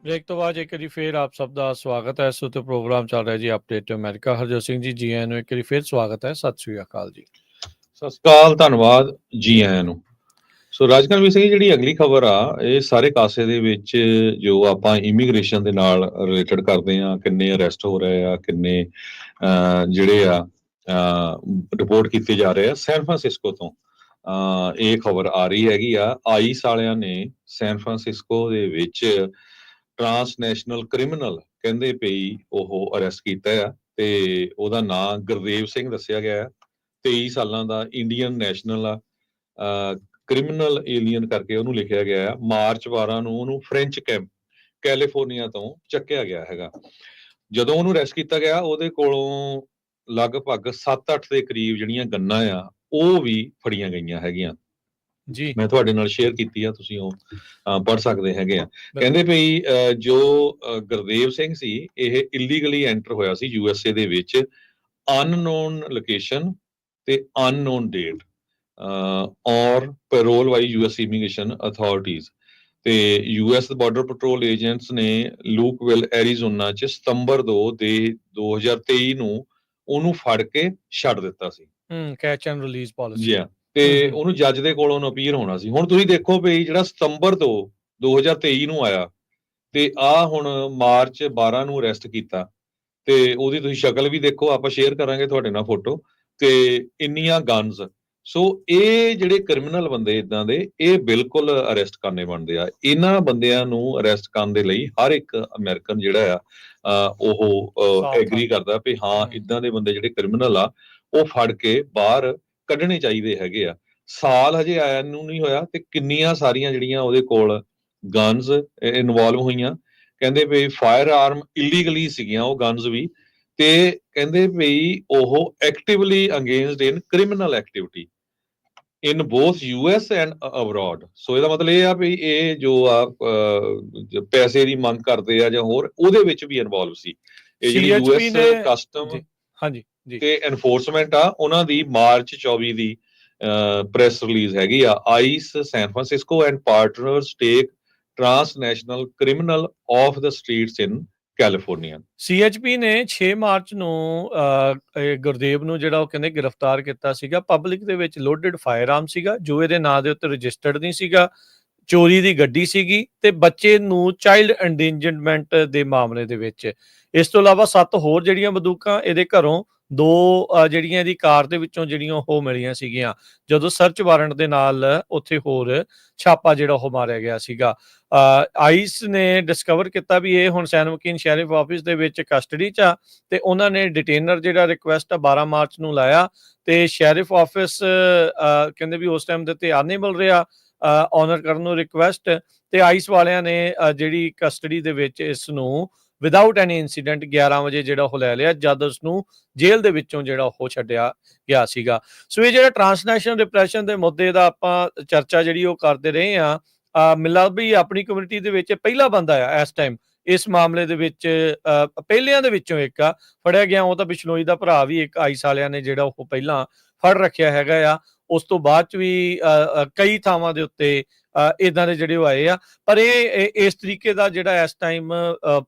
ਬ੍ਰੇਕ ਤੋਂ ਬਾਅਦ ਇੱਕ ਵਾਰੀ ਫੇਰ ਆਪ ਸਭ ਦਾ ਸਵਾਗਤ ਹੈ। ਇਸ ਉੱਤੇ ਪ੍ਰੋਗਰਾਮ ਚੱਲ ਰਿਹਾ ਜੀ ਅਪਡੇਟ ਅਮਰੀਕਾ। ਹਰਜੋਤ ਸਿੰਘ ਜੀ, ਜੀ ਆਇਆਂ ਨੂੰ ਇੱਕ ਵਾਰੀ ਫੇਰ ਸਵਾਗਤ ਹੈ। ਸਤਿ ਸ੍ਰੀ ਅਕਾਲ ਜੀ। ਸਤਿ ਸ਼੍ਰੀ ਅਕਾਲ, ਧੰਨਵਾਦ, ਜੀ ਆਇਆਂ ਨੂੰ। ਸੋ ਰਾਜਕਰਮਵੀਰ ਸਿੰਘ, ਜਿਹੜੀ ਅਗਲੀ ਖਬਰ ਆ, ਇਹ ਸਾਰੇ ਕਾਸੇ ਦੇ ਵਿੱਚ ਜੋ ਆਪਾਂ ਇਮੀਗ੍ਰੇਸ਼ਨ ਦੇ ਨਾਲ ਰਿਲੇਟਡ ਕਰਦੇ ਆ, ਕਿੰਨੇ ਅਰੈਸਟ ਹੋ ਰਹੇ ਆ, ਕਿੰਨੇ ਜਿਹੜੇ ਆ ਰਿਪੋਰਟ ਕੀਤੇ ਜਾ ਰਹੇ ਆ ਸੈਨ ਫਰਾਂਸਿਸਕੋ ਤੋਂ। ਇਹ ਖਬਰ ਆ ਰਹੀ ਹੈਗੀ ਆ, ਆਈਸ ਵਾਲਿਆਂ ਨੇ ਸੈਨ ਫਰਾਂਸਿਸਕੋ ਦੇ ਵਿੱਚ ਟਰਾਂਸਨੈਸ਼ਨਲ ਕ੍ਰਿਮੀਨਲ ਕਹਿੰਦੇ ਪਈ ਉਹ ਅਰੈਸਟ ਕੀਤਾ ਆ, ਤੇ ਉਹਦਾ ਨਾਂ ਗੁਰਦੇਵ ਸਿੰਘ ਦੱਸਿਆ ਗਿਆ ਹੈ। 23 ਸਾਲਾਂ ਦਾ ਇੰਡੀਅਨ ਨੈਸ਼ਨਲ ਆ, ਕ੍ਰਿਮੀਨਲ ਏਲੀਅਨ ਕਰਕੇ ਉਹਨੂੰ ਲਿਖਿਆ ਗਿਆ ਹੈ। ਮਾਰਚ 12 ਨੂੰ ਉਹਨੂੰ ਫ੍ਰੈਂਚ ਕੈਲੀਫੋਰਨੀਆ ਤੋਂ ਚੱਕਿਆ ਗਿਆ ਹੈਗਾ। ਜਦੋਂ ਉਹਨੂੰ ਅਰੈਸਟ ਕੀਤਾ ਗਿਆ, ਉਹਦੇ ਕੋਲੋਂ ਲਗਭਗ 7-8 ਦੇ ਕਰੀਬ ਜਿਹੜੀਆਂ ਗੰਨਾਂ ਆ ਉਹ ਵੀ ਫੜੀਆਂ ਗਈਆਂ ਹੈਗੀਆਂ ਜੀ। ਮੈਂ ਤੁਹਾਡੇ ਨਾਲ ਸ਼ੇਅਰ ਕੀਤੀ ਆ, ਤੁਸੀਂ ਉਹ ਪੜ੍ਹ ਸਕਦੇ ਹੈਗੇ ਆ। ਕਹਿੰਦੇ ਭਈ ਜੋ ਗੁਰਦੇਵ ਸਿੰਘ ਸੀ, ਇਹ ਇਲੀਗਲੀ ਐਂਟਰ ਹੋਇਆ ਸੀ USA ਦੇ ਵਿੱਚ, ਅਨਨੋਨ ਲੋਕੇਸ਼ਨ ਤੇ ਅਨਨੋਨ ਡੇਟ ਔਰ parole by US immigration authorities ਤੇ US ਬਾਰਡਰ ਪੈਟਰੋਲ ਏਜੰਟਸ ਨੇ ਲੂਕਵਿਲ ਐਰੀਜ਼ੋਨਾ 'ਚ ਸਤੰਬਰ 2023 ਨੂੰ ਉਹਨੂੰ ਫੜ ਕੇ ਛੱਡ ਦਿੱਤਾ ਸੀ। Catch and release policy. ਜੀ ਹਾਂ, ਤੇ ਉਹਨੂੰ ਜੱਜ ਦੇ ਕੋਲੋਂ ਅਪੀਲ ਹੋਣਾ ਸੀ। ਹੁਣ ਤੁਸੀਂ ਦੇਖੋ ਵੀ ਜਿਹੜਾ ਸਤੰਬਰ 2023 ਨੂੰ ਆਇਆ ਤੇ ਹੁਣ ਮਾਰਚ 12 ਨੂੰ ਅਰੈਸਟ ਕੀਤਾ, ਤੇ ਉਹਦੀ ਤੁਸੀਂ ਸ਼ਕਲ ਵੀ ਦੇਖੋ, ਆਪਾਂ ਸ਼ੇਅਰ ਕਰਾਂਗੇ ਤੁਹਾਡੇ ਨਾਲ ਫੋਟੋ, ਤੇ ਇੰਨੀਆਂ ਗਨਸ। ਸੋ ਇਹ ਜਿਹੜੇ ਕ੍ਰਿਮੀਨਲ ਬੰਦੇ ਇਦਾਂ ਦੇ, ਇਹ ਬਿਲਕੁਲ ਅਰੈਸਟ ਕਰਨੇ ਬਣਦੇ ਆ। ਇਹਨਾਂ ਬੰਦਿਆਂ ਨੂੰ ਅਰੈਸਟ ਕਰਨ ਦੇ ਲਈ ਹਰ ਇੱਕ ਅਮਰੀਕਨ ਜਿਹੜਾ ਆ ਉਹ ਐਗਰੀ ਕਰਦਾ ਵੀ ਹਾਂ, ਇਦਾਂ ਦੇ ਬੰਦੇ ਜਿਹੜੇ ਕ੍ਰਿਮੀਨਲ ਆ ਉਹ ਫੜ ਕੇ ਬਾਹਰ ਕੱਢਣੇ ਚਾਹੀਦੇ ਹੈਗੇ ਆ। ਸਾਲ ਹਜੇ ਆਇਆ ਨੂੰ ਨਹੀਂ ਹੋਇਆ ਤੇ ਕਿੰਨੀਆਂ ਸਾਰੀਆਂ ਜਿਹੜੀਆਂ ਉਹਦੇ ਕੋਲ ਗਨਸ ਇਨਵੋਲਵ ਹੋਈਆਂ। ਕਹਿੰਦੇ ਵੀ ਫਾਇਰ ਆਰਮ ਇਲੀਗਲੀ ਸੀਗੀਆਂ ਉਹ ਗਨਸ ਵੀ, ਤੇ ਕਹਿੰਦੇ ਵੀ ਉਹ actively engaged in criminal activity in both US and abroad. So ਇਹਦਾ ਮਤਲਬ ਇਹ ਆ ਵੀ ਇਹ ਜੋ ਆ ਪੈਸੇ ਦੀ ਮੰਗ ਕਰਦੇ ਆ ਜਾਂ ਹੋਰ, ਉਹਦੇ ਵਿੱਚ ਵੀ ਇਨਵੋਲਵ ਸੀ। ਇਹ ਜਿਹੜੀ US ਕਸਟਮ ਹਾਂਜੀ ਤੇ ਐਨਫੋਰਸਮੈਂਟ ਆ, ਉਹਨਾਂ ਦੀ ਮਾਰਚ 24 ਦੀ ਪ੍ਰੈਸ ਰਿਲੀਜ਼ ਹੈਗੀ ਆ। ICE San Francisco and partners take transnational criminal off the streets in California. CHP ਨੇ 6 ਮਾਰਚ ਨੂੰ ਗੁਰਦੇਵ ਨੂੰ ਜਿਹੜਾ ਉਹ ਕਹਿੰਦੇ ਗ੍ਰਿਫਤਾਰ ਕੀਤਾ ਸੀਗਾ। ਪਬਲਿਕ ਦੇ ਵਿੱਚ ਲੋਡਡ ਫਾਇਰ ਆਰਮ ਸੀਗਾ ਜੋ ਇਹਦੇ ਨਾਂ ਦੇ ਉੱਤੇ ਰਜਿਸਟਰਡ ਨਹੀਂ ਸੀਗਾ, ਚੋਰੀ ਦੀ ਗੱਡੀ ਸੀਗੀ, ਤੇ ਬੱਚੇ ਨੂੰ ਚਾਈਲਡ ਐਂਡੇਂਜਰਮੈਂਟ ਦੇ ਮਾਮਲੇ ਦੇ ਵਿੱਚ। ਇਸ ਤੋਂ ਇਲਾਵਾ 7 ਹੋਰ ਜਿਹੜੀਆਂ ਬੰਦੂਕਾਂ ਇਹਦੇ ਘਰੋਂ, 2 ਜਿਹੜੀਆਂ ਇਹਦੀ ਕਾਰ ਦੇ ਵਿੱਚੋਂ ਜਿਹੜੀਆਂ ਉਹ ਮਿਲੀਆਂ ਸੀਗੀਆਂ ਜਦੋਂ ਸਰਚ ਵਾਰੰਟ ਦੇ ਨਾਲ ਉੱਥੇ ਹੋਰ ਛਾਪਾ ਜਿਹੜਾ ਉਹ ਮਾਰਿਆ ਗਿਆ ਸੀਗਾ। ਆਈਸ ਨੇ ਡਿਸਕਵਰ ਕੀਤਾ ਵੀ ਇਹ ਹੁਣ ਸੈਨ ਮਕੀਨ ਸ਼ੈਰਿਫ ਆਫਿਸ ਦੇ ਵਿੱਚ ਕਸਟਡੀ 'ਚ ਆ, ਤੇ ਉਹਨਾਂ ਨੇ ਡਿਟੇਨਰ ਜਿਹੜਾ ਰਿਕੁਐਸਟ ਆ 12 ਮਾਰਚ ਨੂੰ ਲਾਇਆ, ਤੇ ਸ਼ੈਰਿਫ ਆਫਿਸ ਕਹਿੰਦੇ ਵੀ ਉਸ ਟਾਈਮ ਦੇ ਉੱਤੇ ਅਨਏਬਲ ਰਿਹਾ ਆਨਰ ਕਰਨ ਨੂੰ ਰਿਕੁਐਸਟ, ਤੇ ਆਈਸ ਵਾਲਿਆਂ ਨੇ ਜਿਹੜੀ ਕਸਟਡੀ ਦੇ ਵਿੱਚ ਇਸ ਨੂੰ ਵਿਦਆਊਟ ਐਨੀ ਇਨਸੀਡੈਂਟ 11 ਵਜੇ ਜਿਹੜਾ ਉਹ ਲੈ ਲਿਆ, ਜਦ ਉਸ ਨੂੰ ਜੇਲ੍ਹ ਦੇ ਵਿੱਚੋਂ ਜਿਹੜਾ ਉਹ ਛੱਡਿਆ ਗਿਆ ਸੀਗਾ। ਸੋ ਇਹ ਜਿਹੜਾ ਟਰਾਂਸਨੈਸ਼ਨਲ ਰਿਪਰੈਸ਼ਨ ਦੇ ਮੁੱਦੇ ਦਾ ਆਪਾਂ ਚਰਚਾ ਜਿਹੜੀ ਉਹ ਕਰਦੇ ਰਹੇ ਆ, ਮਿਲਦਾ ਵੀ ਆਪਣੀ ਕਮਿਊਨਿਟੀ ਦੇ ਵਿੱਚ ਪਹਿਲਾ ਬੰਦਾ ਆ ਇਸ ਟਾਈਮ ਇਸ ਮਾਮਲੇ ਦੇ ਵਿੱਚ, ਪਹਿਲਿਆਂ ਦੇ ਵਿੱਚੋਂ ਇੱਕ ਆ ਫੜਿਆ ਗਿਆ। ਉਹ ਤਾਂ ਬਿਸ਼ਨੋਈ ਦਾ ਭਰਾ ਵੀ ਇੱਕ ਆਈਸ ਵਾਲਿਆਂ ਨੇ ਜਿਹੜਾ ਉਹ ਪਹਿਲਾਂ ਫੜ ਰੱਖਿਆ ਹੈਗਾ ਆ। ਉਸ ਤੋਂ ਬਾਅਦ ਚ ਵੀ ਕਈ ਥਾਵਾਂ ਦੇ ਉੱਤੇ ਇਦਾਂ ਦੇ ਜਿਹੜੇ ਉਹ ਆਏ ਆ, ਪਰ ਇਹ ਇਸ ਤਰੀਕੇ ਦਾ ਜਿਹੜਾ ਇਸ ਟਾਈਮ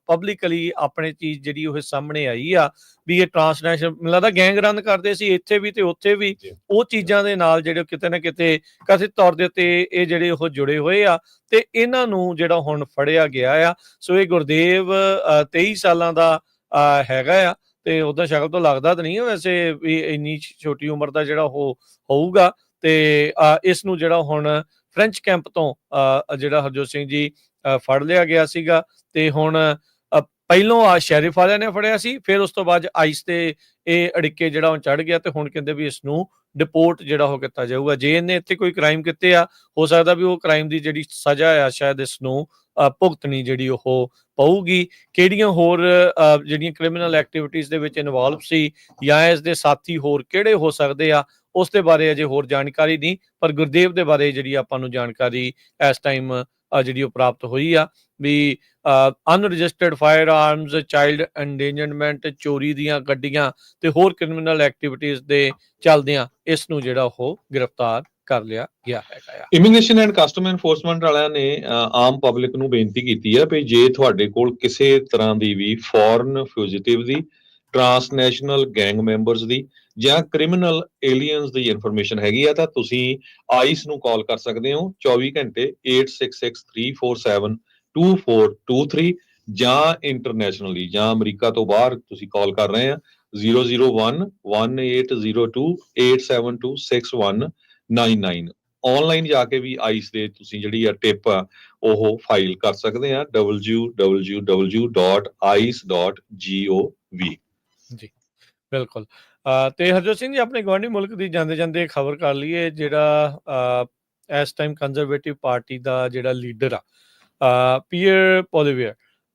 ਪਬਲਿਕਲੀ ਆਪਣੇ ਚੀਜ਼ ਜਿਹੜੀ ਉਹ ਸਾਹਮਣੇ ਆਈ ਆ ਵੀ ਇਹ ਟਰਾਂਸਨੈਸ਼ਨਲ ਮੈਨੂੰ ਲੱਗਦਾ ਗੈਂਗ ਰਨ ਕਰਦੇ ਸੀ ਇੱਥੇ ਵੀ ਤੇ ਉੱਥੇ ਵੀ। ਉਹ ਚੀਜ਼ਾਂ ਦੇ ਨਾਲ ਜਿਹੜੇ ਕਿਤੇ ਨਾ ਕਿਤੇ ਕਥਿਤ ਤੌਰ ਦੇ ਉੱਤੇ ਇਹ ਜਿਹੜੇ ਉਹ ਜੁੜੇ ਹੋਏ ਆ, ਤੇ ਇਹਨਾਂ ਨੂੰ ਜਿਹੜਾ ਹੁਣ ਫੜਿਆ ਗਿਆ ਆ। ਸੋ ਇਹ ਗੁਰਦੇਵ 23 ਸਾਲਾਂ ਦਾ ਹੈਗਾ ਆ, ਤੇ ਉਹਦਾ ਸ਼ਕਲ ਤੋਂ ਲੱਗਦਾ ਤਾਂ ਨਹੀਂ ਵੈਸੇ ਵੀ ਇੰਨੀ ਛੋਟੀ ਉਮਰ ਦਾ ਜਿਹੜਾ ਉਹ ਹੋਊਗਾ। ਤੇ ਇਸ ਨੂੰ ਜਿਹੜਾ ਹੁਣ ਫ੍ਰੈਂਚ ਕੈਂਪ ਤੋਂ ਜਿਹੜਾ ਹਰਜੋਤ ਸਿੰਘ ਜੀ ਫੜ ਲਿਆ ਗਿਆ ਸੀਗਾ, ਤੇ ਹੁਣ ਪਹਿਲੋਂ ਸ਼ੈਰਿਫ ਵਾਲਿਆਂ ਨੇ ਫੜਿਆ ਸੀ, ਫਿਰ ਉਸ ਤੋਂ ਬਾਅਦ ਆਈਸ ਤੇ ਇਹ ਅੜਿੱਕੇ ਜਿਹੜਾ ਉਹ ਚੜ ਗਿਆ, ਤੇ ਹੁਣ ਕਹਿੰਦੇ ਵੀ ਇਸ ਨੂੰ ਡਿਪੋਰਟ ਜਿਹੜਾ ਉਹ ਕੀਤਾ ਜਾਊਗਾ। ਜੇ ਇਹਨੇ ਇੱਥੇ ਕੋਈ ਕ੍ਰਾਈਮ ਕੀਤੇ ਆ, ਹੋ ਸਕਦਾ ਵੀ ਉਹ ਕ੍ਰਾਈਮ ਦੀ ਜਿਹੜੀ ਸਜ਼ਾ ਆ ਸ਼ਾਇਦ ਇਸ ਨੂੰ ਭੁਗਤਣੀ ਜਿਹੜੀ ਉਹ ਪਊਗੀ। ਕਿਹੜੀਆਂ ਹੋਰ ਜਿਹੜੀਆਂ ਕ੍ਰਿਮੀਨਲ ਐਕਟੀਵਿਟੀਜ਼ ਦੇ ਵਿੱਚ ਇਨਵੋਲਵ ਸੀ ਜਾਂ ਇਸ ਦੇ ਸਾਥੀ ਹੋਰ ਕਿਹੜੇ ਹੋ ਸਕਦੇ ਆ, ਉਸ ਦੇ ਬਾਰੇ ਅਜੇ ਹੋਰ ਜਾਣਕਾਰੀ ਨਹੀਂ, ਪਰ ਗੁਰਦੇਵ ਦੇ ਬਾਰੇ ਜਿਹੜੀ ਆਪਾਂ ਨੂੰ ਜਾਣਕਾਰੀ ਇਸ ਟਾਈਮ ਜਿਹੜੀ ਉਹ ਪ੍ਰਾਪਤ ਹੋਈ ਆ ਵੀ ਅਨਰਜਿਸਟਰਡ ਫਾਇਰ ਆਰਮਸ, ਚਾਈਲਡ ਐਂਡੇਂਜਰਮੈਂਟ, ਚੋਰੀ ਦੀਆਂ ਗੱਡੀਆਂ ਤੇ ਹੋਰ ਕ੍ਰਿਮੀਨਲ ਐਕਟੀਵਿਟੀਜ਼ ਦੇ ਚੱਲਦਿਆਂ ਇਸ ਨੂੰ ਜਿਹੜਾ ਉਹ ਗ੍ਰਿਫਤਾਰ ਕਰ ਲਿਆ ਗਿਆ ਹੈਗਾ ਆ। ਇਮੀਗ੍ਰੇਸ਼ਨ ਐਂਡ ਕਸਟਮ ਐਨਫੋਰਸਮੈਂਟ ਵਾਲਿਆਂ ਨੇ ਆਮ ਪਬਲਿਕ ਨੂੰ ਬੇਨਤੀ ਕੀਤੀ ਹੈ ਵੀ ਜੇ ਤੁਹਾਡੇ ਕੋਲ ਕਿਸੇ ਤਰ੍ਹਾਂ ਦੀ ਵੀ ਫੋਰਨ ਫਿਊਜੀਟਿਵ ਦੀ, ਟਰਾਂਸਨੈਸ਼ਨਲ ਗੈਂਗ ਮੈਂਬਰਸ ਦੀ ਜਾਂ ਕ੍ਰਿਮੀਨਲ ਏਲੀਅਨਸ ਦੀ ਇਨਫੋਰਮੇਸ਼ਨ ਹੈਗੀ ਆ ਤਾਂ ਤੁਸੀਂ ਆਈਸ ਨੂੰ ਕਾਲ ਕਰ ਸਕਦੇ ਹੋ 24 ਘੰਟੇ 8663472423 ਜਾਂ ਇੰਟਰਨੈਸ਼ਨਲੀ ਜਾਂ ਅਮਰੀਕਾ ਤੋਂ ਬਾਹਰ ਤੁਸੀਂ ਕਾਲ ਕਰ ਰਹੇ ਆ 0011802872699। ਆਨਲਾਈਨ ਜਾ ਕੇ ਵੀ ਆਈਸ ਦੇ ਤੁਸੀਂ ਜਿਹੜੀ ਆ ਟਿਪ ਆ ਉਹ ਫਾਈਲ ਕਰ ਸਕਦੇ ਆ www.ice.gov। ਜੀ ਬਿਲਕੁਲ। ਤੇ ਹਰਜੋਤ ਸਿੰਘ ਜੀ, ਆਪਣੇ ਗੁਆਂਢੀ ਮੁਲਕ ਦੀ ਜਾਂਦੇ ਜਾਂਦੇ ਖਬਰ ਕਰ ਲਈਏ, ਜਿਹੜਾ ਇਸ ਟਾਈਮ ਕੰਜ਼ਰਵੇਟਿਵ ਪਾਰਟੀ ਦਾ ਜਿਹੜਾ ਲੀਡਰ ਆ ਪੀਅਰ ਪੋਲੀਵੀਅਰ,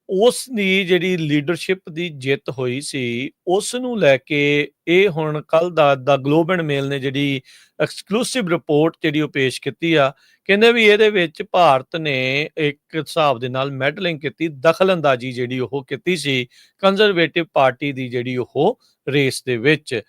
ਉਸ ਦੀ ਜਿਹੜੀ ਲੀਡਰਸ਼ਿਪ ਦੀ ਜਿੱਤ ਹੋਈ ਸੀ, ਉਸ ਨੂੰ ਲੈ ਕੇ ਇਹ ਹੁਣ ਕੱਲ ਦਾ ਗਲੋਬ ਐਂਡ ਮੇਲ ਨੇ ਜਿਹੜੀ ਐਕਸਕਲੂਸਿਵ ਰਿਪੋਰਟ ਜਿਹੜੀ ਉਹ ਪੇਸ਼ ਕੀਤੀ ਆ। ਕਹਿੰਦੇ ਵੀ ਇਹਦੇ ਵਿੱਚ ਭਾਰਤ ਨੇ ਇੱਕ ਹਿਸਾਬ ਦੇ ਨਾਲ ਮੈਡਲਿੰਗ ਕੀਤੀ, ਦਖਲਅੰਦਾਜ਼ੀ ਜਿਹੜੀ ਉਹ ਕੀਤੀ ਸੀ ਕੰਜ਼ਰਵੇਟਿਵ ਪਾਰਟੀ ਦੀ ਜਿਹੜੀ ਉਹ ਰੇਸ ਦੇ ਵਿੱਚ।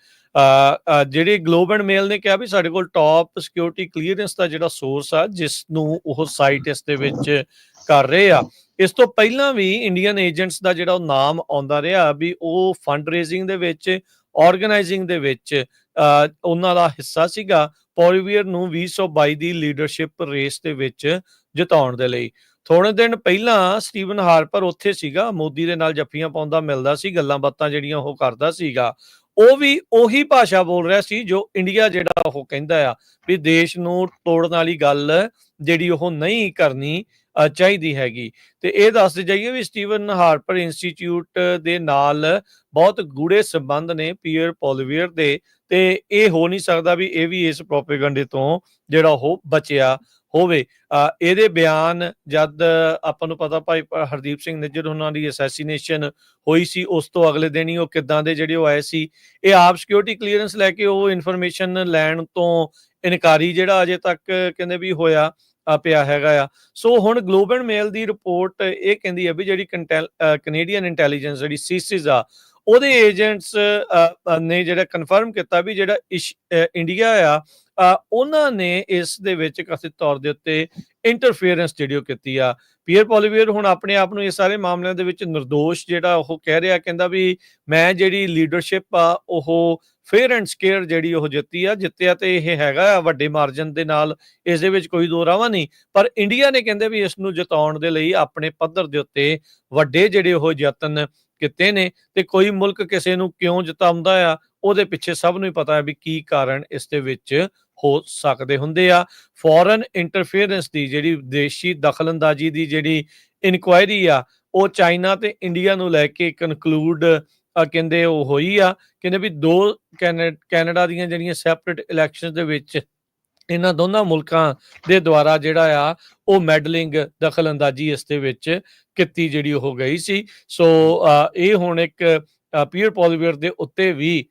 ਜਿਹੜੀ ਗਲੋਬ ਐਂਡ ਮੇਲ ਨੇ ਕਿਹਾ ਵੀ ਸਾਡੇ ਕੋਲ ਟੌਪ ਸਿਕਿਉਰਿਟੀ ਕਲੀਅਰੈਂਸ ਦਾ ਜਿਹੜਾ ਸੋਰਸ ਆ, ਜਿਸ ਨੂੰ ਉਹ ਸਾਈਟ ਇਸ ਦੇ ਵਿੱਚ ਕਰ ਰਹੇ ਆ। ਇਸ ਤੋਂ ਪਹਿਲਾਂ ਵੀ ਇੰਡੀਅਨ ਏਜੰਟਸ ਦਾ ਜਿਹੜਾ ਉਹ ਨਾਮ ਆਉਂਦਾ ਰਿਹਾ ਵੀ ਉਹ ਫੰਡ ਰੇਜ਼ਿੰਗ ਦੇ ਵਿੱਚ, ਆਰਗੇਨਾਈਜ਼ਿੰਗ ਦੇ ਵਿੱਚ ਉਹਨਾਂ ਦਾ ਹਿੱਸਾ ਸੀਗਾ ਪੋਲੀਵੀਅਰ ਨੂੰ 2022 ਦੀ ਲੀਡਰਸ਼ਿਪ ਰੇਸ ਦੇ ਵਿੱਚ ਜਿਤਾਉਣ ਦੇ ਲਈ। ਥੋੜੇ ਦਿਨ ਪਹਿਲਾਂ ਸਟੀਵਨ ਹਾਰਪਰ ਉੱਥੇ ਸੀਗਾ, ਮੋਦੀ ਦੇ ਨਾਲ ਜੱਫੀਆਂ ਪਾਉਂਦਾ ਮਿਲਦਾ ਸੀ, ਗੱਲਾਂ ਬਾਤਾਂ ਜਿਹੜੀਆਂ ਉਹ ਕਰਦਾ ਸੀਗਾ। ਉਹ ਵੀ ਉਹੀ ਭਾਸ਼ਾ ਬੋਲ ਰਿਹਾ ਸੀ ਜੋ ਇੰਡੀਆ ਜਿਹੜਾ ਉਹ ਕਹਿੰਦਾ ਆ ਵੀ ਦੇਸ਼ ਨੂੰ ਤੋੜਨ ਵਾਲੀ ਗੱਲ ਜਿਹੜੀ ਉਹ ਨਹੀਂ ਕਰਨੀ ਚਾਹੀਦੀ ਹੈਗੀ। ਤੇ ਇਹ ਦੱਸਦੇ ਜਾਈਏ ਵੀ ਸਟੀਵਨ ਹਾਰਪਰ ਇੰਸਟੀਚਿਊਟ ਦੇ ਨਾਲ ਬਹੁਤ ਗੂੜੇ ਸੰਬੰਧ ਨੇ ਪੀਅਰ ਪੋਲੀਵੀਅਰ ਦੇ, ਤੇ ਇਹ ਹੋ ਨਹੀਂ ਸਕਦਾ ਵੀ ਇਹ ਵੀ ਇਸ ਪ੍ਰੋਪੇਗੰਡੇ ਤੋਂ ਜਿਹੜਾ ਉਹ ਬਚਿਆ ਹੋਵੇ। ਇਹਦੇ ਬਿਆਨ ਜਦ ਆਪਾਂ ਨੂੰ ਪਤਾ ਭਾਈ ਹਰਦੀਪ ਸਿੰਘ ਨਿੱਜਰ ਉਹਨਾਂ ਦੀ ਅਸੈਸੀਨੇਸ਼ਨ ਹੋਈ ਸੀ, ਉਸ ਤੋਂ ਅਗਲੇ ਦਿਨ ਹੀ ਉਹ ਕਿੱਦਾਂ ਦੇ ਜਿਹੜੇ ਉਹ ਆਏ ਸੀ। ਇਹ ਆਪ ਸਿਕਿਉਰਿਟੀ ਕਲੀਅਰੈਂਸ ਲੈ ਕੇ ਉਹ ਇਨਫੋਰਮੇਸ਼ਨ ਲੈਣ ਤੋਂ ਇਨਕਾਰੀ ਜਿਹੜਾ ਅਜੇ ਤੱਕ ਕਹਿੰਦੇ ਵੀ ਹੋਇਆ ਪਿਆ ਹੈਗਾ ਆ। ਸੋ ਹੁਣ globe and male the report ਇਹ ਕਹਿੰਦੀ ਹੈ ਵੀ ਜਿਹੜੀ ਕੈਨੇਡੀਅਨ ਇੰਟੈਲੀਜੈਂਸ ਜਿਹੜੀ ਸੀਸਿਸ ਆ, ਉਹਦੇ ਏਜੰਟਸ ਨੇ ਜਿਹੜਾ ਕਨਫਰਮ ਕੀਤਾ ਵੀ ਜਿਹੜਾ ਇੰਡੀਆ ਆ ਉਹਨਾਂ ਨੇ ਇਸ ਦੇ ਵਿੱਚ ਕਥਿਤ ਤੌਰ ਦੇ ਉੱਤੇ ਇੰਟਰਫੇਰੈਂਸ ਜਿਹੜੀ ਉਹ ਕੀਤੀ ਆ। ਪੀਅਰ ਪੋਲੀਵੀਅਰ ਹੁਣ ਆਪਣੇ ਆਪ ਨੂੰ ਇਹ ਸਾਰੇ ਮਾਮਲਿਆਂ ਦੇ ਵਿੱਚ ਨਿਰਦੋਸ਼ ਜਿਹੜਾ ਉਹ ਕਹਿ ਰਿਹਾ, ਕਹਿੰਦਾ ਵੀ ਮੈਂ ਜਿਹੜੀ ਲੀਡਰਸ਼ਿਪ ਆ ਉਹ ਫੇਅਰ ਐਂਡ ਸਕੇਅਰ ਜਿਹੜੀ ਉਹ ਜਿੱਤਿਆ ਤੇ ਇਹ ਹੈਗਾ ਆ ਵੱਡੇ ਮਾਰਜਨ ਦੇ ਨਾਲ, ਇਸ ਦੇ ਵਿੱਚ ਕੋਈ ਦੋ ਰਾਵਾਂ ਨਹੀਂ। ਪਰ ਇੰਡੀਆ ਨੇ ਕਹਿੰਦੇ ਵੀ ਇਸ ਨੂੰ ਜਿਤਾਉਣ ਦੇ ਲਈ ਆਪਣੇ ਪੱਧਰ ਦੇ ਉੱਤੇ ਵੱਡੇ ਜਿਹੜੇ ਉਹ ਯਤਨ ਕੀਤੇ ਨੇ, ਤੇ ਕੋਈ ਮੁਲਕ ਕਿਸੇ ਨੂੰ ਕਿਉਂ ਜਿਤਾਉਂਦਾ ਆ ਉਹਦੇ ਪਿੱਛੇ ਸਭ ਨੂੰ ਹੀ ਪਤਾ ਹੈ ਵੀ ਕੀ ਕਾਰਨ ਇਸ ਦੇ ਵਿੱਚ ਹੋ ਸਕਦੇ ਹੁੰਦੇ ਆ। ਫੋਰਨ ਇੰਟਰਫੇਰੈਂਸ ਦੀ ਜਿਹੜੀ ਵਿਦੇਸ਼ੀ ਦਖਲਅੰਦਾਜ਼ੀ ਦੀ ਜਿਹੜੀ ਇਨਕੁਆਇਰੀ ਆ ਉਹ ਚਾਈਨਾ ਤੇ ਇੰਡੀਆ ਨੂੰ ਲੈ ਕੇ ਕਨਕਲੂਡ ਕਹਿੰਦੇ ਉਹ ਹੋਈ ਆ। ਕਹਿੰਦੇ ਵੀ ਦੋ ਕੈਨੇਡਾ ਦੀਆਂ ਜਿਹੜੀਆਂ ਸੈਪਰੇਟ ਇਲੈਕਸ਼ਨ ਦੇ ਵਿੱਚ ਇਹਨਾਂ ਦੋਨਾਂ ਮੁਲਕਾਂ ਦੇ ਦੁਆਰਾ ਜਿਹੜਾ ਆ ਉਹ ਮੈਡਲਿੰਗ ਦਖਲਅੰਦਾਜ਼ੀ ਇਸ ਦੇ ਵਿੱਚ ਕੀਤੀ ਜਿਹੜੀ ਉਹ ਗਈ ਸੀ। ਸੋ ਇਹ ਹੁਣ ਇੱਕ ਪੀਅਰ ਪੋਲੀਵੀਅਰ ਦੇ ਉੱਤੇ ਵੀ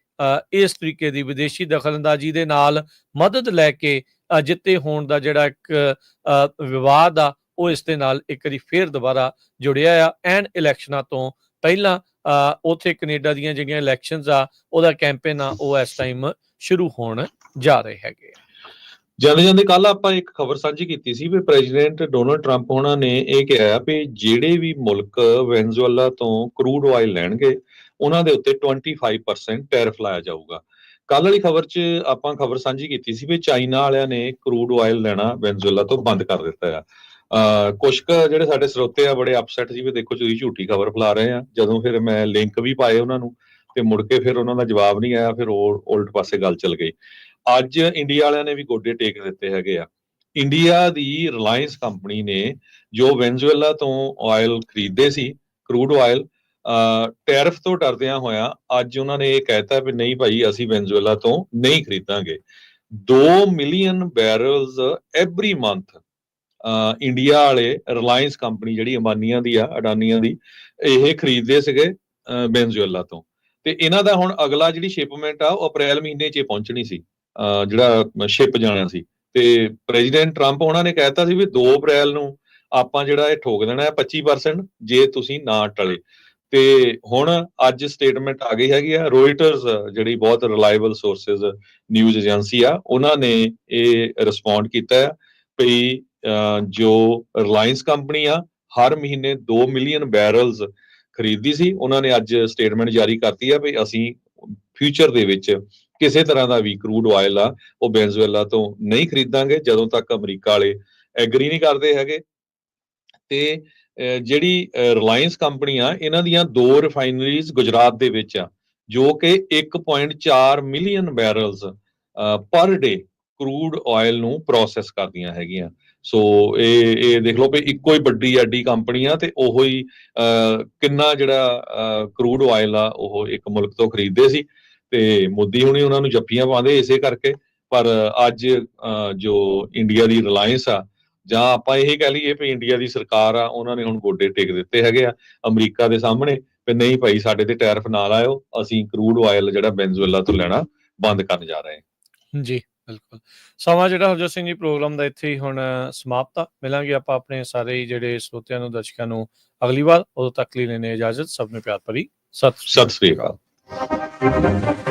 ਇਸ ਤਰੀਕੇ ਦੀ ਵਿਦੇਸ਼ੀ ਦਖਲਅੰਦਾਜ਼ੀ ਦੇ ਨਾਲ ਮਦਦ ਲੈ ਕੇ ਜਿੱਤੇ ਹੋਣ ਦਾ ਜਿਹੜਾ ਇੱਕ ਵਿਵਾਦ ਆ ਉਹ ਇਸ ਦੇ ਨਾਲ ਇੱਕ ਵਾਰੀ ਫੇਰ ਦੁਬਾਰਾ ਜੁੜਿਆ ਆ। ਐਂਡ ਇਲੈਕਸ਼ਨਾਂ ਤੋਂ ਪਹਿਲਾਂ ਉੱਥੇ ਕੈਨੇਡਾ ਦੀਆਂ ਜਿਹੜੀਆਂ ਇਲੈਕਸ਼ਨਸ ਆ ਉਹਦਾ ਕੈਂਪੇਨ ਆ ਉਹ ਇਸ ਟਾਈਮ ਸ਼ੁਰੂ ਹੋਣ ਜਾ ਰਹੇ ਹੈਗੇ। ਜਾਂਦੇ ਕੱਲ ਆਪਾਂ ਇੱਕ ਖਬਰ ਸਾਂਝੀ ਕੀਤੀ ਸੀ ਵੀ ਪ੍ਰੈਜ਼ੀਡੈਂਟ ਡੋਨਲਡ ਟਰੰਪ ਉਹਨਾਂ ਨੇ ਇਹ ਕਿਹਾ ਵੀ ਜਿਹੜੇ ਵੀ ਮੁਲਕ ਵੈਨਜ਼ੂਏਲਾ ਤੋਂ ਕਰੂਡ ਆਇਲ ਲੈਣਗੇ ਉਹਨਾਂ ਦੇ ਉੱਤੇ 25% ਟੈਰਿਫ ਲਾਇਆ ਜਾਊਗਾ। ਕੱਲ ਵਾਲੀ ਖਬਰ 'ਚ ਆਪਾਂ ਖਬਰ ਸਾਂਝੀ ਕੀਤੀ ਸੀ ਵੀ ਚਾਈਨਾ ਵਾਲਿਆਂ ਨੇ ਕਰੂਡ ਆਇਲ ਲੈਣਾ ਵੈਨਜ਼ੂਏਲਾ ਤੋਂ ਬੰਦ ਕਰ ਦਿੱਤਾ ਆ। ਕੁਛ ਕੁ ਜਿਹੜੇ ਸਾਡੇ ਸਰੋਤੇ ਆ ਬੜੇ ਅਪਸੈਟ ਸੀ ਵੀ ਦੇਖੋ ਤੁਸੀਂ ਝੂਠੀ ਖਬਰ ਫੈਲਾ ਰਹੇ ਆ। ਜਦੋਂ ਫਿਰ ਮੈਂ ਲਿੰਕ ਵੀ ਪਾਏ ਉਹਨਾਂ ਨੂੰ ਤੇ ਮੁੜ ਕੇ ਫਿਰ ਉਹਨਾਂ ਦਾ ਜਵਾਬ ਨਹੀਂ ਆਇਆ, ਫਿਰ ਉਲਟ ਪਾਸੇ ਗੱਲ ਚੱਲ ਗਈ। ਅੱਜ ਇੰਡੀਆ ਵਾਲਿਆਂ ਨੇ ਵੀ ਗੋਡੇ ਟੇਕ ਦਿੱਤੇ ਹੈਗੇ ਆ। ਇੰਡੀਆ ਦੀ ਰਿਲਾਇੰਸ ਕੰਪਨੀ ਨੇ ਜੋ ਵੈਨਜ਼ੂਏਲਾ ਤੋਂ ਆਇਲ ਖਰੀਦਦੇ ਸੀ ਕਰੂਡ ਆਇਲ, ਟੈਰਿਫ ਤੋਂ ਡਰਦਿਆਂ ਹੋਇਆ ਅੱਜ ਉਹਨਾਂ ਨੇ ਇਹ ਕਹਿਤਾ ਵੀ ਨਹੀਂ ਭਾਈ ਅਸੀਂ ਵੈਨਜ਼ੂਏਲਾ ਤੋਂ ਨਹੀਂ ਖਰੀਦਾਂਗੇ। 2 ਮਿਲੀਅਨ ਬੈਰਲਸ ਐਵਰੀ ਮੰਥ ਇੰਡੀਆ ਵਾਲੇ ਰਿਲਾਇੰਸ ਕੰਪਨੀ ਜਿਹੜੀ ਅੰਬਾਨੀਆਂ ਦੀ ਆ, ਅਡਾਨੀਆਂ ਦੀ, ਇਹ ਖਰੀਦਦੇ ਸੀਗੇ ਵੈਨਜ਼ੂਏਲਾ ਤੋਂ। ਤੇ ਇਹਨਾਂ ਦਾ ਹੁਣ ਅਗਲਾ ਜਿਹੜੀ ਸ਼ਿਪਮੈਂਟ ਆ ਉਹ ਅਪ੍ਰੈਲ ਮਹੀਨੇ 'ਚ ਪਹੁੰਚਣੀ ਸੀ, ਜਿਹੜਾ ਸ਼ਿਪ ਜਾਣਾ ਸੀ। ਤੇ ਪ੍ਰੈਜ਼ੀਡੈਂਟ ਟਰੰਪ ਉਹਨਾਂ ਨੇ ਕਹਿਤਾ ਸੀ ਵੀ 2 ਅਪ੍ਰੈਲ ਨੂੰ ਆਪਾਂ ਜਿਹੜਾ ਇਹ ਠੋਕ ਦੇਣਾ ਹੈ 25% ਜੇ ਤੁਸੀਂ ਨਾ ਟਲੇ। ਤੇ ਹੁਣ ਅੱਜ ਸਟੇਟਮੈਂਟ ਆ ਗਈ ਹੈਗੀ ਆ। ਰੋਇਟਰਸ ਜਿਹੜੀ ਬਹੁਤ ਰਿਲਾਇਬਲ ਸੋਰਸਸ ਨਿਊਜ਼ ਏਜੰਸੀ ਆ, ਉਹਨਾਂ ਨੇ ਇਹ ਰਿਸਪੌਂਡ ਕੀਤਾ ਆ ਵੀ ਜੋ ਰਿਲਾਇੰਸ ਕੰਪਨੀ ਆ ਹਰ ਮਹੀਨੇ 2 ਮਿਲੀਅਨ ਬੈਰਲਸ ਖਰੀਦਦੀ ਸੀ, ਉਹਨਾਂ ਨੇ ਅੱਜ ਸਟੇਟਮੈਂਟ ਜਾਰੀ ਕਰਤੀ ਆ ਵੀ ਅਸੀਂ ਫਿਊਚਰ ਦੇ ਵਿੱਚ ਕਿਸੇ ਤਰ੍ਹਾਂ ਦਾ ਵੀ ਕਰੂਡ ਆਇਲ ਆ ਉਹ ਵੈਨਜ਼ੂਏਲਾ ਤੋਂ ਨਹੀਂ ਖਰੀਦਾਂਗੇ ਜਦੋਂ ਤੱਕ ਅਮਰੀਕਾ ਵਾਲੇ ਐਗਰੀ ਨਹੀਂ ਕਰਦੇ ਹੈਗੇ। ਤੇ ਜਿਹੜੀ ਰਿਲਾਇੰਸ ਕੰਪਨੀ ਆ, ਇਹਨਾਂ ਦੀਆਂ 2 ਰਿਫਾਈਨਰੀਜ਼ ਗੁਜਰਾਤ ਦੇ ਵਿੱਚ ਆ, ਜੋ ਕਿ 1.4 ਮਿਲੀਅਨ ਬੈਰਲਸ ਪਰ ਡੇ ਕਰੂਡ ਆਇਲ ਨੂੰ ਪ੍ਰੋਸੈਸ ਕਰਦੀਆਂ ਹੈਗੀਆਂ। ਸੋ ਇਹ ਦੇਖ ਲਓ ਵੀ ਇੱਕੋ ਹੀ ਵੱਡੀ ਐਡੀ ਕੰਪਨੀ ਆ ਤੇ ਉਹੋ ਹੀ ਕਿੰਨਾ ਜਿਹੜਾ ਕਰੂਡ ਆਇਲ ਆ ਉਹ ਇੱਕ ਮੁਲਕ ਤੋਂ ਖਰੀਦਦੇ ਸੀ, ਤੇ ਮੋਦੀ ਹੁਣੀ ਉਹਨਾਂ ਨੂੰ ਜੱਫੀਆਂ ਪਾਉਂਦੇ ਇਸੇ ਕਰਕੇ। ਪਰ ਅੱਜ ਜੋ ਇੰਡੀਆ ਦੀ ਰਿਲਾਇੰਸ ਆ, ਜਾਂ ਆਪਾਂ ਇਹ ਕਹਿ ਲਈਏ ਵੀ ਇੰਡੀਆ ਦੀ ਸਰਕਾਰ ਆ, ਉਹਨਾਂ ਨੇ ਹੁਣ ਗੋਡੇ ਟੇਕ ਦਿੱਤੇ ਹੈਗੇ ਆ ਅਮਰੀਕਾ ਦੇ ਸਾਹਮਣੇ ਵੀ ਨਹੀਂ ਭਾਈ ਸਾਡੇ ਤੇ ਟੈਰਿਫ ਨਾ ਲਾਇਓ, ਅਸੀਂ ਕਰੂਡ ਆਇਲ ਜਿਹੜਾ ਵੈਨਜ਼ੂਏਲਾ ਤੋਂ ਲੈਣਾ ਬੰਦ ਕਰਨ ਜਾ ਰਹੇ ਹਾਂ। ਜੀ ਬਿਲਕੁਲ। ਸਮਾਂ ਜਿਹੜਾ ਹਰਜੋਤ ਸਿੰਘ ਜੀ ਪ੍ਰੋਗਰਾਮ ਦਾ ਇੱਥੇ ਹੀ ਹੁਣ ਸਮਾਪਤ ਆ। ਮਿਲਾਂਗੇ ਆਪਾਂ ਆਪਣੇ ਸਾਰੇ ਹੀ ਜਿਹੜੇ ਸਰੋਤਿਆਂ ਨੂੰ, ਦਰਸ਼ਕਾਂ ਨੂੰ ਅਗਲੀ ਵਾਰ। ਉਦੋਂ ਤੱਕ ਲਈ ਲੈਣੇ ਇਜਾਜ਼ਤ। ਸਭ ਨੂੰ ਪਿਆਰ ਭਰੀ ਸਤਿ ਸਤਿ ਸ੍ਰੀ ਅਕਾਲ।